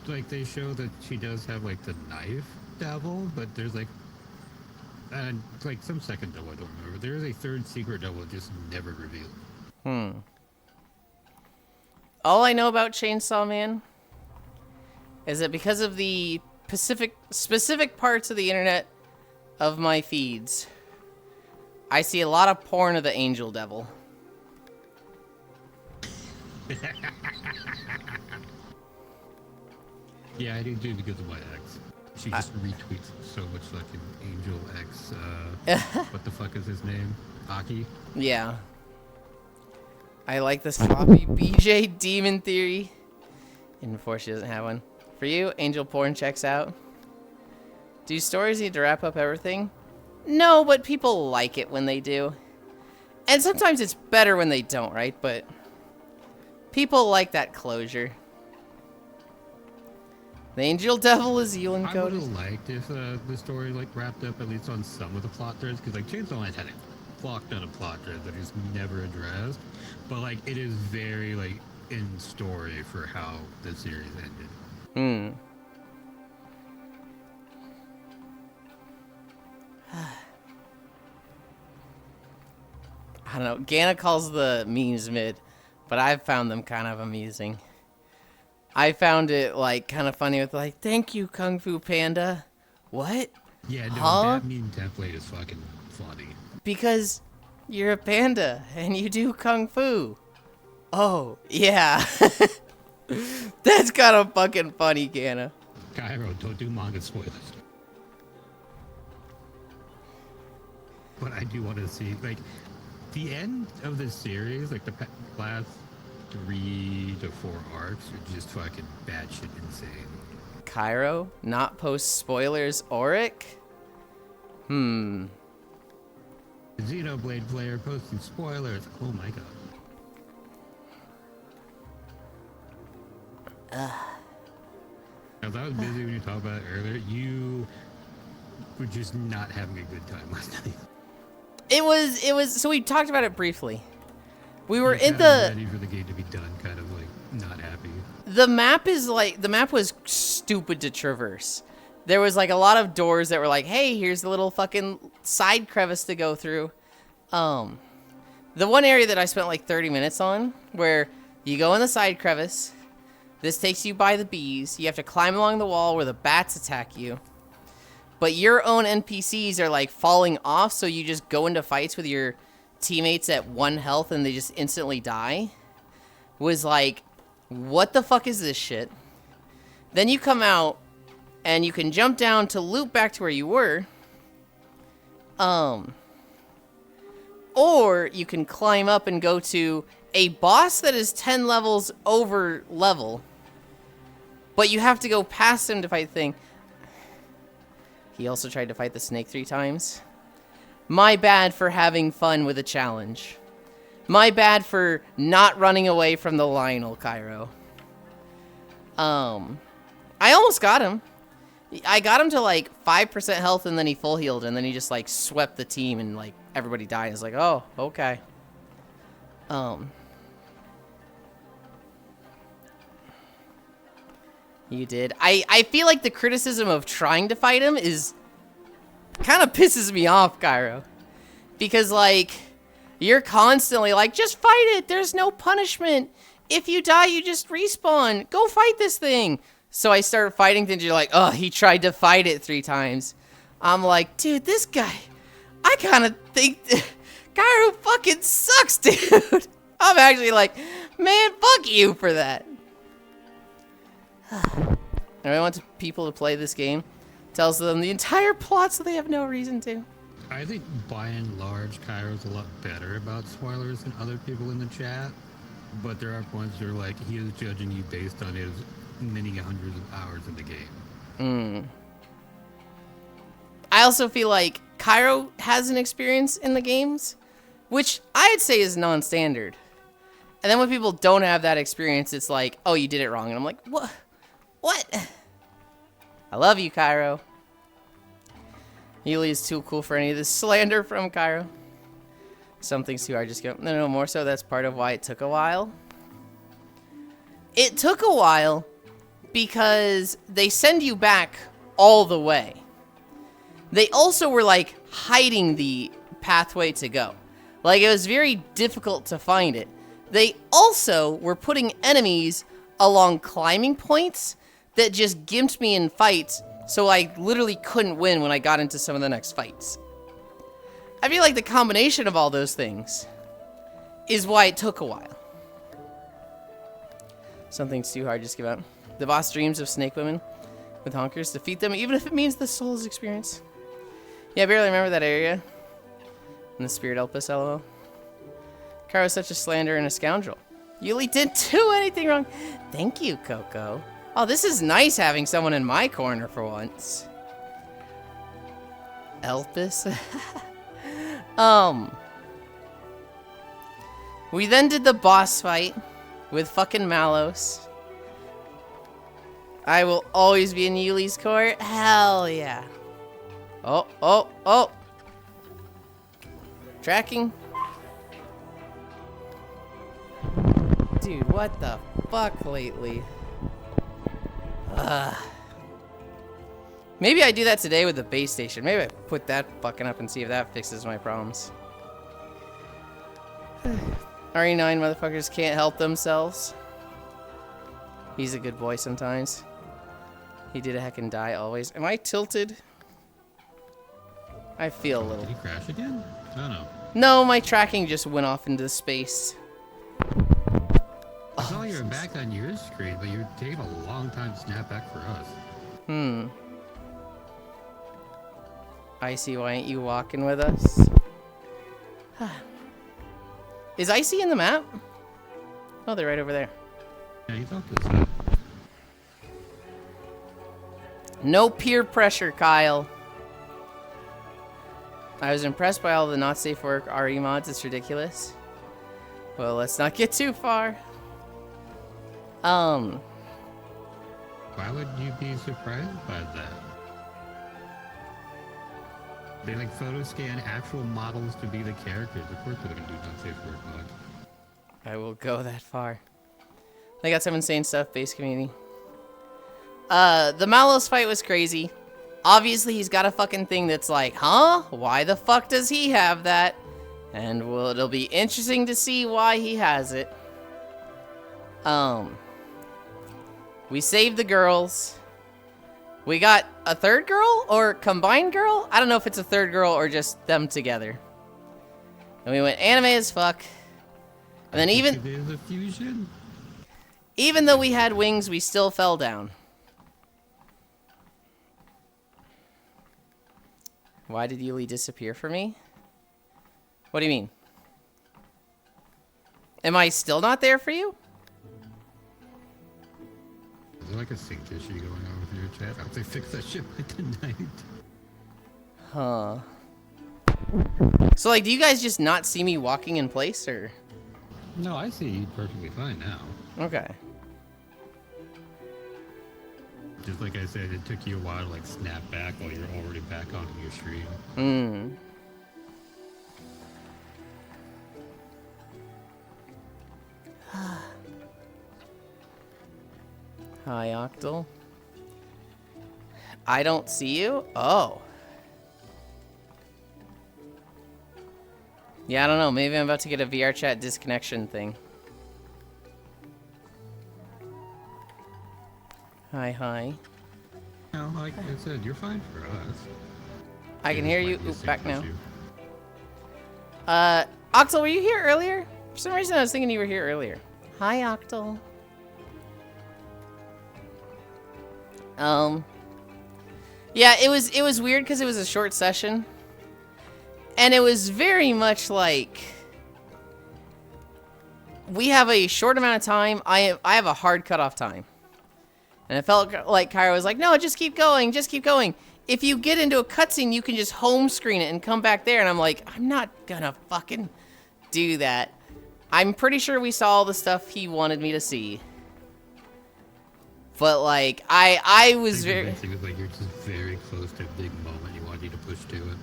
Like, they show that she does have, like, the knife devil, but there's, like some second double, I don't remember. There is a third secret double just never revealed. All I know about Chainsaw Man is that because of the specific parts of the internet of my feeds, I see a lot of porn of the angel devil. Yeah, I do too because of my ex. She just retweets so much fucking Angel X. What the fuck is his name? Aki? Yeah. I like the sloppy BJ demon theory. And before she doesn't have one. For you, angel porn checks out. Do stories need to wrap up everything? No, but people like it when they do. And sometimes it's better when they don't, right? But people like that closure. The angel devil is Yulind I would coded. have liked if the story like wrapped up at least on some of the plot threads, because like Chainsaw Man had a fuck ton of plot threads that is never addressed, but like it is very like in story for how the series ended. I don't know. Gana calls the memes mid, but I've found them kind of amusing. I found it, like, kind of funny with, like, thank you, Kung Fu Panda. What? Yeah, no, that meme template is fucking funny. Because you're a panda, and you do Kung Fu. Oh, yeah. That's kind of fucking funny, Gana. Cairo, don't do manga spoilers. But I do want to see, like, the end of the series, like, the last 3 to 4 arcs are just fucking batshit insane. Cairo, not post spoilers, Auric? Xenoblade player posting spoilers. Oh my god. As I was busy when you talked about it earlier, you were just not having a good time last night. It was, so we talked about it briefly. We were in ready for the game to be done, kind of like not happy. The map was stupid to traverse. There was like a lot of doors that were like, hey, here's a little fucking side crevice to go through. The one area that I spent like 30 minutes on, where you go in the side crevice, this takes you by the bees, you have to climb along the wall where the bats attack you. But your own NPCs are like falling off, so you just go into fights with your teammates at 1 health and they just instantly die. Was like, what the fuck is this shit? Then you come out and you can jump down to loop back to where you were. Or you can climb up and go to a boss that is 10 levels over level. But you have to go past him to fight the thing. He also tried to fight the snake 3 times. My bad for having fun with a challenge. My bad for not running away from the Lionel, Cairo. I almost got him. I got him to like 5% health and then he full healed and then he just like swept the team and like everybody died. It's like, oh, okay. You did. I feel like the criticism of trying to fight him is kind of pisses me off, Cairo. Because like, you're constantly like, just fight it. There's no punishment. If you die, you just respawn. Go fight this thing. So I start fighting things. You're like, oh, he tried to fight it 3 times. I'm like, dude, this guy, I kind of think Cairo fucking sucks, dude. I'm actually like, man, fuck you for that. I want people to play this game. Tells them the entire plot so they have no reason to. I think by and large, Cairo's a lot better about spoilers than other people in the chat. But there are points where like he is judging you based on his many hundreds of hours in the game. I also feel like Cairo has an experience in the games, which I'd say is non-standard. And then when people don't have that experience, it's like, oh, you did it wrong. And I'm like, what? What? I love you, Cairo. Yuli is too cool for any of this slander from Cairo. Some things too hard, just go, no, more so that's part of why it took a while. It took a while because they send you back all the way. They also were like hiding the pathway to go. Like it was very difficult to find it. They also were putting enemies along climbing points that just gimped me in fights, so I literally couldn't win when I got into some of the next fights. I feel like the combination of all those things is why it took a while. Something's too hard, just give up. The boss dreams of snake women with honkers. Defeat them, even if it means the soul's experience. Yeah, I barely remember that area. And the spirit Elpis, lol. Cairo's such a slanderer and a scoundrel. Yuli didn't do anything wrong. Thank you, Coco. Oh, this is nice having someone in my corner for once. Elpis? We then did the boss fight with fucking Malos. I will always be in Yuli's court. Hell yeah. Oh. Tracking. Dude, what the fuck lately? Maybe I do that today with the base station. Maybe I put that fucking up and see if that fixes my problems. RE9 motherfuckers can't help themselves. He's a good boy sometimes. He did a heckin' die always. Am I tilted? I feel a little. Did he crash again? I don't know. No, my tracking just went off into space. I saw you were back on your screen, but you're taking a long time to snap back for us. Icy, why ain't you walking with us? Is Icy in the map? Oh, they're right over there. Yeah, he's off to the side. No peer pressure, Kyle. I was impressed by all the not safe work RE mods. It's ridiculous. Well, let's not get too far. Why would you be surprised by that? They like photo scan actual models to be the characters. Of course they're gonna do unsafe work mods. I will go that far. They got some insane stuff, base community. The Malos fight was crazy. Obviously, he's got a fucking thing that's like, huh? Why the fuck does he have that? And well, it'll be interesting to see why he has it. We saved the girls. We got a third girl or combined girl? I don't know if it's a third girl or just them together. And we went anime as fuck. And then even though we had wings, we still fell down. Why did Yuli disappear for me? What do you mean? Am I still not there for you? Is there like a sync issue going on with your chat? I hope they fix that shit by tonight. Huh. So, like, do you guys just not see me walking in place, or? No, I see you perfectly fine now. Okay. Just like I said, it took you a while to, like, snap back while you're already back onto your stream. Hmm. Hi, Octal. I don't see you? Oh. Yeah, I don't know. Maybe I'm about to get a VR chat disconnection thing. Hi, hi. No, like I said, you're fine for us. I can hear you. Oop, back now. Octal, were you here earlier? For some reason, I was thinking you were here earlier. Hi, Octal. Yeah, it was weird because it was a short session. And it was very much like, we have a short amount of time. I have a hard cutoff time. And it felt like Kyra was like, no, just keep going, just keep going. If you get into a cutscene, you can just home screen it and come back there. And I'm like, I'm not gonna fucking do that. I'm pretty sure we saw all the stuff he wanted me to see. But like, I was very... It was like you're just very close to a big moment you want you to push to it.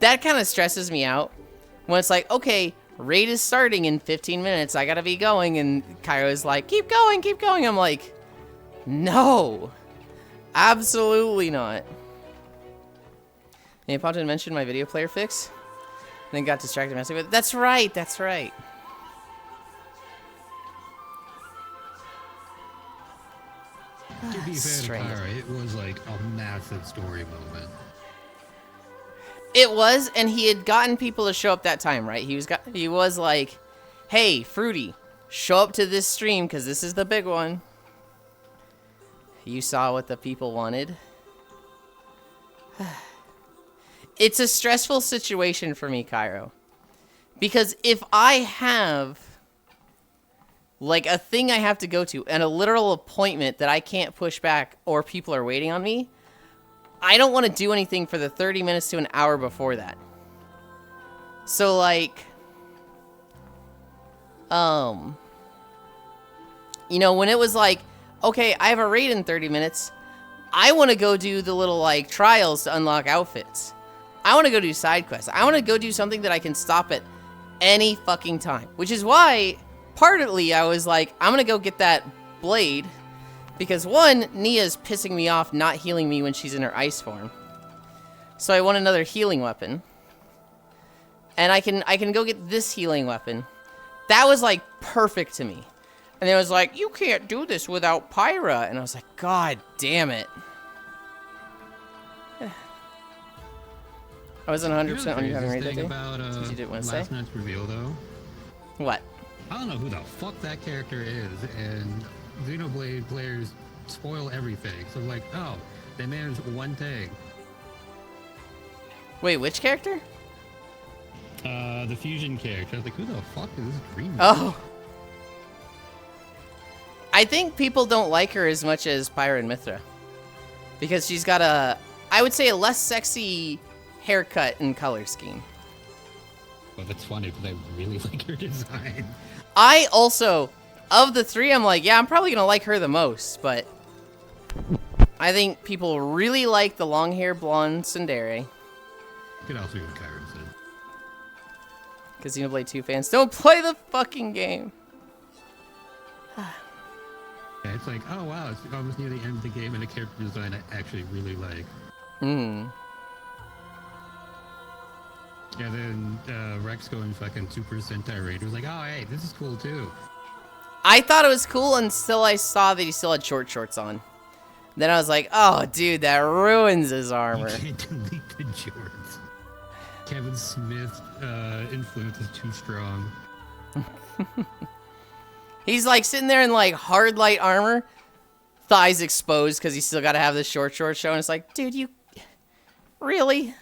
That kind of stresses me out. When it's like, okay, raid is starting in 15 minutes. I gotta be going. And Kyra's like, keep going, keep going. I'm like, no. Absolutely not. And popped in and mentioned my video player fix. And then got distracted messing with it. That's right, that's right. To be fair to Kyra, it was like a massive story moment. It was, and he had gotten people to show up that time, right? He was like, hey, Fruity, show up to this stream because this is the big one. You saw what the people wanted. It's a stressful situation for me, Cairo. Because if I have, like, a thing I have to go to and a literal appointment that I can't push back or people are waiting on me, I don't want to do anything for the 30 minutes to an hour before that. So, like, you know, when it was like, okay, I have a raid in 30 minutes, I want to go do the little, like, trials to unlock outfits. I want to go do side quests. I want to go do something that I can stop at any fucking time. Which is why, partly, I was like, I'm going to go get that blade. Because one, Nia's pissing me off not healing me when she's in her ice form. So I want another healing weapon. And I can go get this healing weapon. That was like perfect to me. And it was like, you can't do this without Pyra. And I was like, God damn it. I wasn't 100% on you having raid that day. Since you did Wednesday. Last night's reveal though. What? I don't know who the fuck that character is, and Xenoblade players spoil everything. So like, oh, they managed one thing. Wait, which character? The fusion character. I was like, who the fuck is this green? Oh. I think people don't like her as much as Pyra and Mithra. Because she's got a, I would say, a less sexy haircut and color scheme. Well, that's funny because I really like her design. I also, of the three, I'm like, yeah, I'm probably going to like her the most, but I think people really like the long hair blonde tsundere. You could also be what Kyra said. Because Xenoblade 2 fans don't play the fucking game. Yeah, it's like, oh wow, it's almost near the end of the game, and a character design I actually really like. Hmm. Yeah, then Rex going fucking Super Sentai Raid was like, oh hey, this is cool too. I thought it was cool until I saw that he still had short shorts on. Then I was like, oh, dude, that ruins his armor. You can't delete the jorts. Kevin Smith's influence is too strong. He's like sitting there in like hard light armor, thighs exposed because he's still got to have the short shorts showing. It's like, dude, you really?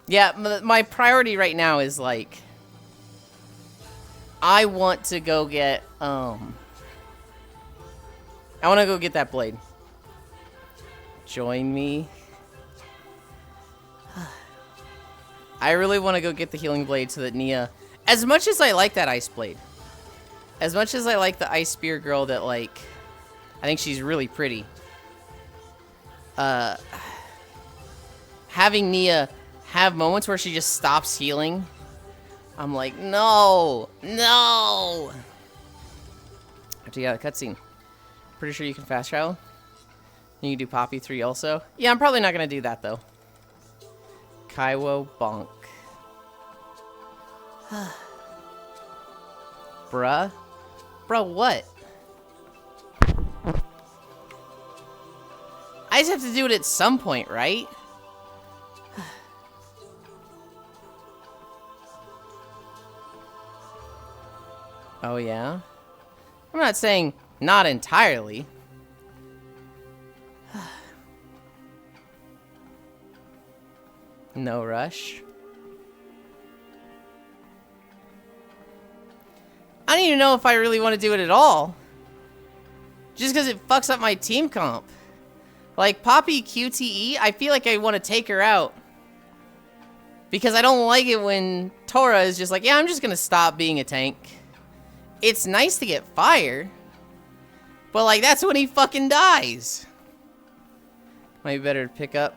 Yeah, my priority right now is like, I want to go get, I want to go get that blade. Join me. I really want to go get the healing blade so that Nia, as much as I like that ice blade, as much as I like the ice spear girl that like, I think she's really pretty. Having Nia have moments where she just stops healing, I'm like, no, no. After you got a cutscene, pretty sure you can fast travel. You can do Poppy 3 also. Yeah, I'm probably not gonna do that though. Kaiwo Bonk. Bruh? Bruh, what? I just have to do it at some point, right? Oh, yeah? I'm not saying not entirely. No rush. I don't even know if I really want to do it at all. Just because it fucks up my team comp. Like, Poppy QTE, I feel like I want to take her out. Because I don't like it when Tora is just like, yeah, I'm just going to stop being a tank. It's nice to get fire. But, like, that's when he fucking dies. Might be better to pick up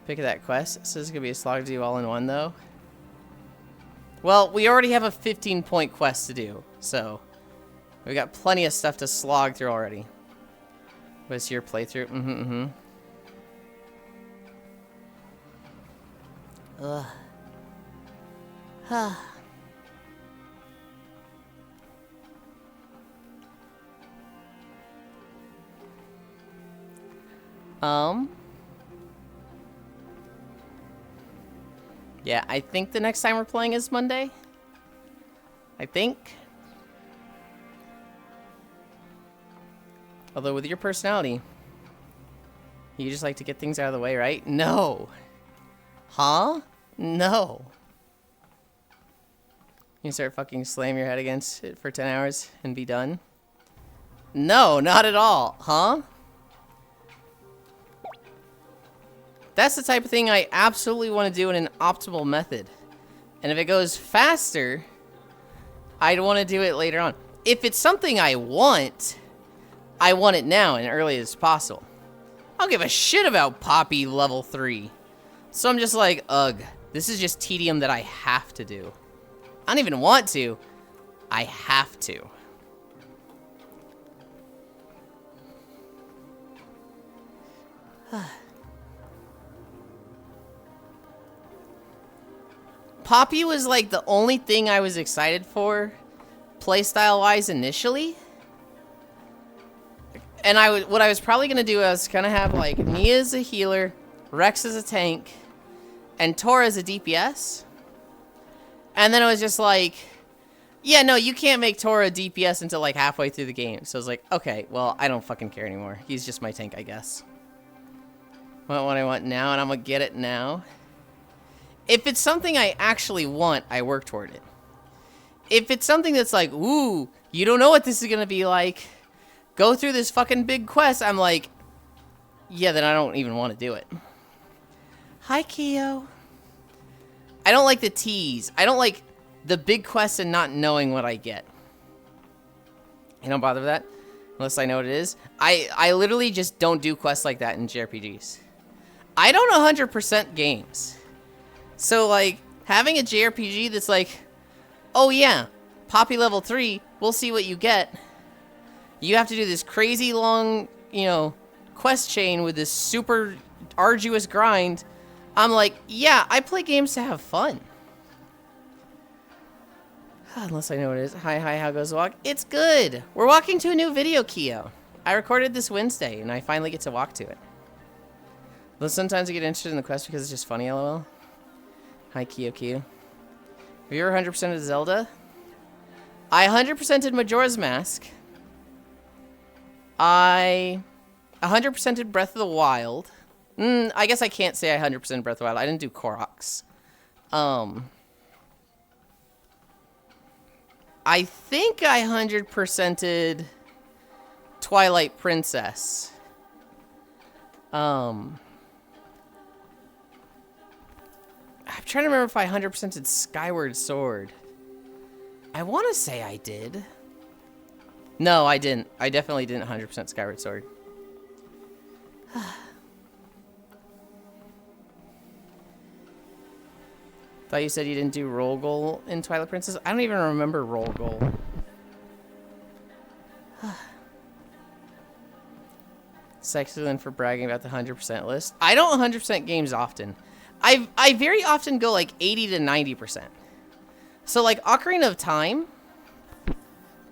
that quest. So this is going to be a slog to do all in one, though. Well, we already have a 15-point quest to do. So, we got plenty of stuff to slog through already. What's your playthrough? Ugh. Yeah, I think the next time we're playing is Monday. I think. Although with your personality, you just like to get things out of the way, right? No. Huh? No. You start fucking slam your head against it for 10 hours and be done? No, not at all. Huh? That's the type of thing I absolutely want to do in an optimal method. And if it goes faster, I'd want to do it later on. If it's something I want it now and early as possible. I don't give a shit about Poppy level 3. So I'm just like, ugh, this is just tedium that I have to do. I don't even want to. I have to. Poppy was like the only thing I was excited for, playstyle-wise initially. And what I was probably gonna do is kind of have like Nia as a healer, Rex as a tank, and Tora as a DPS. And then it was just like, yeah, no, you can't make Tora a DPS until like halfway through the game. So I was like, okay, well, I don't fucking care anymore. He's just my tank, I guess. Want what I want now, and I'm gonna get it now. If it's something I actually want, I work toward it. If it's something that's like, ooh, you don't know what this is gonna be like, go through this fucking big quest, I'm like, yeah, then I don't even want to do it. Hi, Keo. I don't like the tease. I don't like the big quest and not knowing what I get. You don't bother with that? Unless I know what it is. I literally just don't do quests like that in JRPGs. I don't 100% games. So, like, having a JRPG that's like, oh yeah, Poppy level 3, we'll see what you get. You have to do this crazy long, you know, quest chain with this super arduous grind. I'm like, yeah, I play games to have fun. Unless I know what it is. Hi, how goes the walk? It's good. We're walking to a new video, Keo. I recorded this Wednesday, and I finally get to walk to it. Though sometimes I get interested in the quest because it's just funny, lol. Hi, Keo. Have you ever 100%ed Zelda? I 100%ed Majora's Mask. I 100%ed Breath of the Wild. I guess I can't say I 100%ed Breath of the Wild. I didn't do Koroks. I think I 100%ed Twilight Princess. I'm trying to remember if I 100%ed Skyward Sword. I want to say I did. No, I didn't. I definitely didn't 100% Skyward Sword. Thought you said you didn't do roll goal in Twilight Princess. I don't even remember roll goal. Excellent for bragging about the 100% list. I don't 100% games often. I very often go like 80 to 90%. So like Ocarina of Time,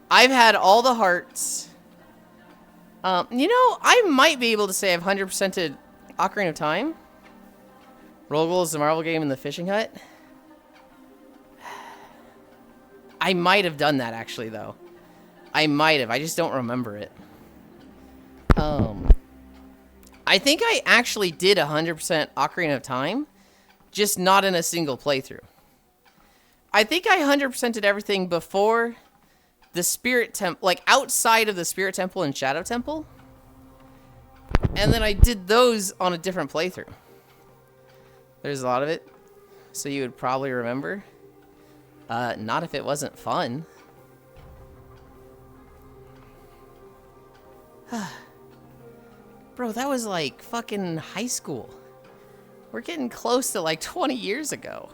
I've had all the hearts. You know, I might be able to say I've 100%ed Ocarina of Time. Roll goal is the Marvel game in the fishing hut. I might have done that actually though. I might have. I just don't remember it. I think I actually did 100% Ocarina of Time, just not in a single playthrough. I think I 100%ed everything before the Spirit Temple, like outside of the Spirit Temple and Shadow Temple. And then I did those on a different playthrough. There's a lot of it, so you would probably remember. Not if it wasn't fun. Bro, that was like fucking high school. We're getting close to like 20 years ago.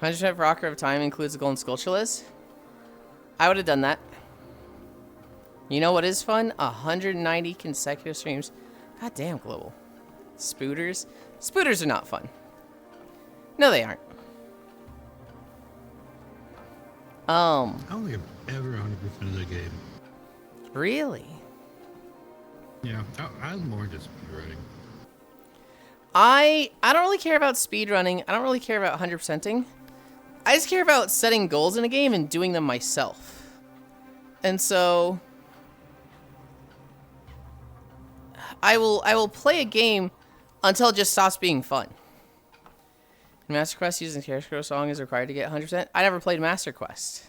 $100% for Ocarina of Time includes the Golden Skull list. I would have done that. You know what is fun? 190 consecutive streams. God damn, Global. Spooters? Spooters are not fun. No, they aren't. I don't think I've ever 100% of the game. Really? Yeah, I'm more just speedrunning. I don't really care about speedrunning. I don't really care about 100%ing. I just care about setting goals in a game and doing them myself. And so I will play a game until it just stops being fun. Master Quest using the Character song is required to get 100%. I never played Master Quest.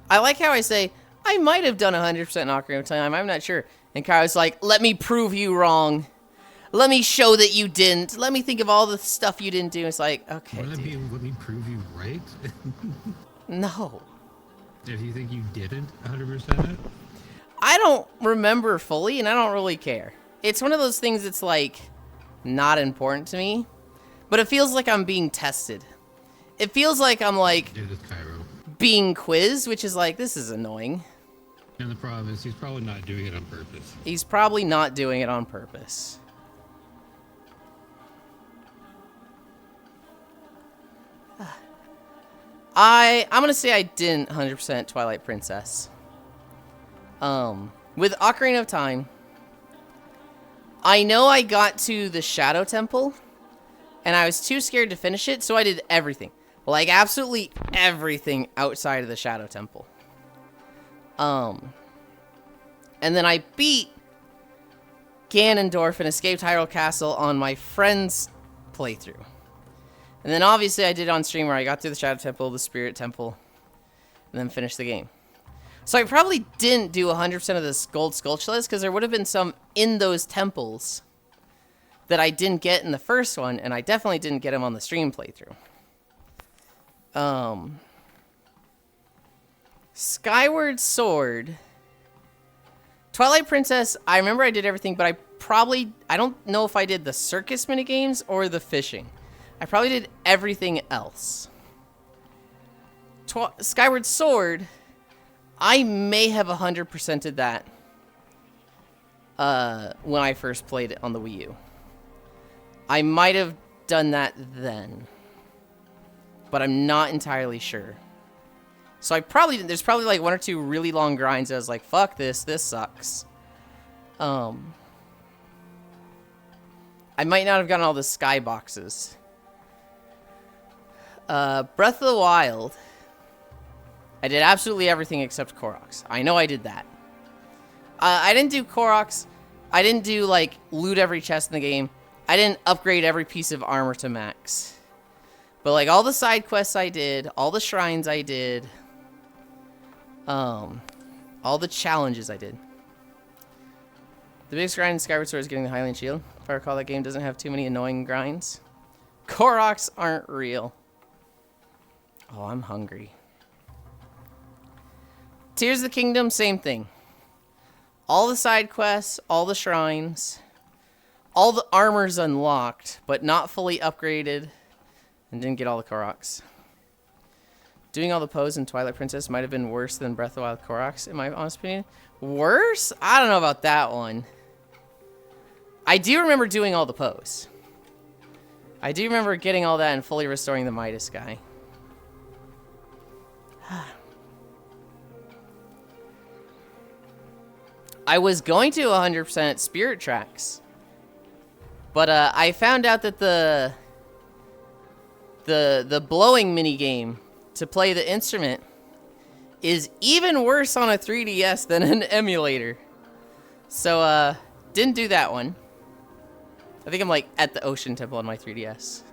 I like how I say, I might have done 100% Ocarina of Time, I'm not sure. And Kyra's like, let me prove you wrong. Let me show that you didn't. Let me think of all the stuff you didn't do. It's like, okay, let me prove you right? No. If you think you didn't 100% it? I don't remember fully, and I don't really care. It's one of those things that's, like, not important to me. But it feels like I'm being tested. It feels like I'm, like, being quizzed, which is like, this is annoying. And the problem is, he's probably not doing it on purpose. He's probably not doing it on purpose. I'm gonna say I didn't 100% Twilight Princess. With Ocarina of Time, I know I got to the Shadow Temple, and I was too scared to finish it, so I did everything. Like, absolutely everything outside of the Shadow Temple. And then I beat Ganondorf and escaped Hyrule Castle on my friend's playthrough. And then obviously I did it on stream where I got through the Shadow Temple, the Spirit Temple, and then finished the game. So I probably didn't do 100% of this gold Skulltulas because there would have been some in those temples that I didn't get in the first one, and I definitely didn't get them on the stream playthrough. Skyward Sword. Twilight Princess, I remember I did everything, but I don't know if I did the circus minigames or the fishing. I probably did everything else. Skyward Sword, I may have 100%ed that when I first played it on the Wii U. I might have done that then, but I'm not entirely sure. So there's probably like 1 or 2 really long grinds that I was like, fuck this sucks. I might not have gotten all the sky boxes. Breath of the Wild, I did absolutely everything except Koroks. I know I did that. I didn't do Koroks. I didn't do, like, loot every chest in the game. I didn't upgrade every piece of armor to max. But, like, all the side quests I did, all the shrines I did, all the challenges I did. The biggest grind in Skyward Sword is getting the Hylian Shield. If I recall, that game doesn't have too many annoying grinds. Koroks aren't real. Oh, I'm hungry. Tears of the Kingdom, same thing. All the side quests, all the shrines, all the armor's unlocked, but not fully upgraded, and didn't get all the Koroks. Doing all the pose in Twilight Princess might have been worse than Breath of the Wild Koroks, in my honest opinion. Worse? I don't know about that one. I do remember doing all the pose. I do remember getting all that and fully restoring the Midas guy. I was going to 100% Spirit Tracks, but I found out that the blowing minigame to play the instrument is even worse on a 3DS than an emulator. So didn't do that one. I think I'm like at the Ocean Temple on my 3DS.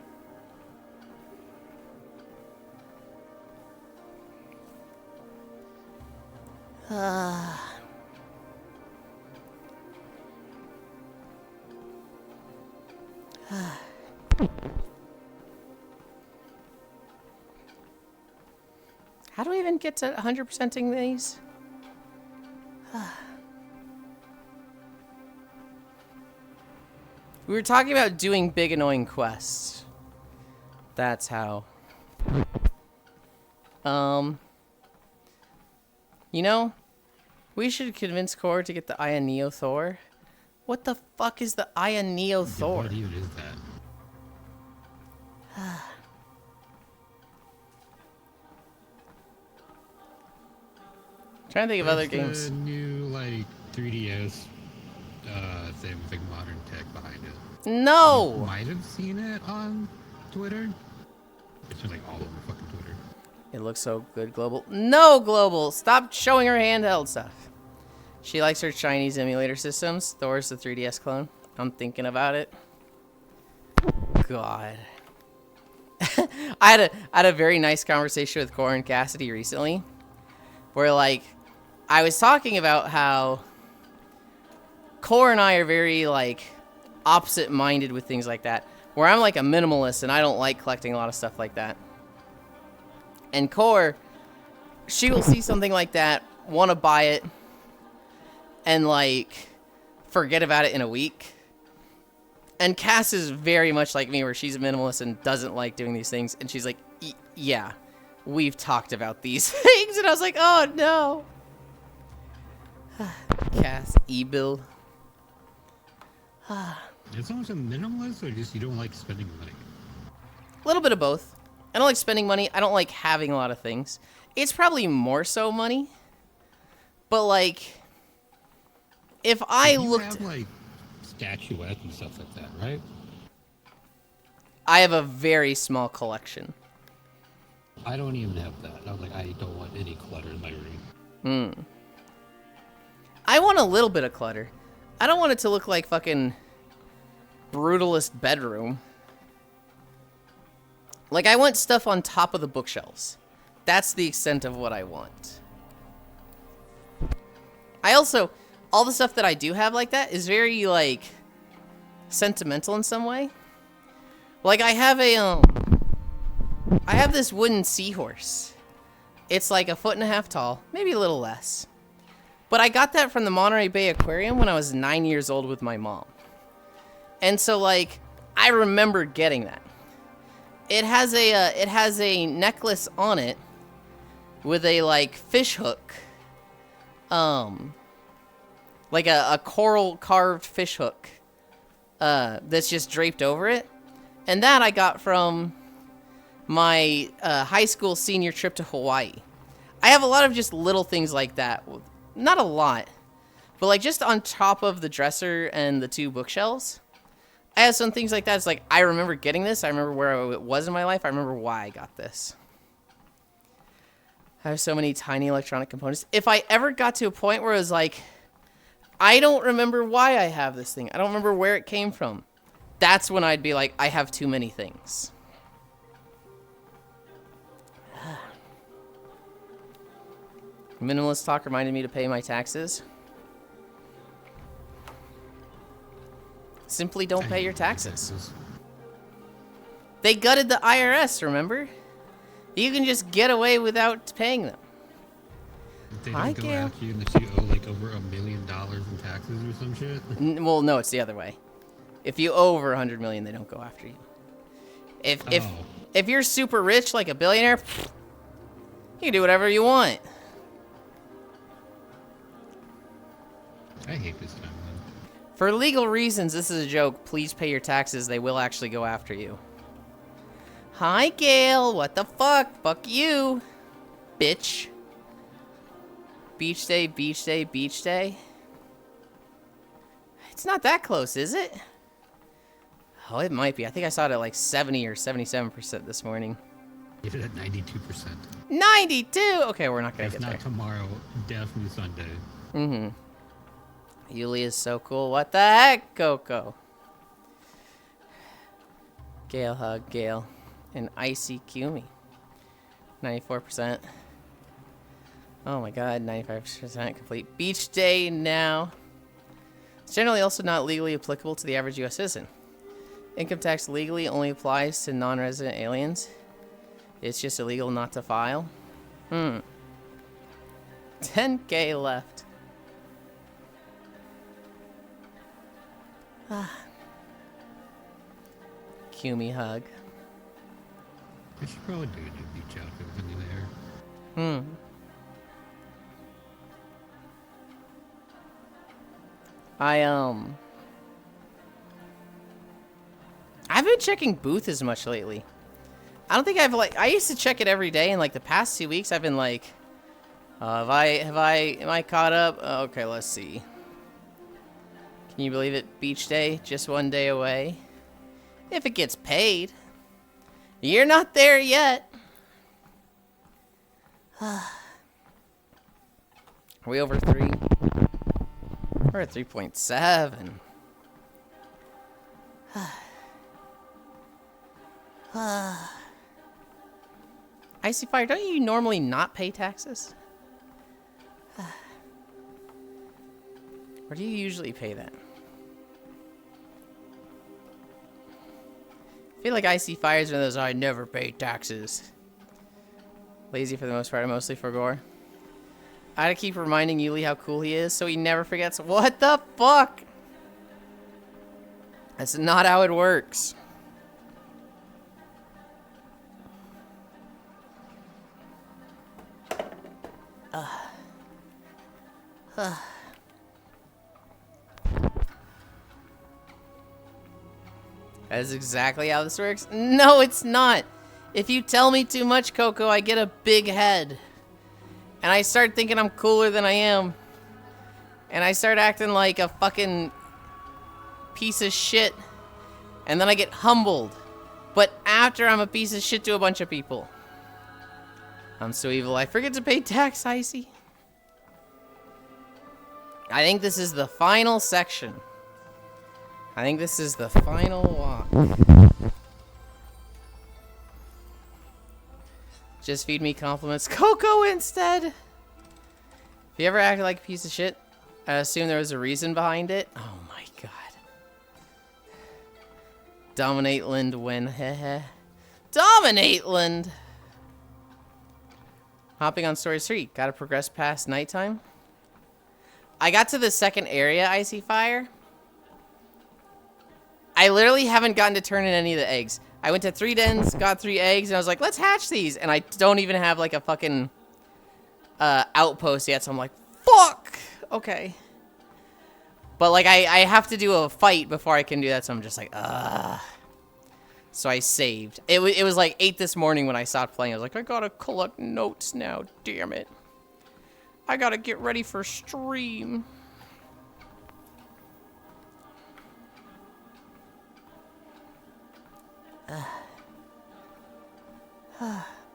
How do we even get to 100%ing these? We were talking about doing big annoying quests. That's how. You know, we should convince Core to get the Aya Neo Thor. What the fuck is the Aya Neo Thor? What even is that? Trying to think of other games. The new like 3DS thing with like modern tech behind it. No. You might have seen it on Twitter. It's just like all over fucking Twitter. It looks so good, Global. No, Global. Stop showing her handheld stuff. She likes her Chinese emulator systems. Thor's the 3DS clone. I'm thinking about it. God. I had a very nice conversation with Core and Cassidy recently, where like I was talking about how Core and I are very like opposite-minded with things like that. Where I'm like a minimalist and I don't like collecting a lot of stuff like that. And Core, she will see something like that, want to buy it, and like forget about it in a week. And Cass is very much like me, where she's a minimalist and doesn't like doing these things. And she's like, yeah, we've talked about these things. And I was like, oh no. Cass, e-bill. It's almost a minimalist, or just you don't like spending money? A little bit of both. I don't like spending money. I don't like having a lot of things. It's probably more so money. But like, if I looked... You have like statuettes and stuff like that, right? I have a very small collection. I don't even have that. I was like, I don't want any clutter in my room. I want a little bit of clutter. I don't want it to look like fucking brutalist bedroom. Like, I want stuff on top of the bookshelves. That's the extent of what I want. I also, all the stuff that I do have like that is very, like, sentimental in some way. Like, I have this wooden seahorse. It's like 1.5 feet tall, maybe a little less. But I got that from the Monterey Bay Aquarium when I was 9 years old with my mom. And so, like, I remember getting that. It has a necklace on it with a, like, fish hook. Like a coral carved fish hook. That's just draped over it. And that I got from my high school senior trip to Hawaii. I have a lot of just little things like that. Not a lot, but like just on top of the dresser and the 2 bookshelves. I have some things like that. It's like, I remember getting this. I remember where it was in my life. I remember why I got this. I have so many tiny electronic components. If I ever got to a point where it was like, I don't remember why I have this thing. I don't remember where it came from. That's when I'd be like, I have too many things. Minimalist talk reminded me to pay my taxes. Simply don't pay your taxes. They gutted the IRS, remember? You can just get away without paying them. They don't go after you unless you owe like over $1 million in taxes or some shit. Well, no, it's the other way. If you owe over 100 million, they don't go after you. If you're super rich, like a billionaire, you can do whatever you want. I hate this timeline. For legal reasons, this is a joke. Please pay your taxes. They will actually go after you. Hi, Gail. What the fuck? Fuck you, bitch. Beach day, beach day, beach day. It's not that close, is it? Oh, it might be. I think I saw it at like 70 or 77% this morning. Get it at 92%. 92! Okay, we're not gonna get there. If not tomorrow, definitely Sunday. Mm-hmm. Yuli is so cool. What the heck, Coco? Gale hug, Gale. And Icy Kumi. 94%. Oh my god, 95% complete. Beach day now. It's generally also not legally applicable to the average U.S. citizen. Income tax legally only applies to non-resident aliens. It's just illegal not to file. 10K left. Kumi hug. I should probably do a new beach outfit with a new hair. I've been checking Booth as much lately. I don't think I used to check it every day, and like the past 2 weeks I've been like, am I caught up? Okay, let's see. Can you believe it? Beach day, just 1 day away. If it gets paid. You're not there yet. Are we over 3? We're at 3.7. Icy Fire, don't you normally not pay taxes? Or do you usually pay that? I feel like Icy Fire is one of those, I never pay taxes. Lazy for the most part, I mostly forgo. I gotta keep reminding Yuli how cool he is so he never forgets. What the fuck? That's not how it works. That is exactly how this works. No, it's not. If you tell me too much, Coco, I get a big head. And I start thinking I'm cooler than I am. And I start acting like a fucking piece of shit. And then I get humbled. But after I'm a piece of shit to a bunch of people. I'm so evil, I forget to pay tax, Icy. I think this is the final section. I think this is the final walk. Just feed me compliments. Coco instead! If you ever acted like a piece of shit, I assume there was a reason behind it. Oh my god. Dominate Lind win. Heh. Dominate Lind! Hopping on story 3. Gotta progress past nighttime. I got to the second area, Icy Fire. I literally haven't gotten to turn in any of the eggs. I went to 3 dens, got 3 eggs, and I was like, let's hatch these. And I don't even have like a fucking outpost yet, so I'm like, fuck! Okay. But like, I have to do a fight before I can do that, so I'm just like, ugh. So I saved. It was like 8 this morning when I stopped playing. I was like, I gotta collect notes now, damn it. I gotta get ready for stream.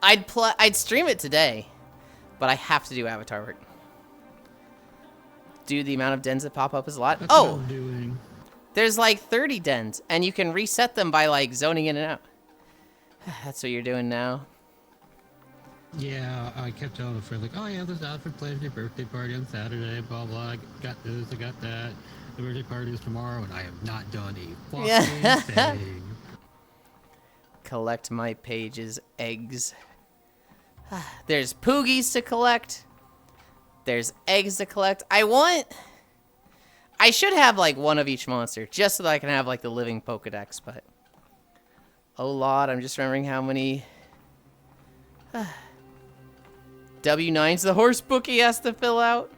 I'd stream it today, but I have to do avatar work. Dude, the amount of dens that pop up is a lot. That's what I'm doing. There's like 30 dens, and you can reset them by like zoning in and out. That's what you're doing now. Yeah, I kept telling a friend like, oh yeah, this outfit planned your birthday party on Saturday, blah blah. I got this, I got that. The birthday party is tomorrow, and I have not done a fucking thing. Collect my page's eggs. There's poogies to collect. There's eggs to collect. I should have like one of each monster, just so that I can have like the living Pokedex, but... Oh Lord, I'm just remembering how many... W9's the horse book he has to fill out.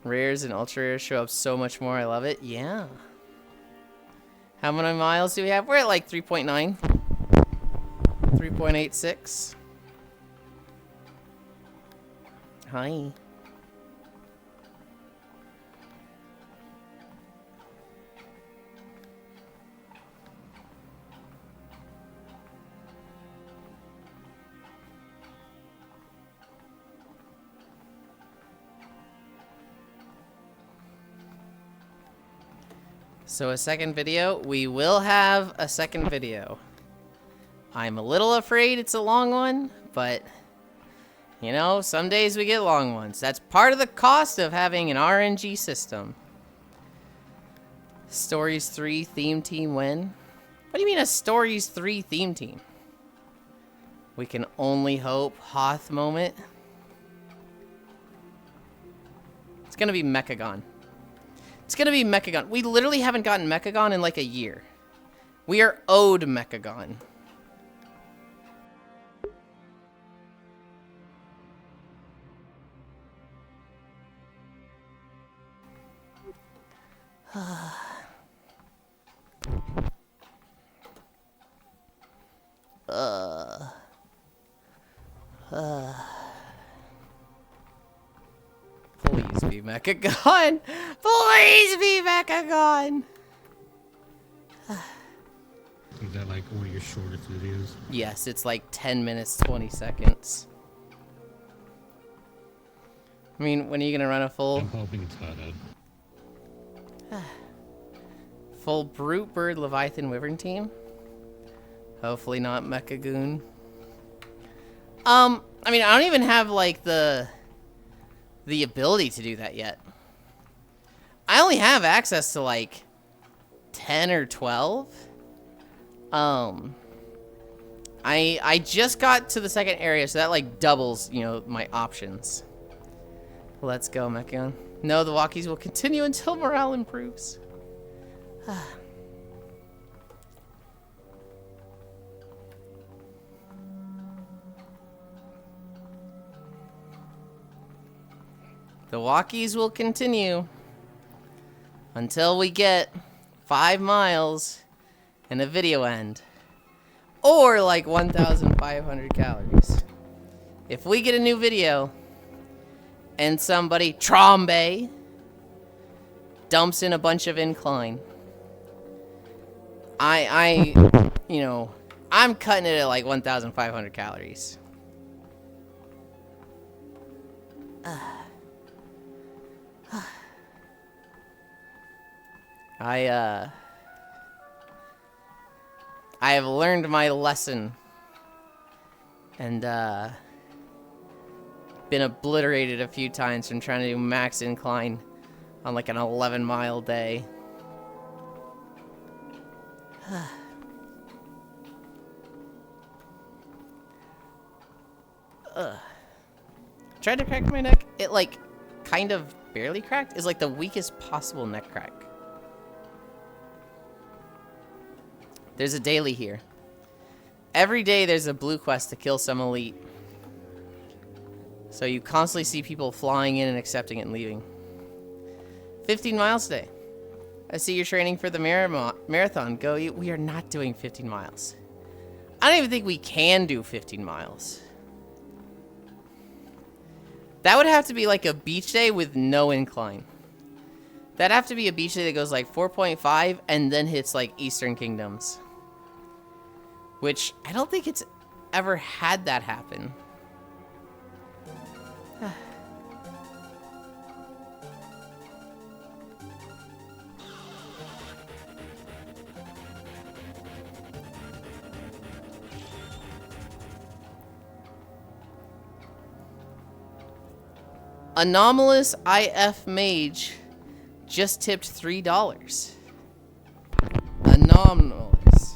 Rares and ultra rares show up so much more. I love it. Yeah. How many miles do we have? We're at like 3.9. 3.86. Hi. So a second video, we will have a second video. I'm a little afraid it's a long one, but you know, some days we get long ones. That's part of the cost of having an RNG system. Stories 3 theme team win? What do you mean a Stories 3 theme team? We can only hope. Hoth moment. It's gonna be Mechagon. It's gonna be Mechagon. We literally haven't gotten Mechagon in like a year. We are owed Mechagon. Please be Mechagon. Please be Mechagon. Is that like one of your shortest videos? Yes, it's like 10 minutes, 20 seconds. I mean, when are you gonna run a full... I'm hoping it's hot. Full Brute Bird Leviathan Wyvern team? Hopefully not Mechagoon. I mean, I don't even have, like, the ability to do that yet. I only have access to, like, 10 or 12. I just got to the second area, so that, like, doubles, you know, my options. Let's go, Mechagon. No, the walkies will continue until morale improves. The walkies will continue until we get 5 miles and a video end. Or like 1,500 calories. If we get a new video and somebody, Trombe, dumps in a bunch of incline, you know, I'm cutting it at like 1,500 calories. I have learned my lesson and been obliterated a few times from trying to do max incline on like an 11-mile day. Tried to crack my neck. It like kind of barely cracked. It's like the weakest possible neck crack. There's a daily here. Every day there's a blue quest to kill some elite. So you constantly see people flying in and accepting it and leaving. 15 miles today. I see you're training for the marathon. Go you. We are not doing 15 miles. I don't even think we can do 15 miles. That would have to be like a beach day with no incline. That'd have to be a beach day that goes like 4.5 and then hits like Eastern Kingdoms. Which I don't think it's ever had that happen. Anomalous IF Mage just tipped $3. Anomalous.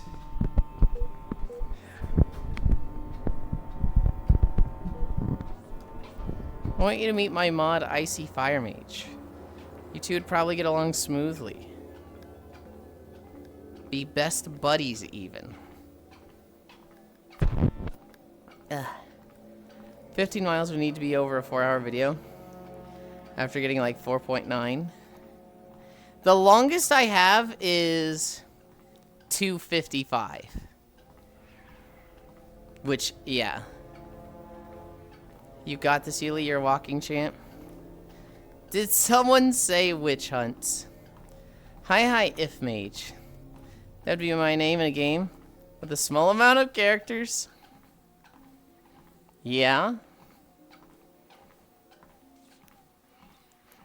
I want you to meet my mod, Icy Fire Mage. You two would probably get along smoothly. Be best buddies, even. 15 miles would need to be over a 4-hour video. After getting like 4.9. The longest I have is 2:55. Which, yeah. You got this, Yuli, you're a walking champ. Did someone say witch hunts? Hi, if mage. That'd be my name in a game with a small amount of characters. Yeah.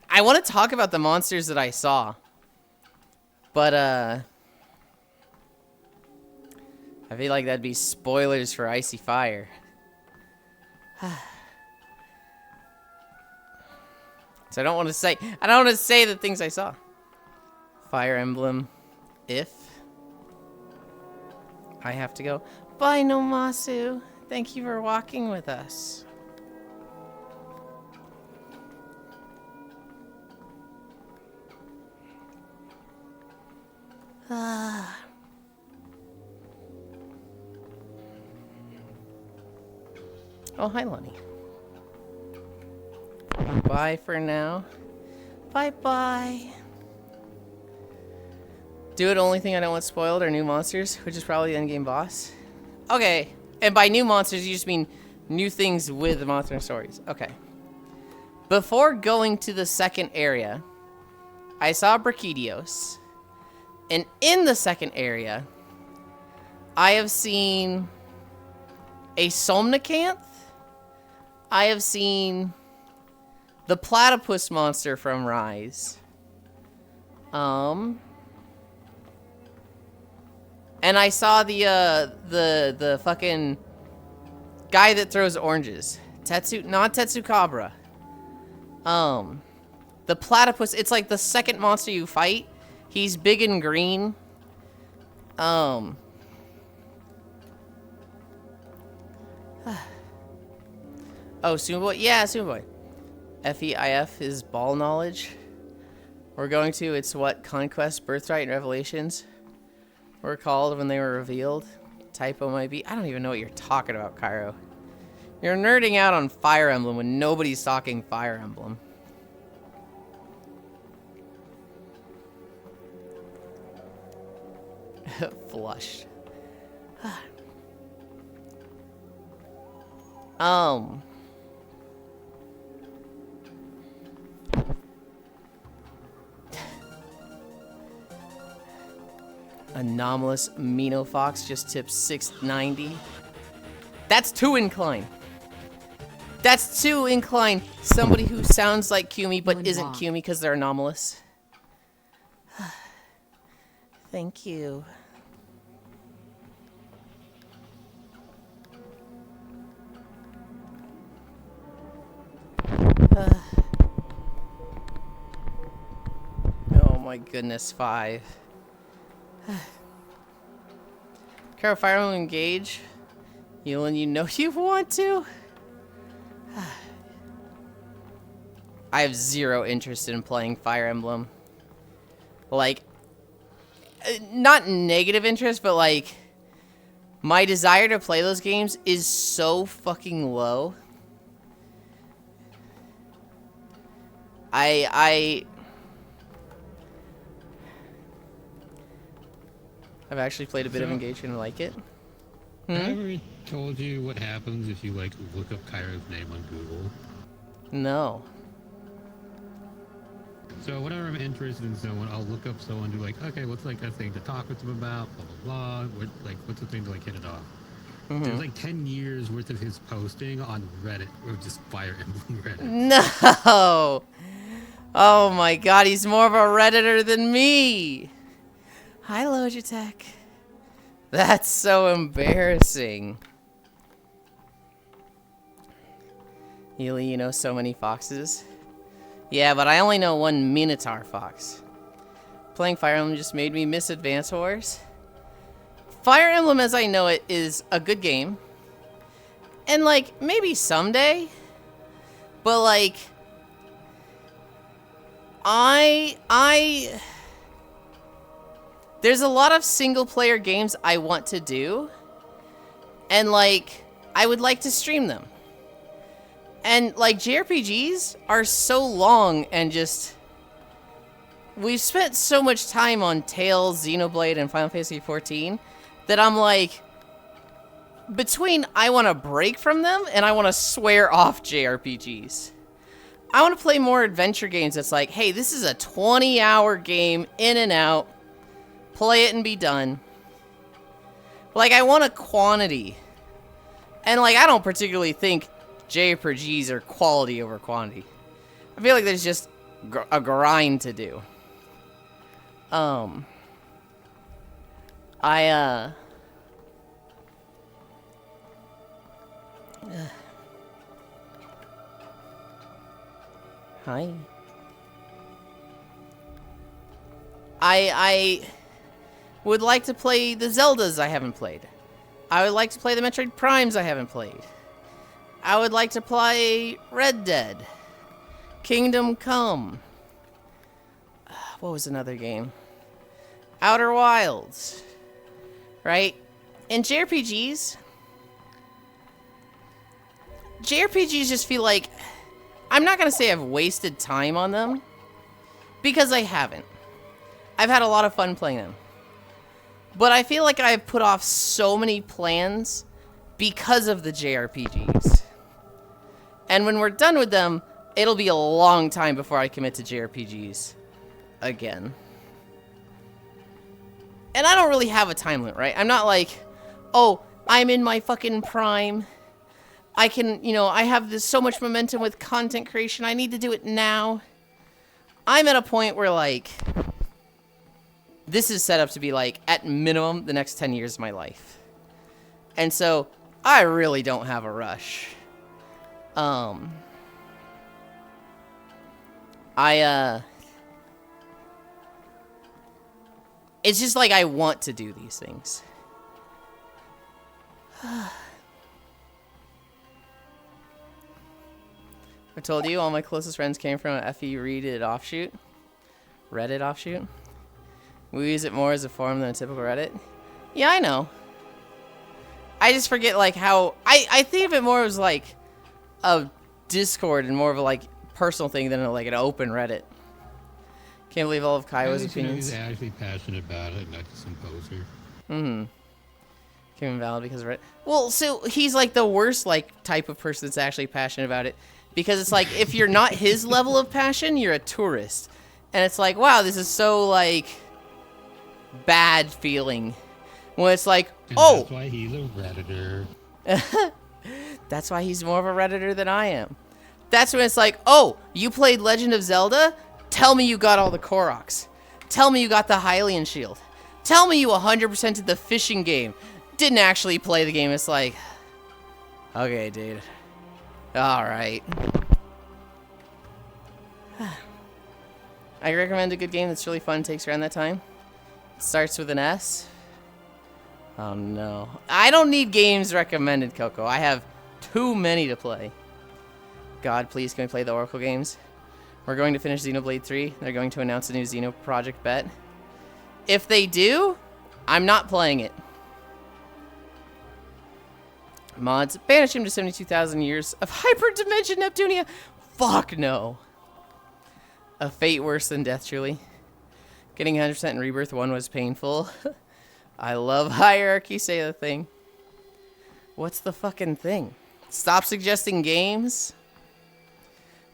I want to talk about the monsters that I saw. But, I feel like that'd be spoilers for Icy Fire. So I don't want to say the things I saw. Fire Emblem. If. I have to go. Bye, Nomasu. Thank you for walking with us. Oh, hi, Lonnie. Bye for now. Bye-bye. Do it. Only thing I don't want spoiled are new monsters, which is probably the endgame boss. Okay. And by new monsters, you just mean new things with the monster stories. Okay. Before going to the second area, I saw Brachydios. And in the second area, I have seen a Somnicanth. I have seen the platypus monster from Rise. And I saw the fucking guy that throws oranges. Not Tetsukabra. The platypus, it's like the second monster you fight. He's big and green. Oh, Sumo Boy? Yeah, Sumo Boy. FEIF is ball knowledge. We're going to, it's what Conquest, Birthright, and Revelations were called when they were revealed. Typo might be. I don't even know what you're talking about, Cairo. You're nerding out on Fire Emblem when nobody's talking Fire Emblem. Flushed. Anomalous Minofox just tipped $6.90. That's 2 incline. That's 2 incline. Somebody who sounds like Kumi but isn't Kumi because they're anomalous. Thank you. my goodness, 5. Carol, Fire Emblem Engage. Yulind, you know you want to? I have 0 interest in playing Fire Emblem. Like, not negative interest, but like, my desire to play those games is so fucking low. I've actually played a bit of Engage and like it. Have I ever told you what happens if you, like, look up Kyra's name on Google? No. So whenever I'm interested in someone, I'll look up someone and be like, okay, what's, like, a thing to talk with them about, blah, blah, blah. What's the thing to, like, hit it off? There's, like, 10 years worth of his posting on Reddit, or just Fire Emblem Reddit. No! Oh my god, he's more of a Redditor than me! Hi, Logitech. That's so embarrassing. Yuli, you know so many foxes? Yeah, but I only know one Minotaur fox. Playing Fire Emblem just made me miss Advance Wars. Fire Emblem as I know it is a good game. And like, maybe someday. But like, there's a lot of single-player games I want to do, and, like, I would like to stream them. And, like, JRPGs are so long and just... We've spent so much time on Tales, Xenoblade, and Final Fantasy XIV that I'm like... Between I want to break from them and I want to swear off JRPGs. I want to play more adventure games that's like, hey, this is a 20-hour game, in and out. Play it and be done. Like, I want a quantity. And, like, I don't particularly think JRPGs are quality over quantity. I feel like there's just a grind to do. Hi. I would like to play the Zeldas I haven't played. I would like to play the Metroid Primes I haven't played. I would like to play Red Dead. Kingdom Come. What was another game? Outer Wilds. Right? And JRPGs just feel like... I'm not going to say I've wasted time on them. Because I haven't. I've had a lot of fun playing them. But I feel like I've put off so many plans because of the JRPGs. And when we're done with them, it'll be a long time before I commit to JRPGs again. And I don't really have a time limit, right? I'm not like, oh, I'm in my fucking prime. I can, you know, I have this so much momentum with content creation. I need to do it now. I'm at a point where, like... This is set up to be, like, at minimum, the next 10 years of my life. And so, I really don't have a rush. It's just like I want to do these things. I told you all my closest friends came from a FE Reddit offshoot. Reddit offshoot. We use it more as a forum than a typical Reddit. Yeah, I know. I just forget, like, how... I think of it more as, like, a Discord and more of a, like, personal thing than, like, an open Reddit. Can't believe all of Kaiwa's opinions. He's actually passionate about it, not just some poser. Came invalid because of Reddit. Well, so he's, like, the worst, like, type of person that's actually passionate about it. Because it's like, if you're not his level of passion, you're a tourist. And it's like, wow, this is so, like... bad feeling when it's like, and oh, that's why he's a Redditor. That's why he's more of a Redditor than I am. That's when it's like, oh, you played Legend of Zelda? Tell me you got all the Koroks. Tell me you got the Hylian shield. Tell me you 100% did the fishing game. Didn't actually play the game. It's like, okay, dude. All right. I recommend a good game that's really fun, takes around that time. Starts with an S. Oh no. I don't need games recommended, Coco. I have too many to play. God, please, can we play the Oracle games? We're going to finish Xenoblade 3. They're going to announce a new Xeno project bet. If they do, I'm not playing it. Mods, banish him to 72,000 years of hyperdimension Neptunia. Fuck no. A fate worse than death, truly. Getting 100% in Rebirth 1 was painful. I love hierarchy, say the thing. What's the fucking thing? Stop suggesting games.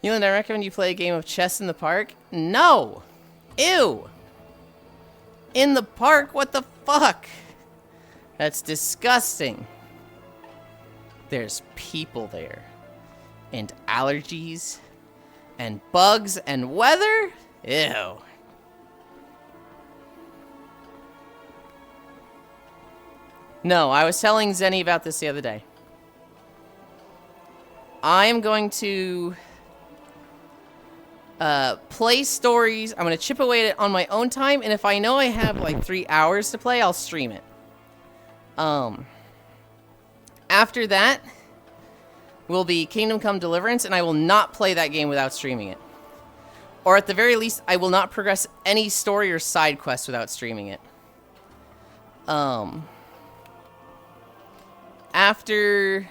Yulind, I recommend you play a game of chess in the park. No! Ew! In the park? What the fuck? That's disgusting. There's people there. And allergies. And bugs and weather? Ew. No, I was telling Zenny about this the other day. I am going to play stories. I'm going to chip away at it on my own time, and if I know I have like 3 hours to play, I'll stream it. After that will be Kingdom Come Deliverance, and I will not play that game without streaming it. Or at the very least, I will not progress any story or side quest without streaming it. After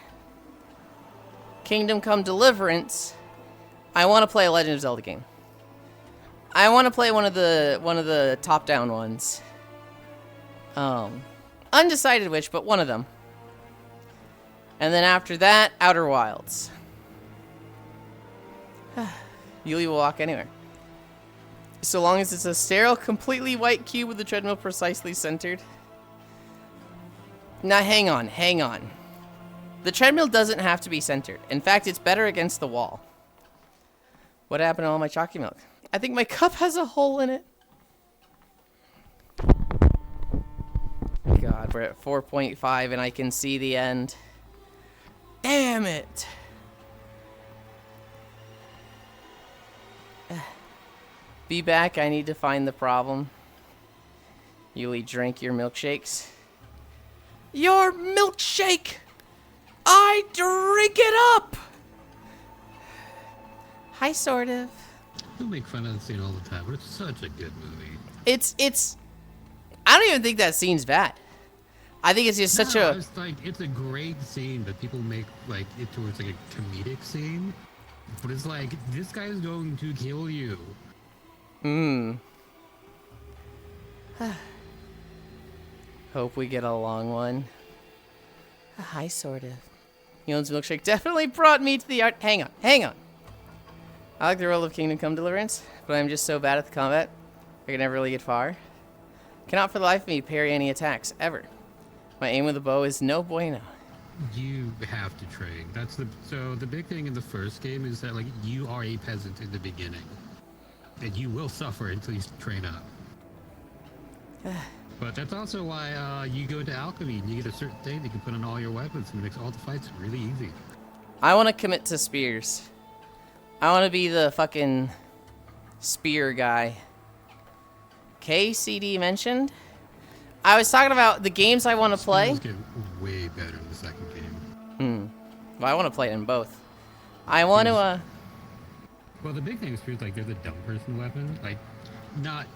Kingdom Come Deliverance, I want to play a Legend of Zelda game. I want to play one of the top-down ones. Undecided which, but one of them. And then after that, Outer Wilds. Yuli will walk anywhere. So long as it's a sterile, completely white cube with the treadmill precisely centered. Now, hang on. The treadmill doesn't have to be centered. In fact, it's better against the wall. What happened to all my chalky milk? I think my cup has a hole in it. God, we're at 4.5 and I can see the end. Damn it! Be back, I need to find the problem. Yuli, drink your milkshakes. Your milkshake! I drink it up! Hi, sort of. People make fun of the scene all the time, but it's such a good movie. It's I don't even think that scene's bad. I think it's just such a... It's like, it's a great scene, but people make like it towards like a comedic scene. But it's like, this guy is going to kill you. Hope we get a long one. Hi, sort of. Yulind's milkshake definitely brought me to the art. Hang on. I like the role of Kingdom Come Deliverance, but I'm just so bad at the combat, I can never really get far. Cannot for the life of me parry any attacks, ever. My aim with a bow is no bueno. You have to train. So the big thing in the first game is that like you are a peasant in the beginning. And you will suffer until you train up. But that's also why you go to alchemy and you get a certain thing that you can put on all your weapons and it makes all the fights really easy. I want to commit to spears. I want to be the fucking spear guy. KCD mentioned? I was talking about the games I want to play. Spears get way better in the second game. Well, I want to play it in both. I want to, Well, the big thing is spears, like, they're the dumb person weapon. Like, not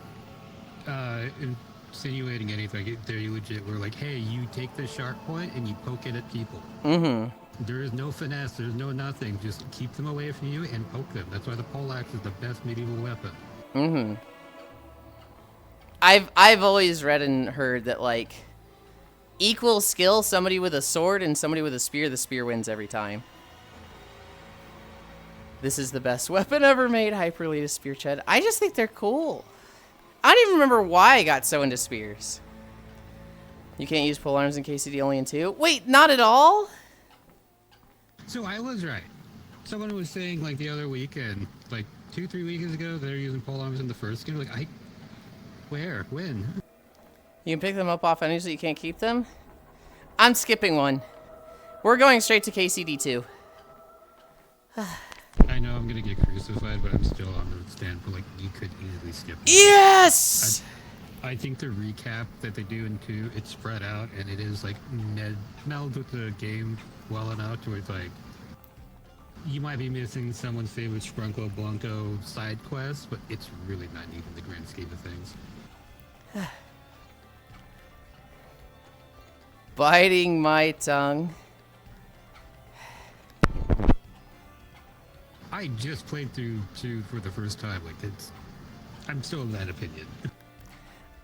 insinuating anything. Like, they're legit. We're like, hey, you take the sharp point and you poke it at people. There is no finesse. There's no nothing. Just keep them away from you and poke them. That's why the poleaxe is the best medieval weapon. I've always read and heard that, like, equal skill, somebody with a sword and somebody with a spear, the spear wins every time. This is the best weapon ever made, Hyperlead Spear Ched. I just think they're cool. I don't even remember why I got so into spears. You can't use pole arms in KCD only in 2? Wait, not at all? So I was right. Someone was saying, like, the other weekend, like 2-3 weeks ago, they're using pole arms in the first game. Like, where? When? You can pick them up off enemies, so you can't keep them? I'm skipping one. We're going straight to KCD 2. I know, I'm gonna get crucified, but I'm still on the standpoint like you could easily skip it. Yes! I think the recap that they do in 2, it's spread out and it is like melded with the game well enough to where it's like you might be missing someone's favorite Sprunko Blanco side quest, but it's really not neat in the grand scheme of things. Biting my tongue. I just played through 2 for the first time. Like I'm still of that opinion.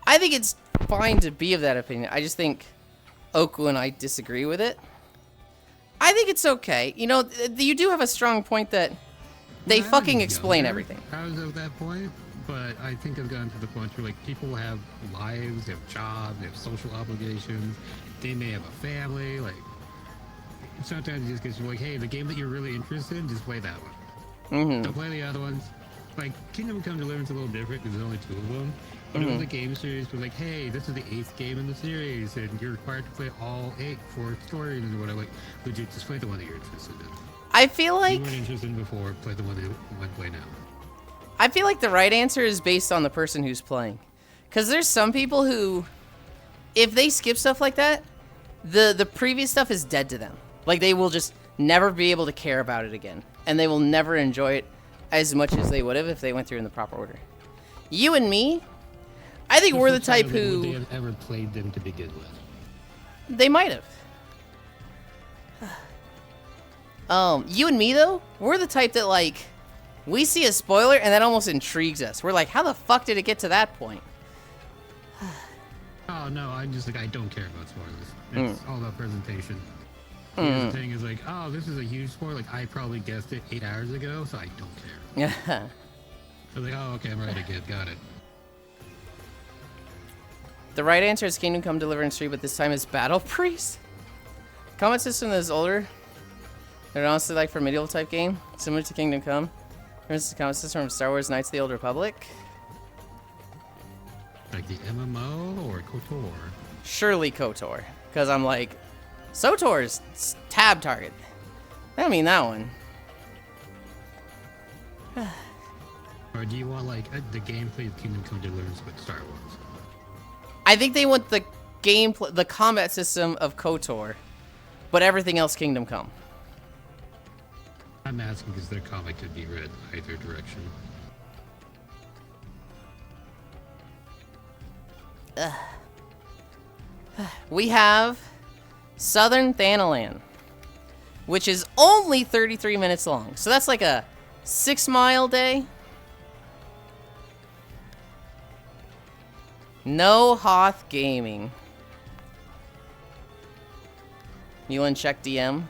I think it's fine to be of that opinion. I just think Oku and I disagree with it. I think it's okay. You know, you do have a strong point that they fucking explain everything. I was at that point, but I think I've gotten to the point where like people have lives, they have jobs, they have social obligations, they may have a family. Like sometimes it just gets you like, hey, the game that you're really interested in, just play that one. Don't play the other ones. Like Kingdom Come Deliverance is a little different because there's only 2 of them. But it was a game series where like, hey, this is the 8th game in the series, and you're required to play all 8 for stories and whatever. Like, legit, just play the one that you're interested in. I feel like you weren't interested in before, play the one that you want to play now. I feel like the right answer is based on the person who's playing, because there's some people who, if they skip stuff like that, the previous stuff is dead to them. Like they will just never be able to care about it again, and they will never enjoy it as much as they would have if they went through in the proper order. You and me, I think we're the type who... Would they have ever played them to begin with? They might have. You and me, though, we're the type that, like, we see a spoiler and that almost intrigues us. We're like, how the fuck did it get to that point? Oh, no, I'm just like, I don't care about spoilers. It's all about presentation. The thing is like, oh, this is a huge spoiler. Like, I probably guessed it 8 hours ago, so I don't care. I was like, oh, okay, I'm right again. Got it. The right answer is Kingdom Come Deliverance 3, but this time it's Battle Priest. Combat system that is older. They're honestly like for a medieval type game, similar to Kingdom Come. There's the combat system from Star Wars Knights of the Old Republic. Like the MMO or KOTOR? Surely KOTOR, because I'm like, SOTOR's tab target. I don't mean that one. Or do you want like the gameplay of Kingdom Come Deliverance with Star Wars? I think they want the gameplay, the combat system of KOTOR, but everything else Kingdom Come. I'm asking because their comic could be read either direction. We have Southern Thanalan, which is only 33 minutes long. So that's like a 6-mile day. No Hoth Gaming. Yulind, check DM.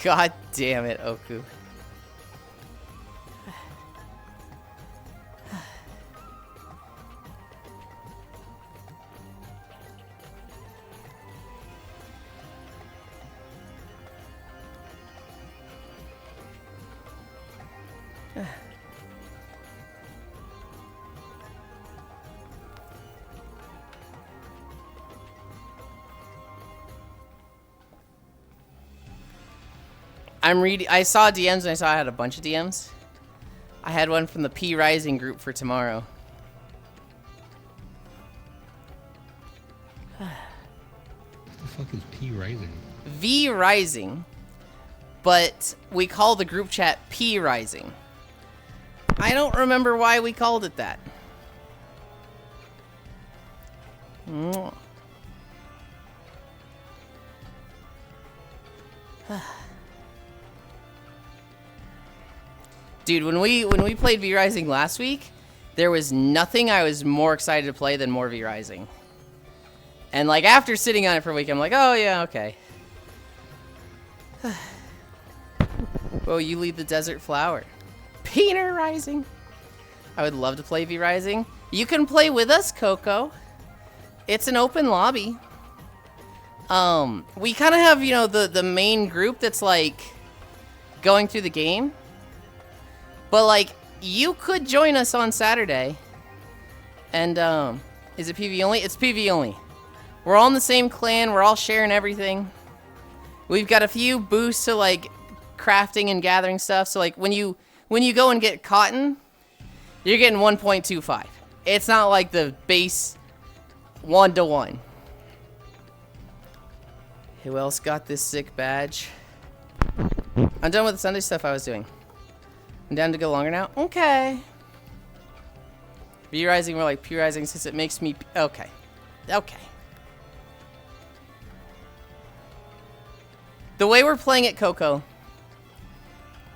God damn it, Oku. I'm reading. I saw DMs and I saw I had a bunch of DMs. I had one from the P Rising group for tomorrow. What the fuck is P Rising? V Rising, but we call the group chat P Rising. I don't remember why we called it that. Dude, when we played V Rising last week, there was nothing I was more excited to play than more V Rising. And like after sitting on it for a week, I'm like, oh yeah, okay. Oh, you lead the desert flower. Peter Rising. I would love to play V Rising. You can play with us, Coco. It's an open lobby. We kind of have, you know, the main group that's like going through the game. But, like, you could join us on Saturday. And, is it PV only? It's PV only. We're all in the same clan. We're all sharing everything. We've got a few boosts to, like, crafting and gathering stuff. So, like, when you go and get cotton, you're getting 1.25. It's not like the base 1-to-1. Who else got this sick badge? I'm done with the Sunday stuff I was doing. I'm down to go longer now? Okay. V-Rising, more like P-Rising since it makes me... Okay. Okay. The way we're playing it, Coco,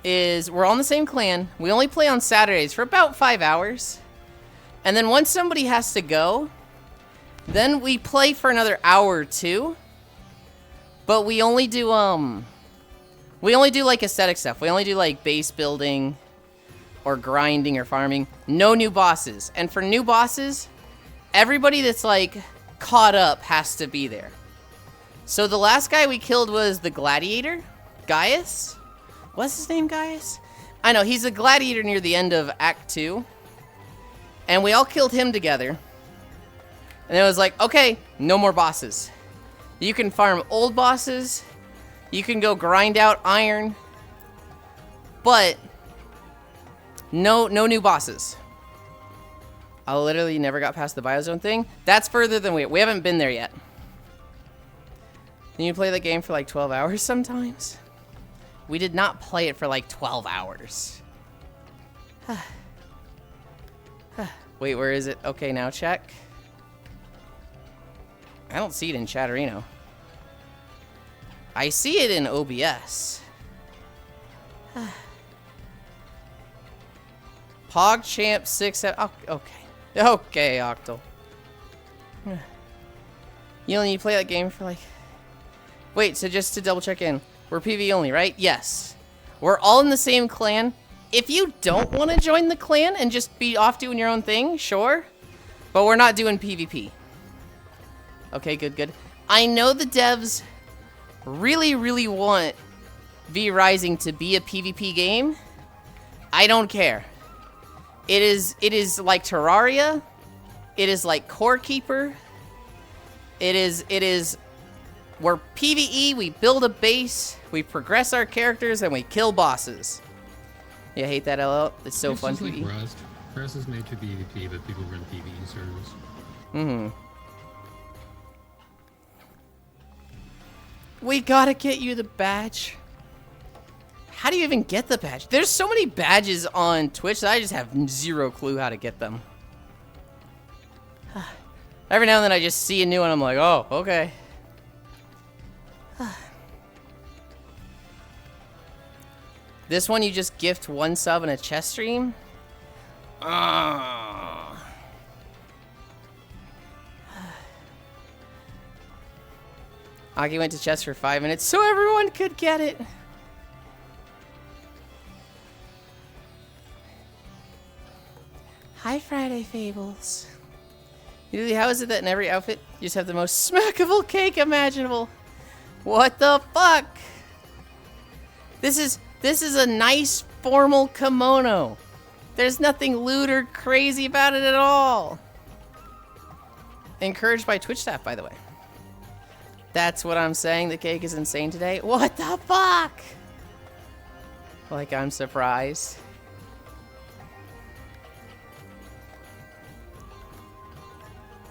is we're all in the same clan. We only play on Saturdays for about 5 hours. And then once somebody has to go, then we play for another hour or two. But we only do, like, aesthetic stuff. We only do, like, base building or grinding or farming. No new bosses. And for new bosses, everybody that's, like, caught up has to be there. So the last guy we killed was the gladiator, Gaius. What's his name, Gaius? I know, he's a gladiator near the end of Act 2. And we all killed him together. And it was like, okay, no more bosses. You can farm old bosses. You can go grind out iron. But no new bosses. I literally never got past the Biozone thing. That's further than we haven't been there yet. And you play the game for like 12 hours sometimes? We did not play it for like 12 hours. Wait, where is it? Okay, now check. I don't see it in Chatterino. I see it in OBS. PogChamp 6. Oh, okay. Okay, Octal. You only need to play that game for like... Wait, so just to double check in. We're PV only, right? Yes. We're all in the same clan. If you don't want to join the clan and just be off doing your own thing, sure. But we're not doing PvP. Okay, good. I know the devs really want V-Rising to be a PvP game. I don't care. It is like Terraria. It is like Core Keeper. It is we're PvE, we build a base, we progress our characters, and we kill bosses. Yeah, I hate that LL. It's so fun to like Rust. Rust is made to PvP, but people run PvE servers. We gotta get you the badge. How do you even get the badge? There's so many badges on Twitch that I just have zero clue how to get them. Every now and then I just see a new one, I'm like, oh, okay. This one you just gift 1 sub in a chess stream? Aki went to chess for 5 minutes so everyone could get it. Hi, Friday Fables. Usually, how is it that in every outfit you just have the most smackable cake imaginable? What the fuck? This is a nice formal kimono. There's nothing lewd or crazy about it at all. Encouraged by Twitch staff, by the way. That's what I'm saying. The cake is insane today. What the fuck? Like, I'm surprised.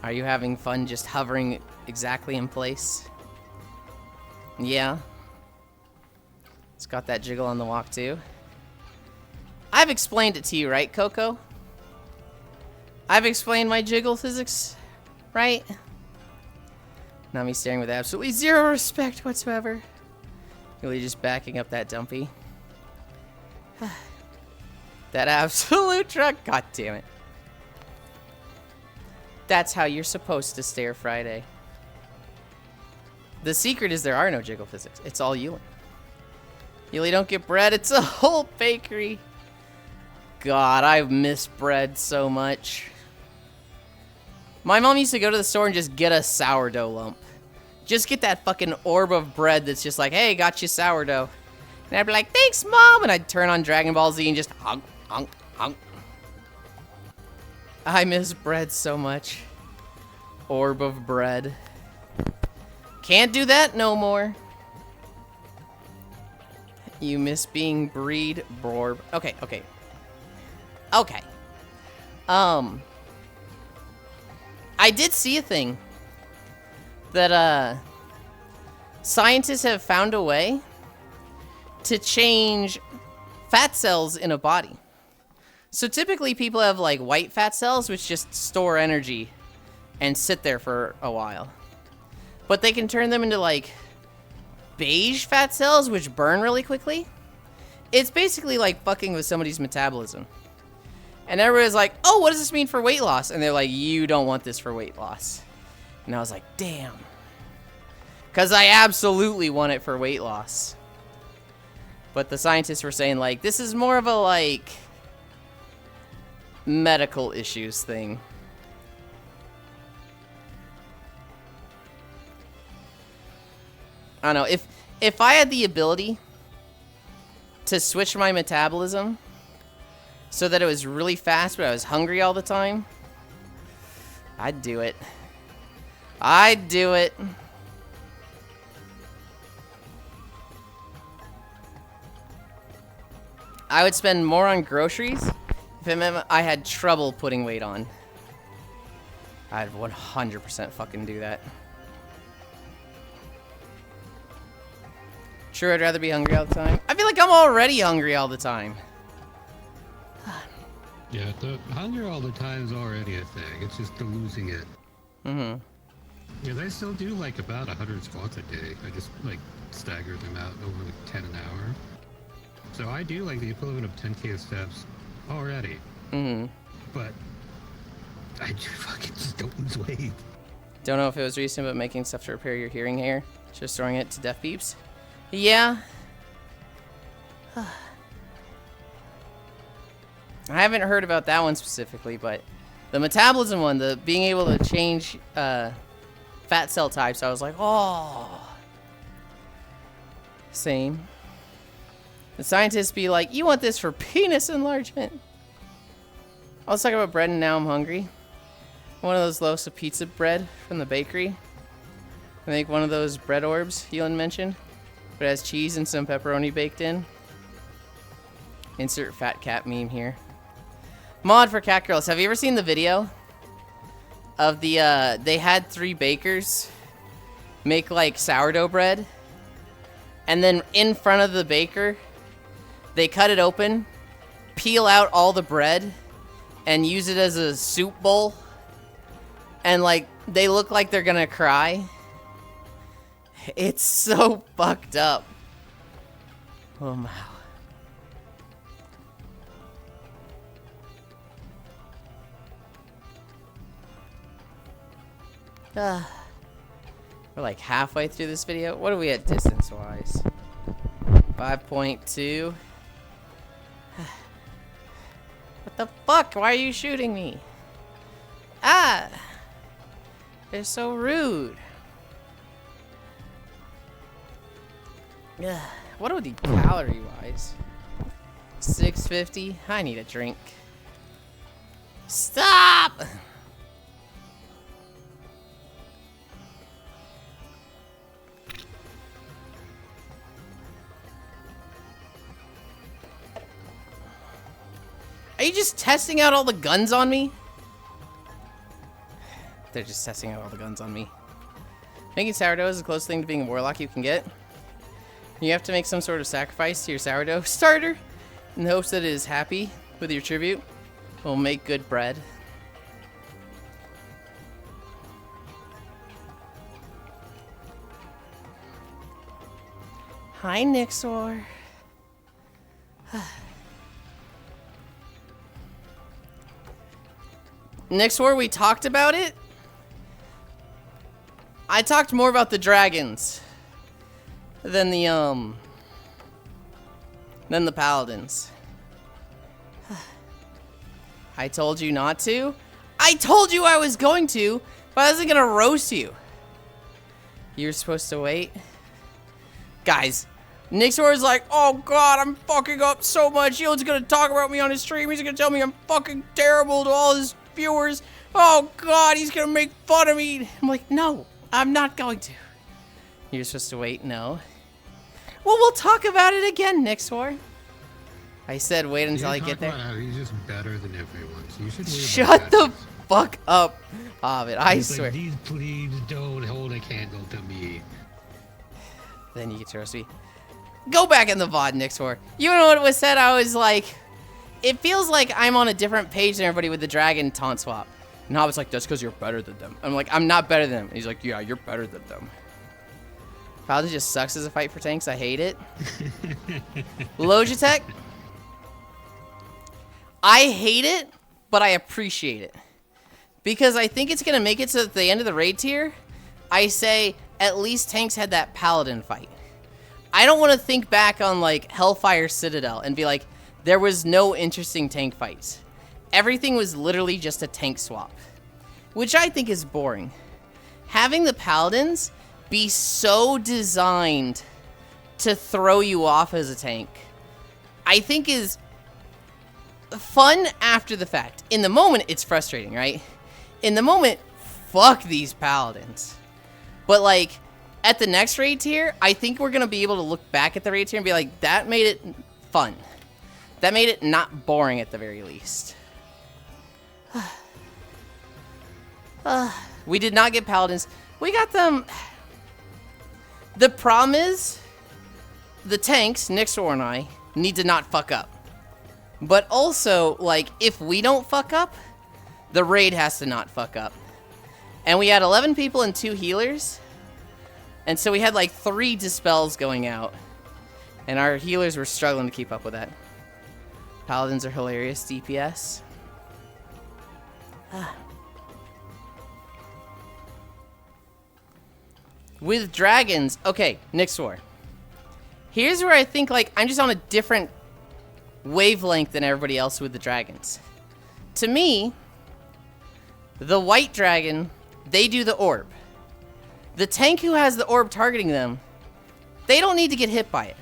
Are you having fun just hovering exactly in place? Yeah. It's got that jiggle on the walk too. I've explained it to you, right, Coco? I've explained my jiggle physics, right? Not me staring with absolutely zero respect whatsoever. Really just backing up that dumpy. That absolute truck. God damn it. That's how you're supposed to stare Friday. The secret is there are no jiggle physics. It's all Yulind. Yuli don't get bread. It's a whole bakery. God, I miss bread so much. My mom used to go to the store and just get a sourdough lump. Just get that fucking orb of bread that's just like, hey, got you sourdough. And I'd be like, thanks, Mom! And I'd turn on Dragon Ball Z and just honk, honk, honk. I miss bread so much. Orb of bread. Can't do that no more. You miss being breed, Borb. Okay, okay. Okay. I did see a thing that, scientists have found a way to change fat cells in a body. So typically people have like white fat cells which just store energy and sit there for a while. But they can turn them into like beige fat cells which burn really quickly. It's basically like fucking with somebody's metabolism. And everybody's like, oh, what does this mean for weight loss? And they're like, you don't want this for weight loss. And I was like, damn. Because I absolutely want it for weight loss. But the scientists were saying, like, this is more of a, like, medical issues thing. I don't know. If I had the ability to switch my metabolism so that it was really fast, but I was hungry all the time, I'd do it. I'd do it. I would spend more on groceries if it meant I had trouble putting weight on. I'd 100% fucking do that. Sure, I'd rather be hungry all the time. I feel like I'm already hungry all the time. Yeah, the hunger all the time is already a thing. It's just the losing it. Mm-hmm. Yeah, I still do like about 100 squats a day. I just like stagger them out over like 10 an hour. So I do like the equivalent of 10K steps already. Mm-hmm. But I fucking just don't lose weight. Don't know if it was recent, but making stuff to repair your hearing hair. Just throwing it to deaf beeps. Yeah. I haven't heard about that one specifically, but the metabolism one, the being able to change fat cell types, I was like, oh. Same. The scientists be like, you want this for penis enlargement. I was talking about bread and now I'm hungry. One of those loaves of pizza bread from the bakery. I make one of those bread orbs Yulind mentioned, but it has cheese and some pepperoni baked in. Insert fat cat meme here. Mod for cat girls. Have you ever seen the video of the, they had 3 bakers make like sourdough bread, and then in front of the baker, they cut it open, peel out all the bread, and use it as a soup bowl, and like, they look like they're gonna cry. It's so fucked up. Oh my. We're like halfway through this video. What are we at distance-wise? 5.2. What the fuck? Why are you shooting me? Ah! They're so rude. What are the calorie-wise? 650? I need a drink. Stop! Are you just testing out all the guns on me? They're just testing out all the guns on me. Making sourdough is the closest thing to being a warlock you can get. You have to make some sort of sacrifice to your sourdough starter in the hopes that it is happy with your tribute. It will make good bread. Hi, Nixor. Nixor, we talked about it. I talked more about the dragons than the paladins. I told you not to. I told you I was going to, but I wasn't gonna roast you. You're supposed to wait. Guys, Nixor's like, oh god, I'm fucking up so much. Yulind's gonna talk about me on his stream. He's gonna tell me I'm fucking terrible to all his viewers. Oh god, he's gonna make fun of me. I'm like, no, I'm not going to. You're supposed to wait? No. Well, we'll talk about it again, Nixor. I said wait until I get there. He's just better than everyone, so you should Shut the fuck up, Ovid. I swear. Like, these plebes don't hold a candle to me. Then you get to roast me. Go back in the VOD, Nixor. You know what was said? I was like, it feels like I'm on a different page than everybody with the dragon taunt swap. And I was like, that's because you're better than them. I'm like, I'm not better than them. And he's like, yeah, you're better than them. Paladin just sucks as a fight for tanks. I hate it. Logitech. I hate it, but I appreciate it. Because I think it's going to make it so at the end of the raid tier, I say, at least tanks had that Paladin fight. I don't want to think back on, like, Hellfire Citadel and be like, there was no interesting tank fights. Everything was literally just a tank swap. Which I think is boring. Having the Paladins be so designed to throw you off as a tank, I think is fun after the fact. In the moment, it's frustrating, right? In the moment, fuck these Paladins. But, like, at the next raid tier, I think we're going to be able to look back at the raid tier and be like, that made it fun. That made it not boring at the very least. We did not get Paladins. We got them. The problem is, the tanks, Nixor and I, need to not fuck up. But also, like, if we don't fuck up, the raid has to not fuck up. And we had 11 people and 2 healers. And so we had like 3 dispels going out. And our healers were struggling to keep up with that. Paladins are hilarious. DPS. With dragons. Okay, Nixor. Here's where I think, like, I'm just on a different wavelength than everybody else with the dragons. To me, the white dragon, they do the orb. The tank who has the orb targeting them, they don't need to get hit by it.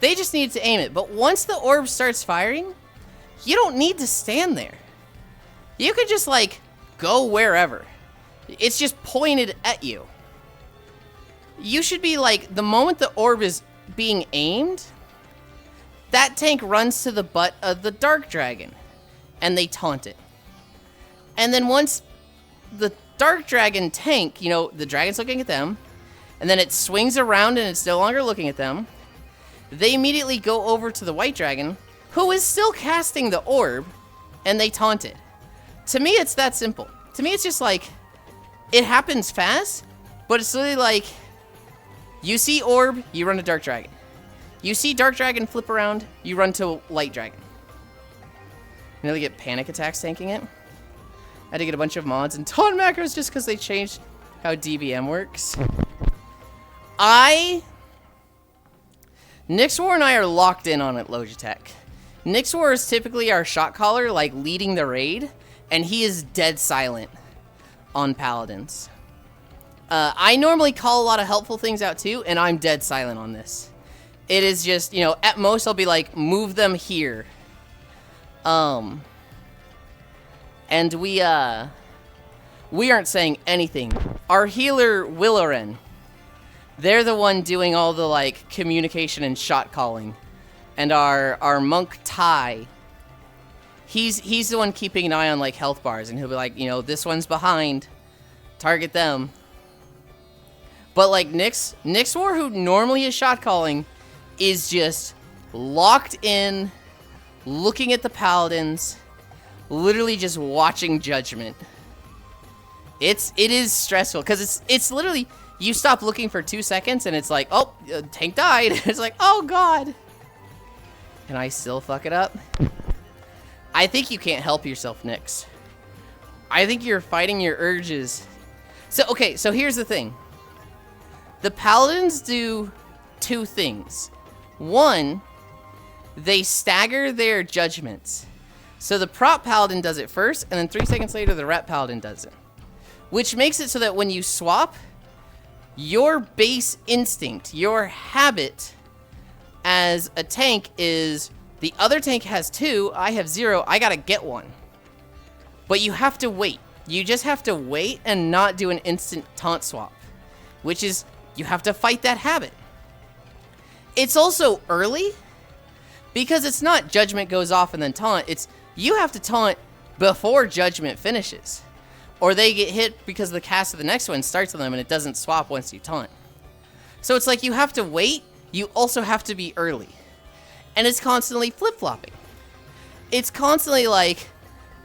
They just need to aim it. But once the orb starts firing, you don't need to stand there. You could just, like, go wherever. It's just pointed at you. You should be, like, the moment the orb is being aimed, that tank runs to the butt of the dark dragon, and they taunt it. And then once the dark dragon tank, you know, the dragon's looking at them, and then it swings around and it's no longer looking at them, they immediately go over to the white dragon, who is still casting the orb, and they taunt it. To me, it's that simple. To me, it's just like, it happens fast, but it's literally like, you see orb, you run to dark dragon. You see dark dragon flip around, you run to light dragon. You know, they get panic attacks tanking it. I had to get a bunch of mods and taunt macros just because they changed how DBM works. Nixor and I are locked in on it, Logitech. Nixor is typically our shot caller, like leading the raid, and he is dead silent on Paladins. I normally call a lot of helpful things out too, and I'm dead silent on this. It is just, you know, at most I'll be like, move them here. And we aren't saying anything. Our healer, Willoren, they're the one doing all the, like, communication and shot calling. And our monk, Ty, he's the one keeping an eye on, like, health bars. And he'll be like, you know, this one's behind. Target them. But, like, Nixor, who normally is shot calling, is just locked in, looking at the Paladins, literally just watching Judgment. It is stressful, because it's literally, you stop looking for 2 seconds, and it's like, oh, tank died. It's like, oh, God. And I still fuck it up. I think you can't help yourself, Nix. I think you're fighting your urges. So, okay, so here's the thing. The Paladins do 2 things. One, they stagger their judgments. So the prop Paladin does it first, and then 3 seconds later, the rep Paladin does it. Which makes it so that when you swap, your base instinct, your habit as a tank is the other tank has 2, I have 0, I gotta get 1. But you have to wait. You just have to wait and not do an instant taunt swap, which is you have to fight that habit. It's also early because it's not judgment goes off and then taunt. It's you have to taunt before judgment finishes, or they get hit because the cast of the next one starts on them and it doesn't swap once you taunt. So it's like you have to wait. You also have to be early, and it's constantly flip-flopping. It's constantly like,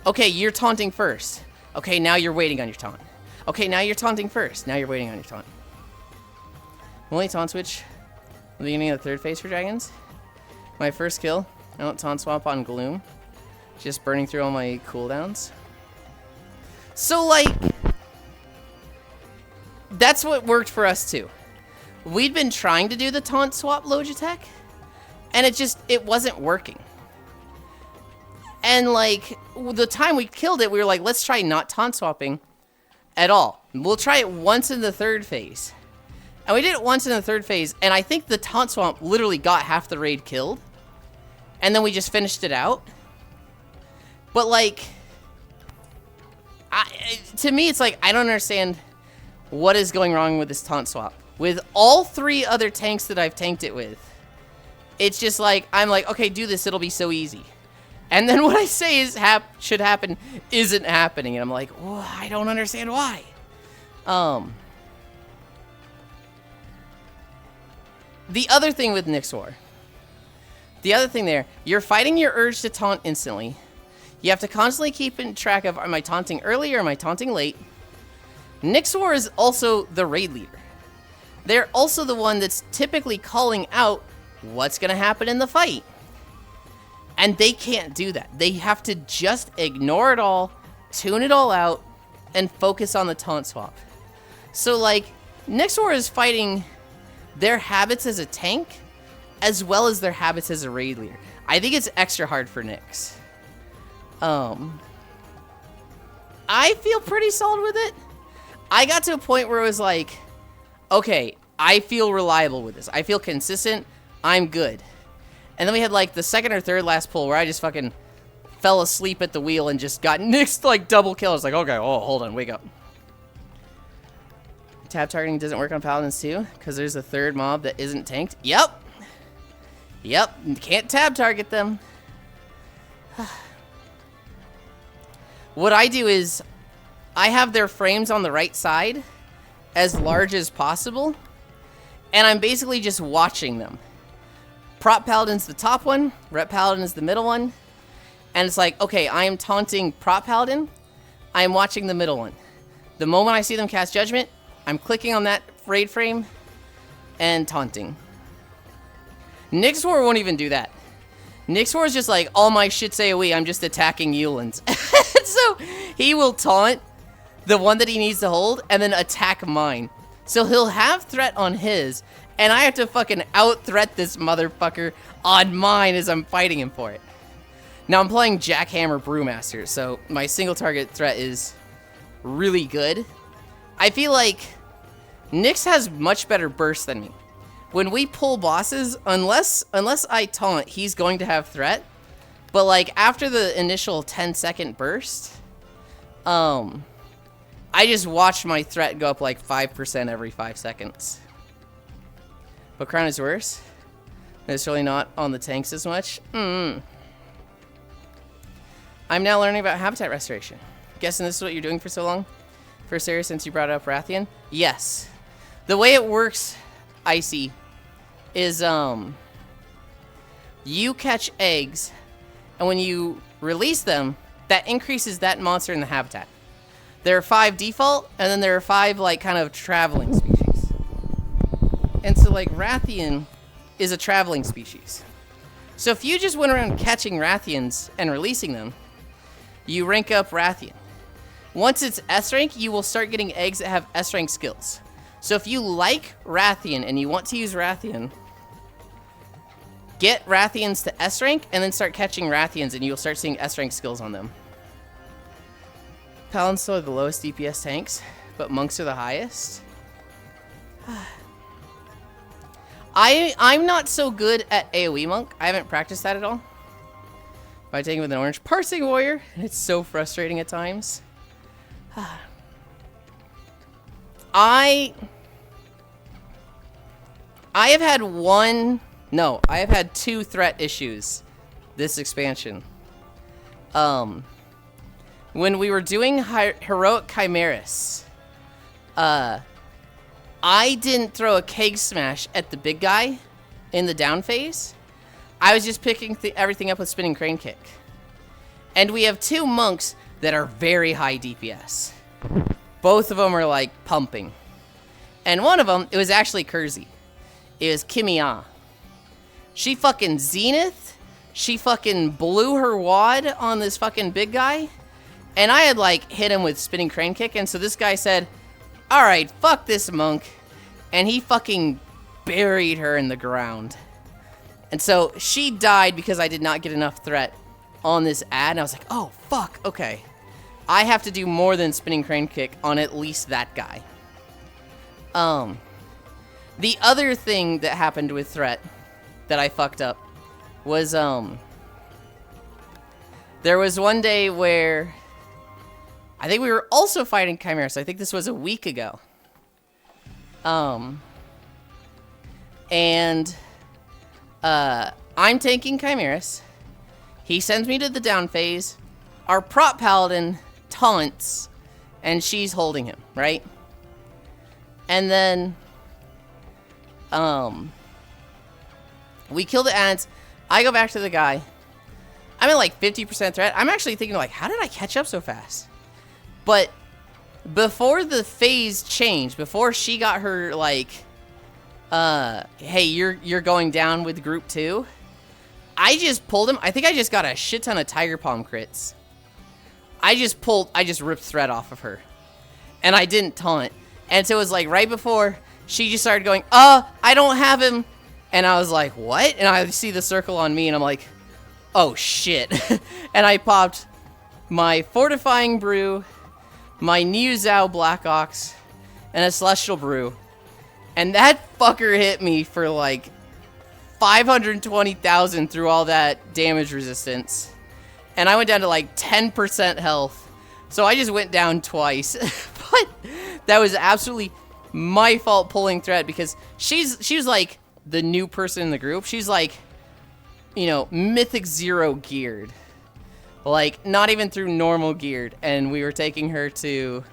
okay, you're taunting first. Okay, now you're waiting on your taunt. Okay, now you're taunting first. Now you're waiting on your taunt. Only taunt switch at the beginning of the 3rd phase for dragons. My first kill, I don't taunt swap on Gloom. Just burning through all my cooldowns. So, like, that's what worked for us, too. We'd been trying to do the taunt swap Logitech, and it wasn't working. And, like, the time we killed it, we were like, let's try not taunt swapping at all. We'll try it once in the 3rd phase. And we did it once in the 3rd phase, and I think the taunt swap literally got half the raid killed. And then we just finished it out. But, like, to me, it's like, I don't understand what is going wrong with this taunt swap. With all 3 other tanks that I've tanked it with, it's just like, I'm like, okay, do this, it'll be so easy. And then what I say is should happen isn't happening. And I'm like, oh, I don't understand why. The other thing with Nyx War. The other thing there, you're fighting your urge to taunt instantly. You have to constantly keep in track of, am I taunting early or am I taunting late? Nyx War is also the raid leader. They're also the one that's typically calling out what's going to happen in the fight. And they can't do that. They have to just ignore it all, tune it all out, and focus on the taunt swap. So, like, Nyx War is fighting their habits as a tank, as well as their habits as a raid leader. I think it's extra hard for Nyx. I feel pretty solid with it. I got to a point where it was like, okay, I feel reliable with this. I feel consistent. I'm good. And then we had like the 2nd or 3rd last pull where I just fucking fell asleep at the wheel and just got Nyxed like double kill. I was like, okay, oh, hold on, wake up. Tab targeting doesn't work on paladins too, because there's a 3rd mob that isn't tanked. Yep. Yep, can't tab target them. What I do is I have their frames on the right side as large as possible, and I'm basically just watching them. Prop Paladin's the top one, Rep Paladin is the middle one, and it's like, okay, I am taunting Prop Paladin, I am watching the middle one. The moment I see them cast Judgment, I'm clicking on that raid frame and taunting. Nyx War won't even do that. Nyx War is just like, all my shit's AoE, I'm just attacking Yulind. So he will taunt the one that he needs to hold and then attack mine. So he'll have threat on his, and I have to fucking out-threat this motherfucker on mine as I'm fighting him for it. Now I'm playing Jackhammer Brewmaster, so my single target threat is really good. I feel like Nyx has much better burst than me. When we pull bosses, unless I taunt, he's going to have threat. But like after the initial 10-second burst, I just watch my threat go up like 5% every 5 seconds. But Crown is worse. It's really not on the tanks as much. I'm now learning about habitat restoration. Guessing this is what you're doing for so long? First area since you brought up Rathian? Yes. The way it works, Icy, is you catch eggs, and when you release them, that increases that monster in the habitat. There are 5 default, and then there are 5 like kind of traveling species. And so like Rathian is a traveling species. So if you just went around catching Rathians and releasing them, you rank up Rathian. Once it's S rank, you will start getting eggs that have S rank skills. So if you like Rathian and you want to use Rathian, get Rathians to S rank and then start catching Rathians and you'll start seeing S rank skills on them. Paladins still are the lowest DPS tanks, but monks are the highest. I'm not so good at AoE Monk. I haven't practiced that at all. By taking with an orange Parsing Warrior, and it's so frustrating at times. I have had I have had 2 threat issues this expansion. When we were doing Heroic Chimeras, I didn't throw a Keg Smash at the big guy in the down phase. I was just picking everything up with Spinning Crane Kick. And we have 2 monks that are very high DPS. Both of them are like pumping. And one of them, it was actually Kersey. It was Kimia. She fucking Zenith. She fucking blew her wad on this fucking big guy. And I had like hit him with Spinning Crane Kick. And so this guy said, alright, fuck this monk. And he fucking buried her in the ground. And so she died because I did not get enough threat on this ad. And I was like, oh, fuck, okay. I have to do more than Spinning Crane Kick on at least that guy. The other thing that happened with threat that I fucked up was, there was one day where I think we were also fighting Chimeras. I think this was a week ago. I'm tanking Chimeras. He sends me to the down phase. Our prop paladin taunts, and she's holding him, right? And then, we kill the ads. I go back to the guy. I'm at like 50% threat. I'm actually thinking like, how did I catch up so fast? But before the phase changed, before she got her like, hey, you're going down with group 2, I just pulled him. I think I just got a shit ton of Tiger Palm crits. I just ripped threat off of her. And I didn't taunt. And so it was like right before she just started going, I don't have him. And I was like, what? And I see the circle on me and I'm like, oh shit. And I popped my Fortifying Brew, my New Zhao Black Ox, and a Celestial Brew. And that fucker hit me for like 520,000 through all that damage resistance. And I went down to like 10% health. So I just went down twice. But that was absolutely my fault pulling threat because she was like the new person in the group. She's like, you know, Mythic 0 geared. Like, not even through normal geared. And we were taking her to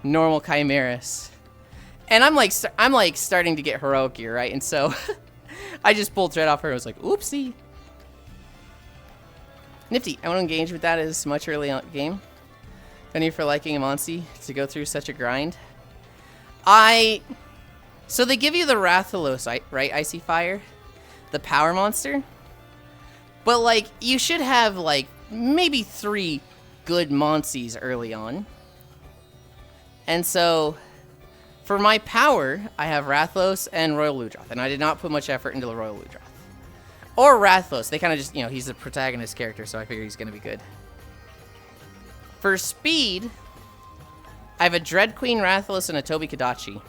normal Chimeras. And I'm like starting to get heroic gear, right? And so I just pulled thread off her and was like, oopsie. Nifty. I want to engage with that as much early on game. Thank you for liking Amonsi to go through such a grind. So they give you the Rathalos, right? Icy Fire? The power monster? But like, you should have like maybe 3 good Monsies early on. And so, for my power, I have Rathalos and Royal Ludroth. And I did not put much effort into the Royal Ludroth. Or Rathalos. They kind of just, you know, he's the protagonist character, so I figure he's going to be good. For speed, I have a Dread Queen Rathalos and a Tobi Kadachi.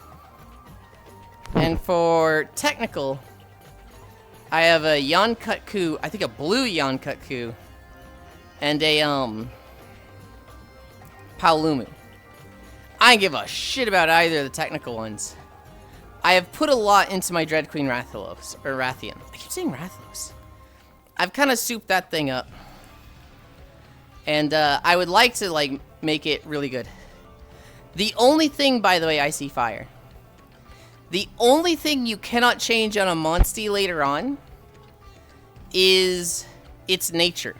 And for technical, I have a Yonkut Ku, I think a blue Yonkut Ku, and a Paolumu. I don't give a shit about either of the technical ones. I have put a lot into my Dread Queen Rathalos, or Rathian. I keep saying Rathalos. I've kind of souped that thing up. And I would like to like make it really good. The only thing, by the way, Icy Fire. The only thing you cannot change on a Monstie later on is its nature.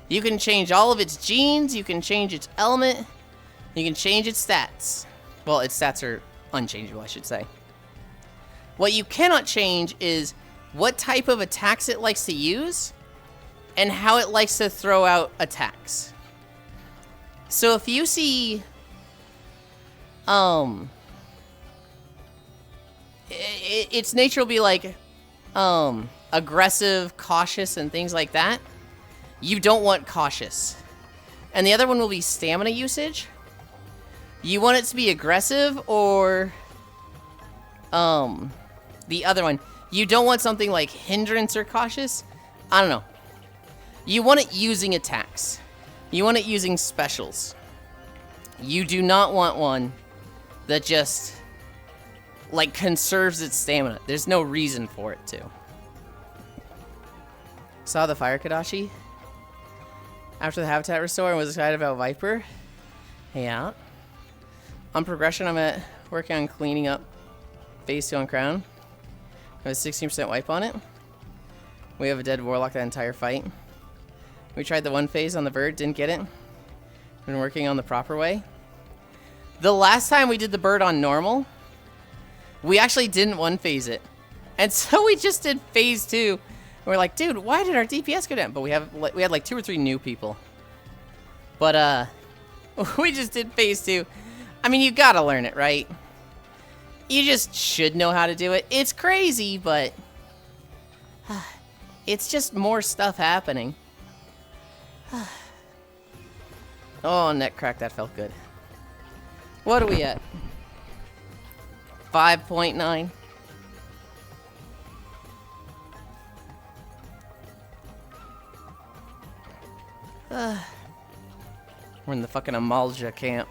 You can change all of its genes, you can change its element, you can change its stats. Well, its stats are unchangeable, I should say. What you cannot change is what type of attacks it likes to use and how it likes to throw out attacks. So if you see its nature will be like aggressive, cautious, and things like that. You don't want cautious. And the other one will be stamina usage. You want it to be aggressive or the other one. You don't want something like hindrance or cautious. I don't know. You want it using attacks. You want it using specials. You do not want one that just, like, conserves its stamina. There's no reason for it to. Saw the Fire Kadashi after the habitat restore and was excited about Viper. Yeah. On progression, I'm working on cleaning up phase 2 on Crown. I have a 16% wipe on it. We have a dead Warlock that entire fight. We tried the one phase on the bird, didn't get it. Been working on the proper way. The last time we did the bird on normal, we actually didn't one phase it. And so we just did phase 2. We're like, dude, why did our DPS go down? But we had like 2 or 3 new people. But we just did phase 2. I mean, you gotta learn it, right? You just should know how to do it. It's crazy, but it's just more stuff happening. Oh, neck crack, that felt good. What are we at? 5.9. We're in the fucking Amalja camp.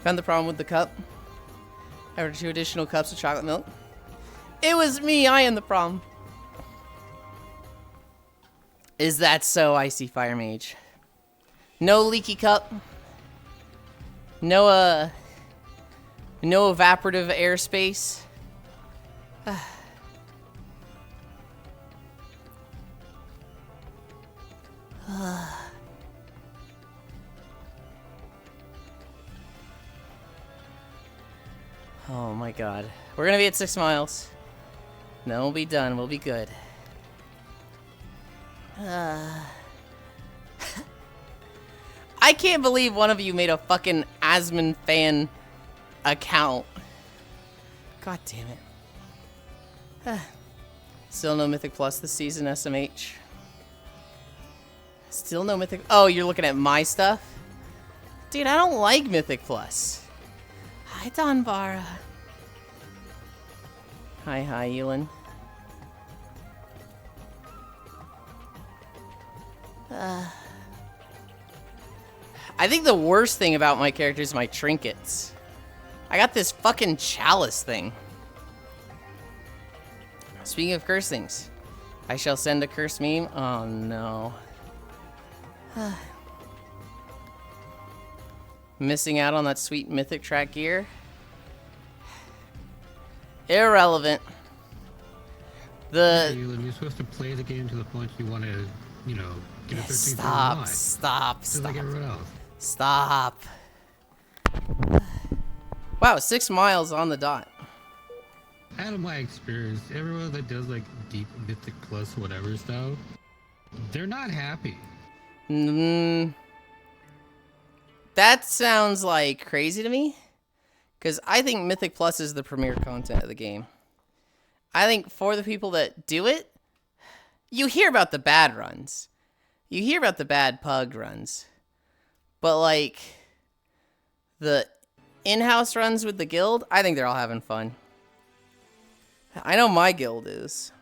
Found the problem with the cup. After 2 additional cups of chocolate milk. It was me, I am the problem. Is that so, Icy Fire Mage? No leaky cup. No, no evaporative airspace. Oh my god. We're gonna be at 6 miles. Then we'll be done. We'll be good. I can't believe one of you made a fucking Asmon fan account. God damn it. Still no Mythic Plus this season, SMH. Still no Mythic... Oh, you're looking at my stuff? Dude, I don't like Mythic Plus. Hi, Donbara. Hi, Yulind. I think the worst thing about my character is my trinkets. I got this fucking chalice thing. Speaking of curse things, I shall send a curse meme. Oh no. Missing out on that sweet mythic track gear. Irrelevant. Hey, you're supposed to play the game to the point you want to, you know, get a 13th Stop. Just like everyone else. Stop. Wow, 6 miles on the dot. Out of my experience, everyone that does like deep mythic plus whatever stuff, they're not happy. That sounds like crazy to me. Because I think Mythic Plus is the premier content of the game. I think for the people that do it, you hear about the bad runs. You hear about the bad pug runs. But like, the in-house runs with the guild, I think they're all having fun. I know my guild is.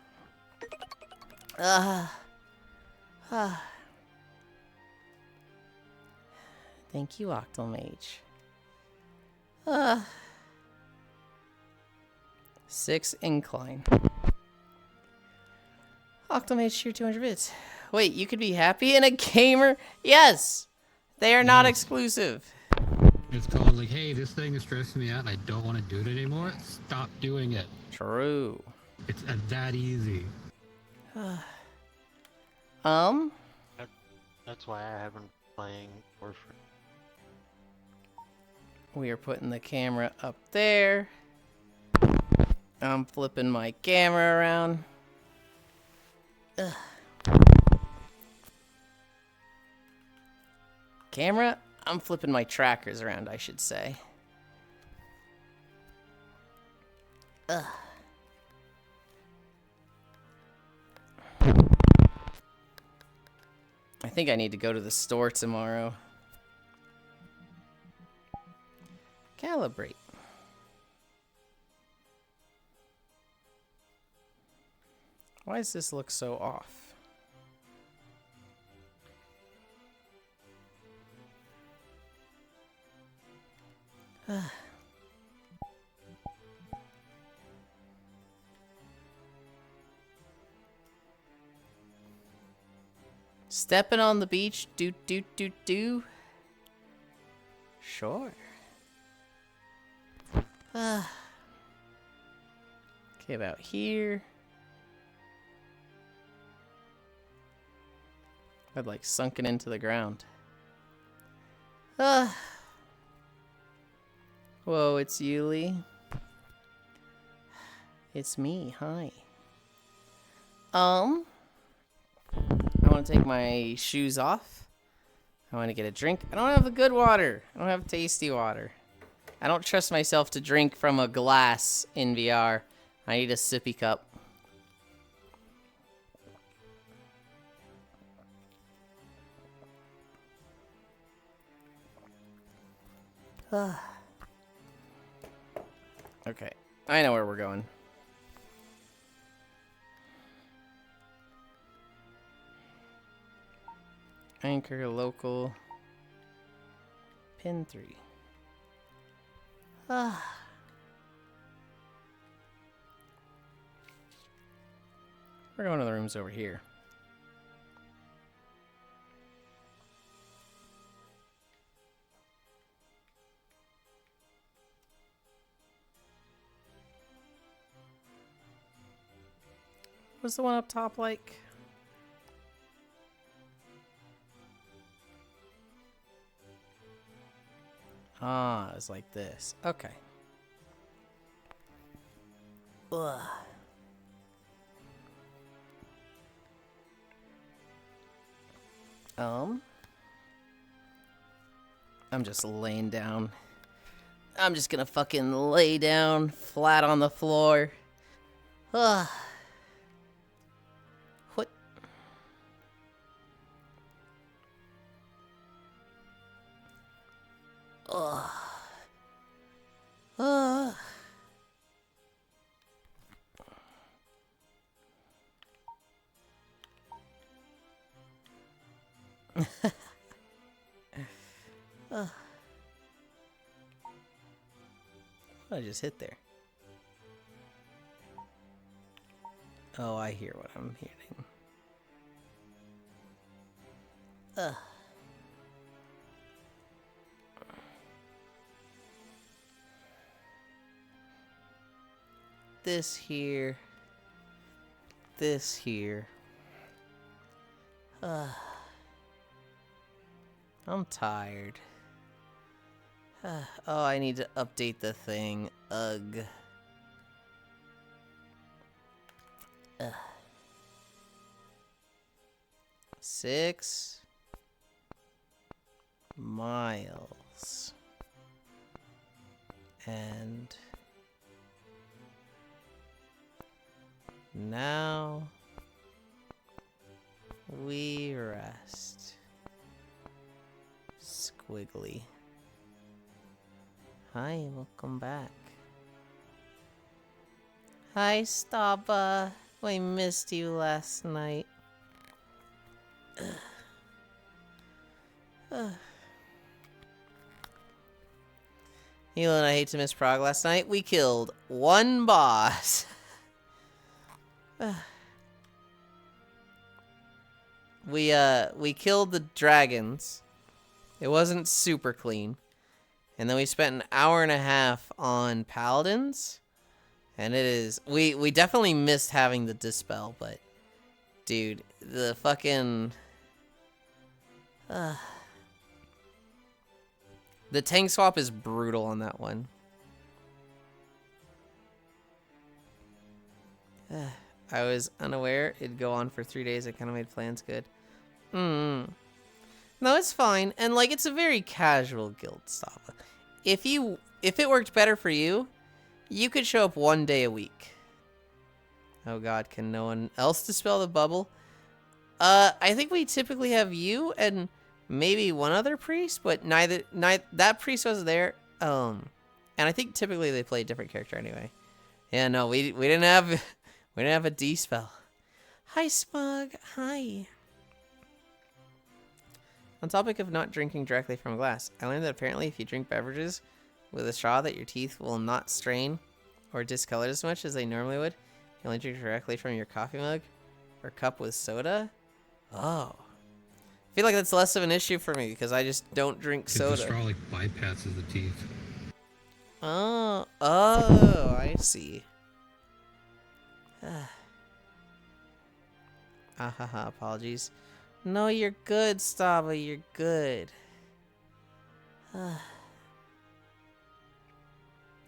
Thank you, Octomage. 6 incline. Octomage cheer 200 bits. Wait, you could be happy in a gamer? Yes! They are not exclusive. It's called like, hey, this thing is stressing me out and I don't want to do it anymore. Stop doing it. True. It's that easy. That's why I haven't been playing Warframe. We are putting the camera up there. I'm flipping my camera around. Camera? I'm flipping my trackers around, I should say. I think I need to go to the store tomorrow. Calibrate. Why does this look so off? Stepping on the beach, do. Sure. Okay, about here. I'd like sunken into the ground. Whoa, it's Yuli. It's me, hi. I want to take my shoes off. I want to get a drink. I don't have the good water. I don't have tasty water. I don't trust myself to drink from a glass in VR. I need a sippy cup. Okay, I know where we're going. Anchor local. Pin 3. We're going to the rooms over here. What's the one up top like? Ah, it's like this. Okay. Ugh. I'm just laying down. I'm just gonna fucking lay down flat on the floor. Ugh. What? Ugh. Ugh. Ugh. What did I just hit there? Oh, I hear what I'm hearing. Ugh. This here. This here. I'm tired. Oh, I need to update the thing. Ugh. 6 miles. And now we rest. Squiggly. Hi, welcome back. Hi, Staba. I missed you last night. Yulind, I hate to miss Prague last night. We killed one boss. We killed the dragons. It wasn't super clean. And then we spent an hour and a half on paladins. And it is... We definitely missed having the dispel, but... Dude, the fucking... the tank swap is brutal on that one. I was unaware it'd go on for 3 days. I kind of made plans good. No, it's fine. And, like, it's a very casual guild stop. If it worked better for you, you could show up 1 day a week. Oh god, can no one else dispel the bubble? I think we typically have you and maybe one other priest, but neither that priest wasn't there. And I think typically they play a different character anyway. Yeah, no, we didn't have a D spell. Hi, Smug. Hi. On topic of not drinking directly from a glass, I learned that apparently if you drink beverages with a straw, that your teeth will not strain or discolor as much as they normally would. You only drink directly from your coffee mug or cup with soda. Oh. I feel like that's less of an issue for me because I just don't drink soda. The straw like bypasses the teeth. Oh, I see. Apologies. No, you're good, Staba. You're good.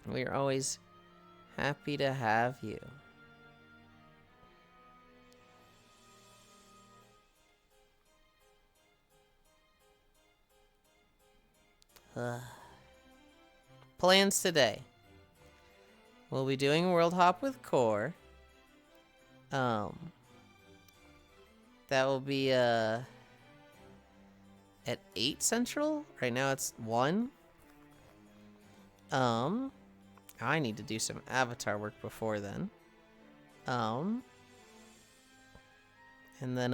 We're always happy to have you. Plans today. We'll be doing World Hop with Core. That will be at 8 Central. Right now it's 1. I need to do some avatar work before then. And then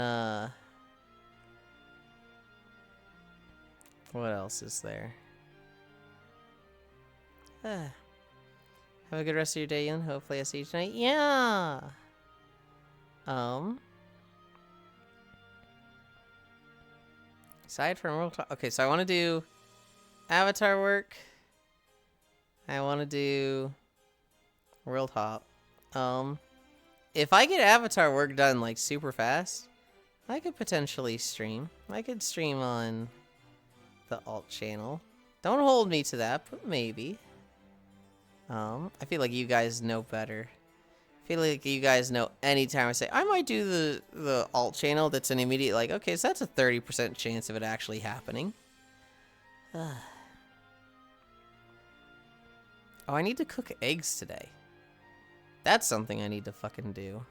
what else is there? Have a good rest of your day, and hopefully I see you tonight. Yeah. Aside from World Hop, okay, so I want to do avatar work. I want to do World Hop. If I get avatar work done like super fast, I could potentially stream. I could stream on the alt channel. Don't hold me to that, but maybe. I feel like you guys know better. I feel like you guys know anytime I say I might do the alt channel, that's an immediate like, okay, so that's a 30% chance of it actually happening. Oh, I need to cook eggs today. That's something I need to fucking do.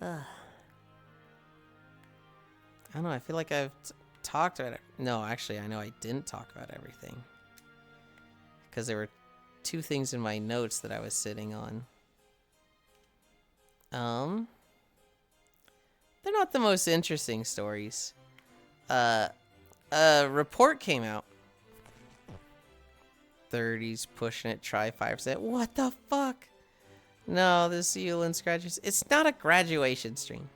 I don't know, I feel like I've talked about it. No, actually, I know I didn't talk about everything. Because there were 2 things in my notes that I was sitting on. They're not the most interesting stories. A report came out. 30s pushing it, try 5%. What the fuck? No, this Yulind graduation. It's not a graduation stream.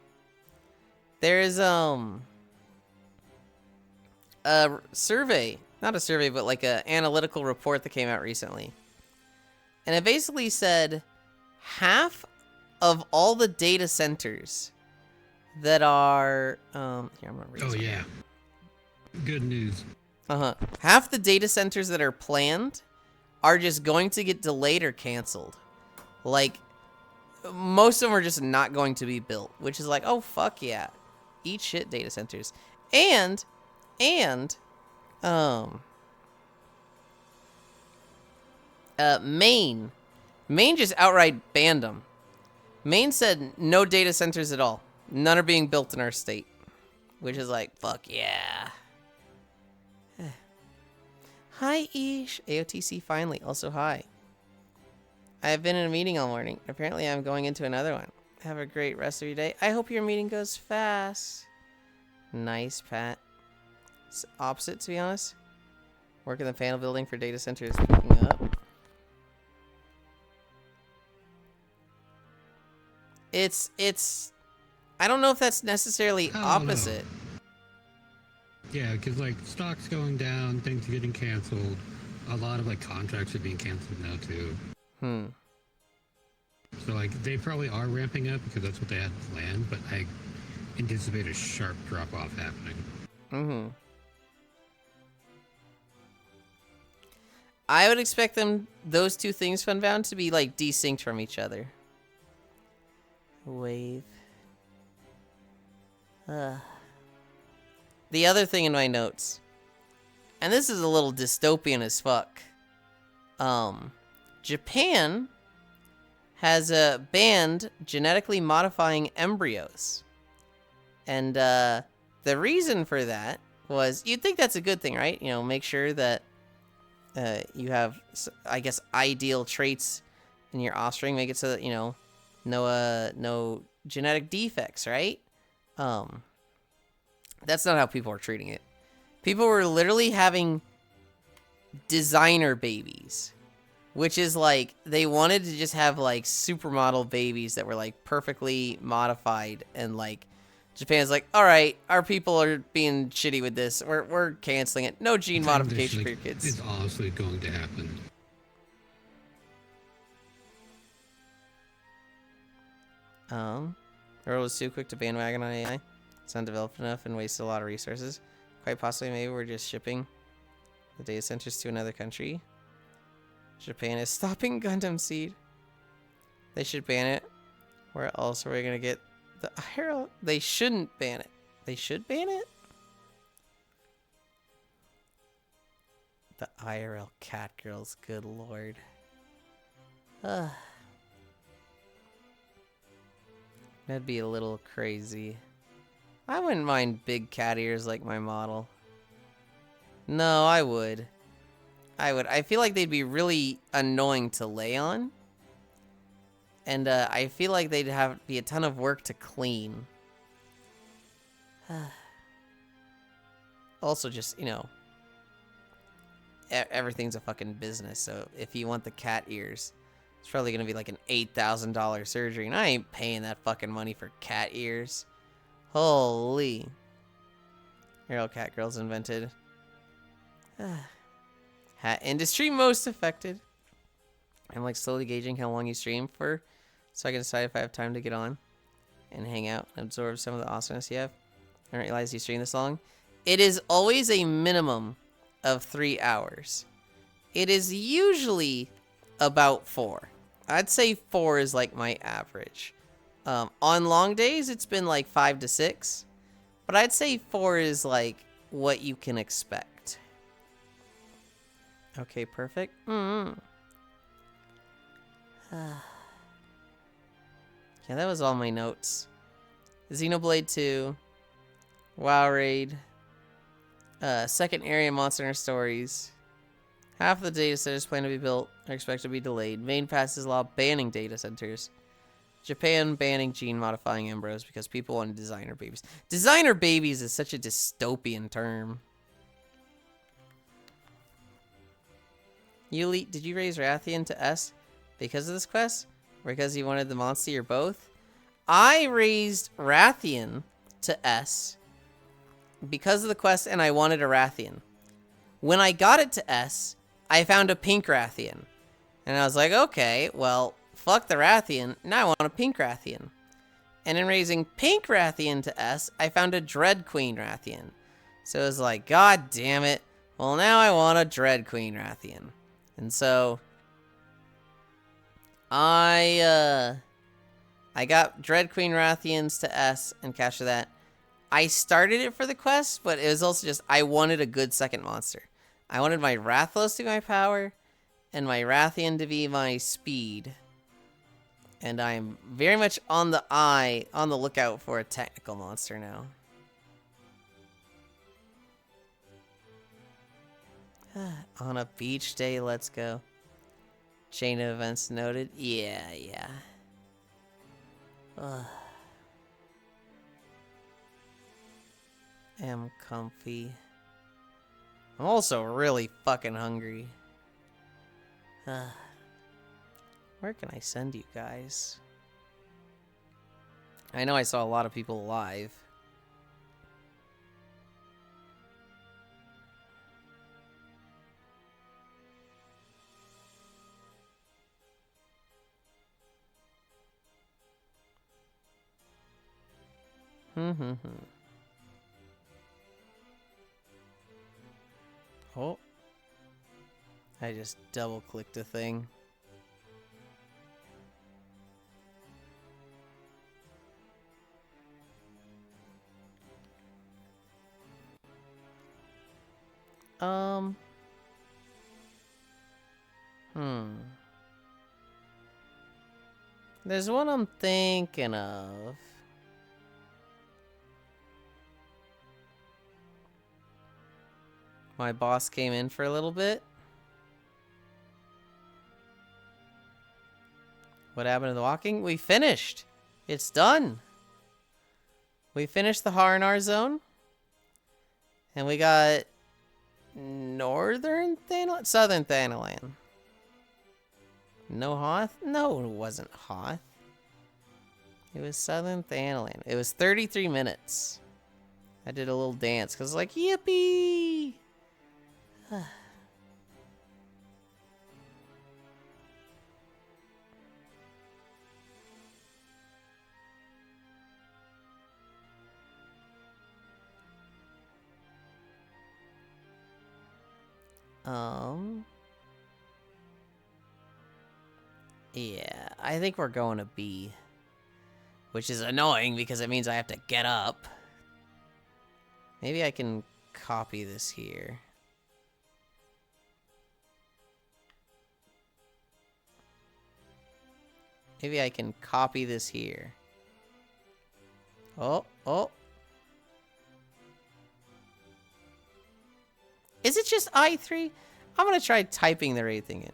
There's a survey, not a survey, but like a analytical report that came out recently. And it basically said half of all the data centers that are here, I'm gonna read Oh yeah. Good news. Half the data centers that are planned are just going to get delayed or canceled. Like, most of them are just not going to be built, which is like, oh, fuck yeah. Eat shit, data centers. And Maine just outright banned them. Maine said no data centers at all. None are being built in our state, which is like, fuck yeah. Hi, Ish. AOTC finally. Also, hi. I have been in a meeting all morning. Apparently, I'm going into another one. Have a great rest of your day. I hope your meeting goes fast. Nice, Pat. It's opposite, to be honest. Work in the panel building for data centers picking up. It's... I don't know if that's necessarily opposite. Yeah, because like stock's going down, things are getting canceled. A lot of like contracts are being canceled now too. So like they probably are ramping up because that's what they had planned, but I anticipate a sharp drop off happening. I would expect those 2 things, Funbound, to be like desynced from each other. Wave. The other thing in my notes, and this is a little dystopian as fuck. Japan has banned genetically modifying embryos. And the reason for that was, you'd think that's a good thing, right? You know, make sure that you have, I guess, ideal traits in your offspring, make it so that, you know, no genetic defects, right? That's not how people are treating it. People were literally having designer babies, which is like they wanted to just have like supermodel babies that were like perfectly modified, and like Japan's like, all right, our people are being shitty with this. We're canceling it. No gene modification for your kids. It's honestly going to happen. The world was too quick to bandwagon on AI. It's not developed enough and wasted a lot of resources. Quite possibly, maybe we're just shipping the data centers to another country. Japan is stopping Gundam Seed. They should ban it. Where else are we gonna get the IRL? They shouldn't ban it. They should ban it? The IRL cat girls, good lord. That'd be a little crazy. I wouldn't mind big cat ears like my model. No, I would. I feel like they'd be really annoying to lay on. And I feel like they'd be a ton of work to clean. Also, just, you know, everything's a fucking business. So if you want the cat ears, it's probably going to be like an $8,000 surgery. And I ain't paying that fucking money for cat ears. Holy. Aerial cat girls invented. Hat industry most affected. I'm like slowly gauging how long you stream for, so I can decide if I have time to get on and hang out and absorb some of the awesomeness you have. I didn't realize you stream this long. It is always a minimum of 3 hours. It is usually about 4. I'd say 4 is like my average. On long days, it's been like 5 to 6. But I'd say 4 is like what you can expect. Okay, perfect. Yeah, that was all my notes. Xenoblade 2. WoW Raid. Second area Monster Hunter Stories. Half the data centers planned to be built are expected to be delayed. Main passes law banning data centers. Japan banning gene modifying embryos because people want designer babies. Designer babies is such a dystopian term. Yulind, did you raise Rathian to S because of this quest? Or because you wanted the monster or both? I raised Rathian to S because of the quest and I wanted a Rathian. When I got it to S, I found a pink Rathian. And I was like, okay, well, fuck the Rathian. Now I want a pink Rathian. And in raising pink Rathian to S, I found a Dread Queen Rathian. So it was like, god damn it. Well, now I want a Dread Queen Rathian. And so I got Dread Queen Rathians to S and captured that. I started it for the quest, but it was also just I wanted a good second monster. I wanted my Rathalos to be my power and my Rathian to be my speed. And I'm very much on the lookout for a technical monster now. On a beach day, let's go. Chain of events noted. Yeah. Am comfy. I'm also really fucking hungry. Where can I send you guys? I know I saw a lot of people live. Oh. I just double clicked a thing. There's one I'm thinking of. My boss came in for a little bit. What happened to the walking? We finished. It's done. We finished the Harnar zone. And we got northern Thanalan? Southern Thanalan. No Hoth? No, it wasn't Hoth. It was Southern Thanalan. It was 33 minutes. I did a little dance because like, yippee! Yeah, I think we're going to B. Which is annoying because it means I have to get up. Maybe I can copy this here. Maybe I can copy this here. Oh. Is it just I3? I'm gonna try typing the right thing in.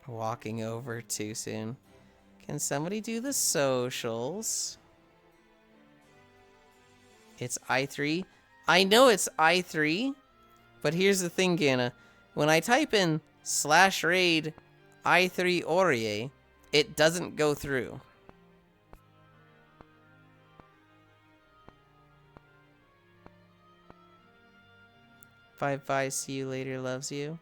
Walking over too soon. Can somebody do the socials? It's I3. I know it's I3, but here's the thing, Gana. When I type in /raid I3 Orie, it doesn't go through. Bye, see you later, loves you.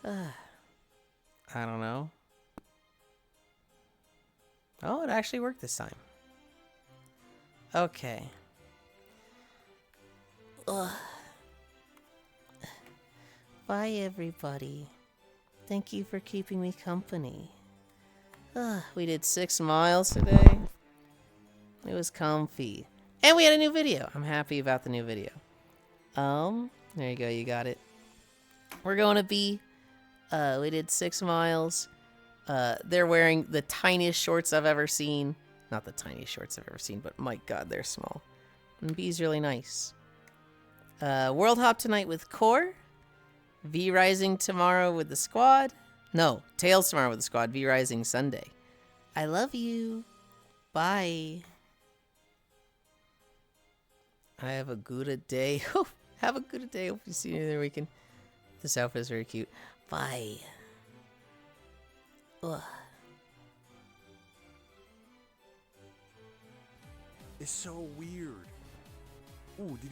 I don't know. Oh, it actually worked this time. Okay. Ugh. Bye, everybody. Thank you for keeping me company. We did 6 miles today. It was comfy. And we had a new video. I'm happy about the new video. There you go, you got it. We're going to be, we did 6 miles. They're wearing the tiniest shorts I've ever seen. Not the tiniest shorts I've ever seen, but my god, they're small. And B's really nice. World Hop tonight with Core. V Rising tomorrow with the squad. No, Tails tomorrow with the squad. V Rising Sunday. I love you. Bye. I have a good day. Have a good day. Hope you see you there weekend. This outfit is very cute. Bye. Ugh. It's so weird. Ooh, did you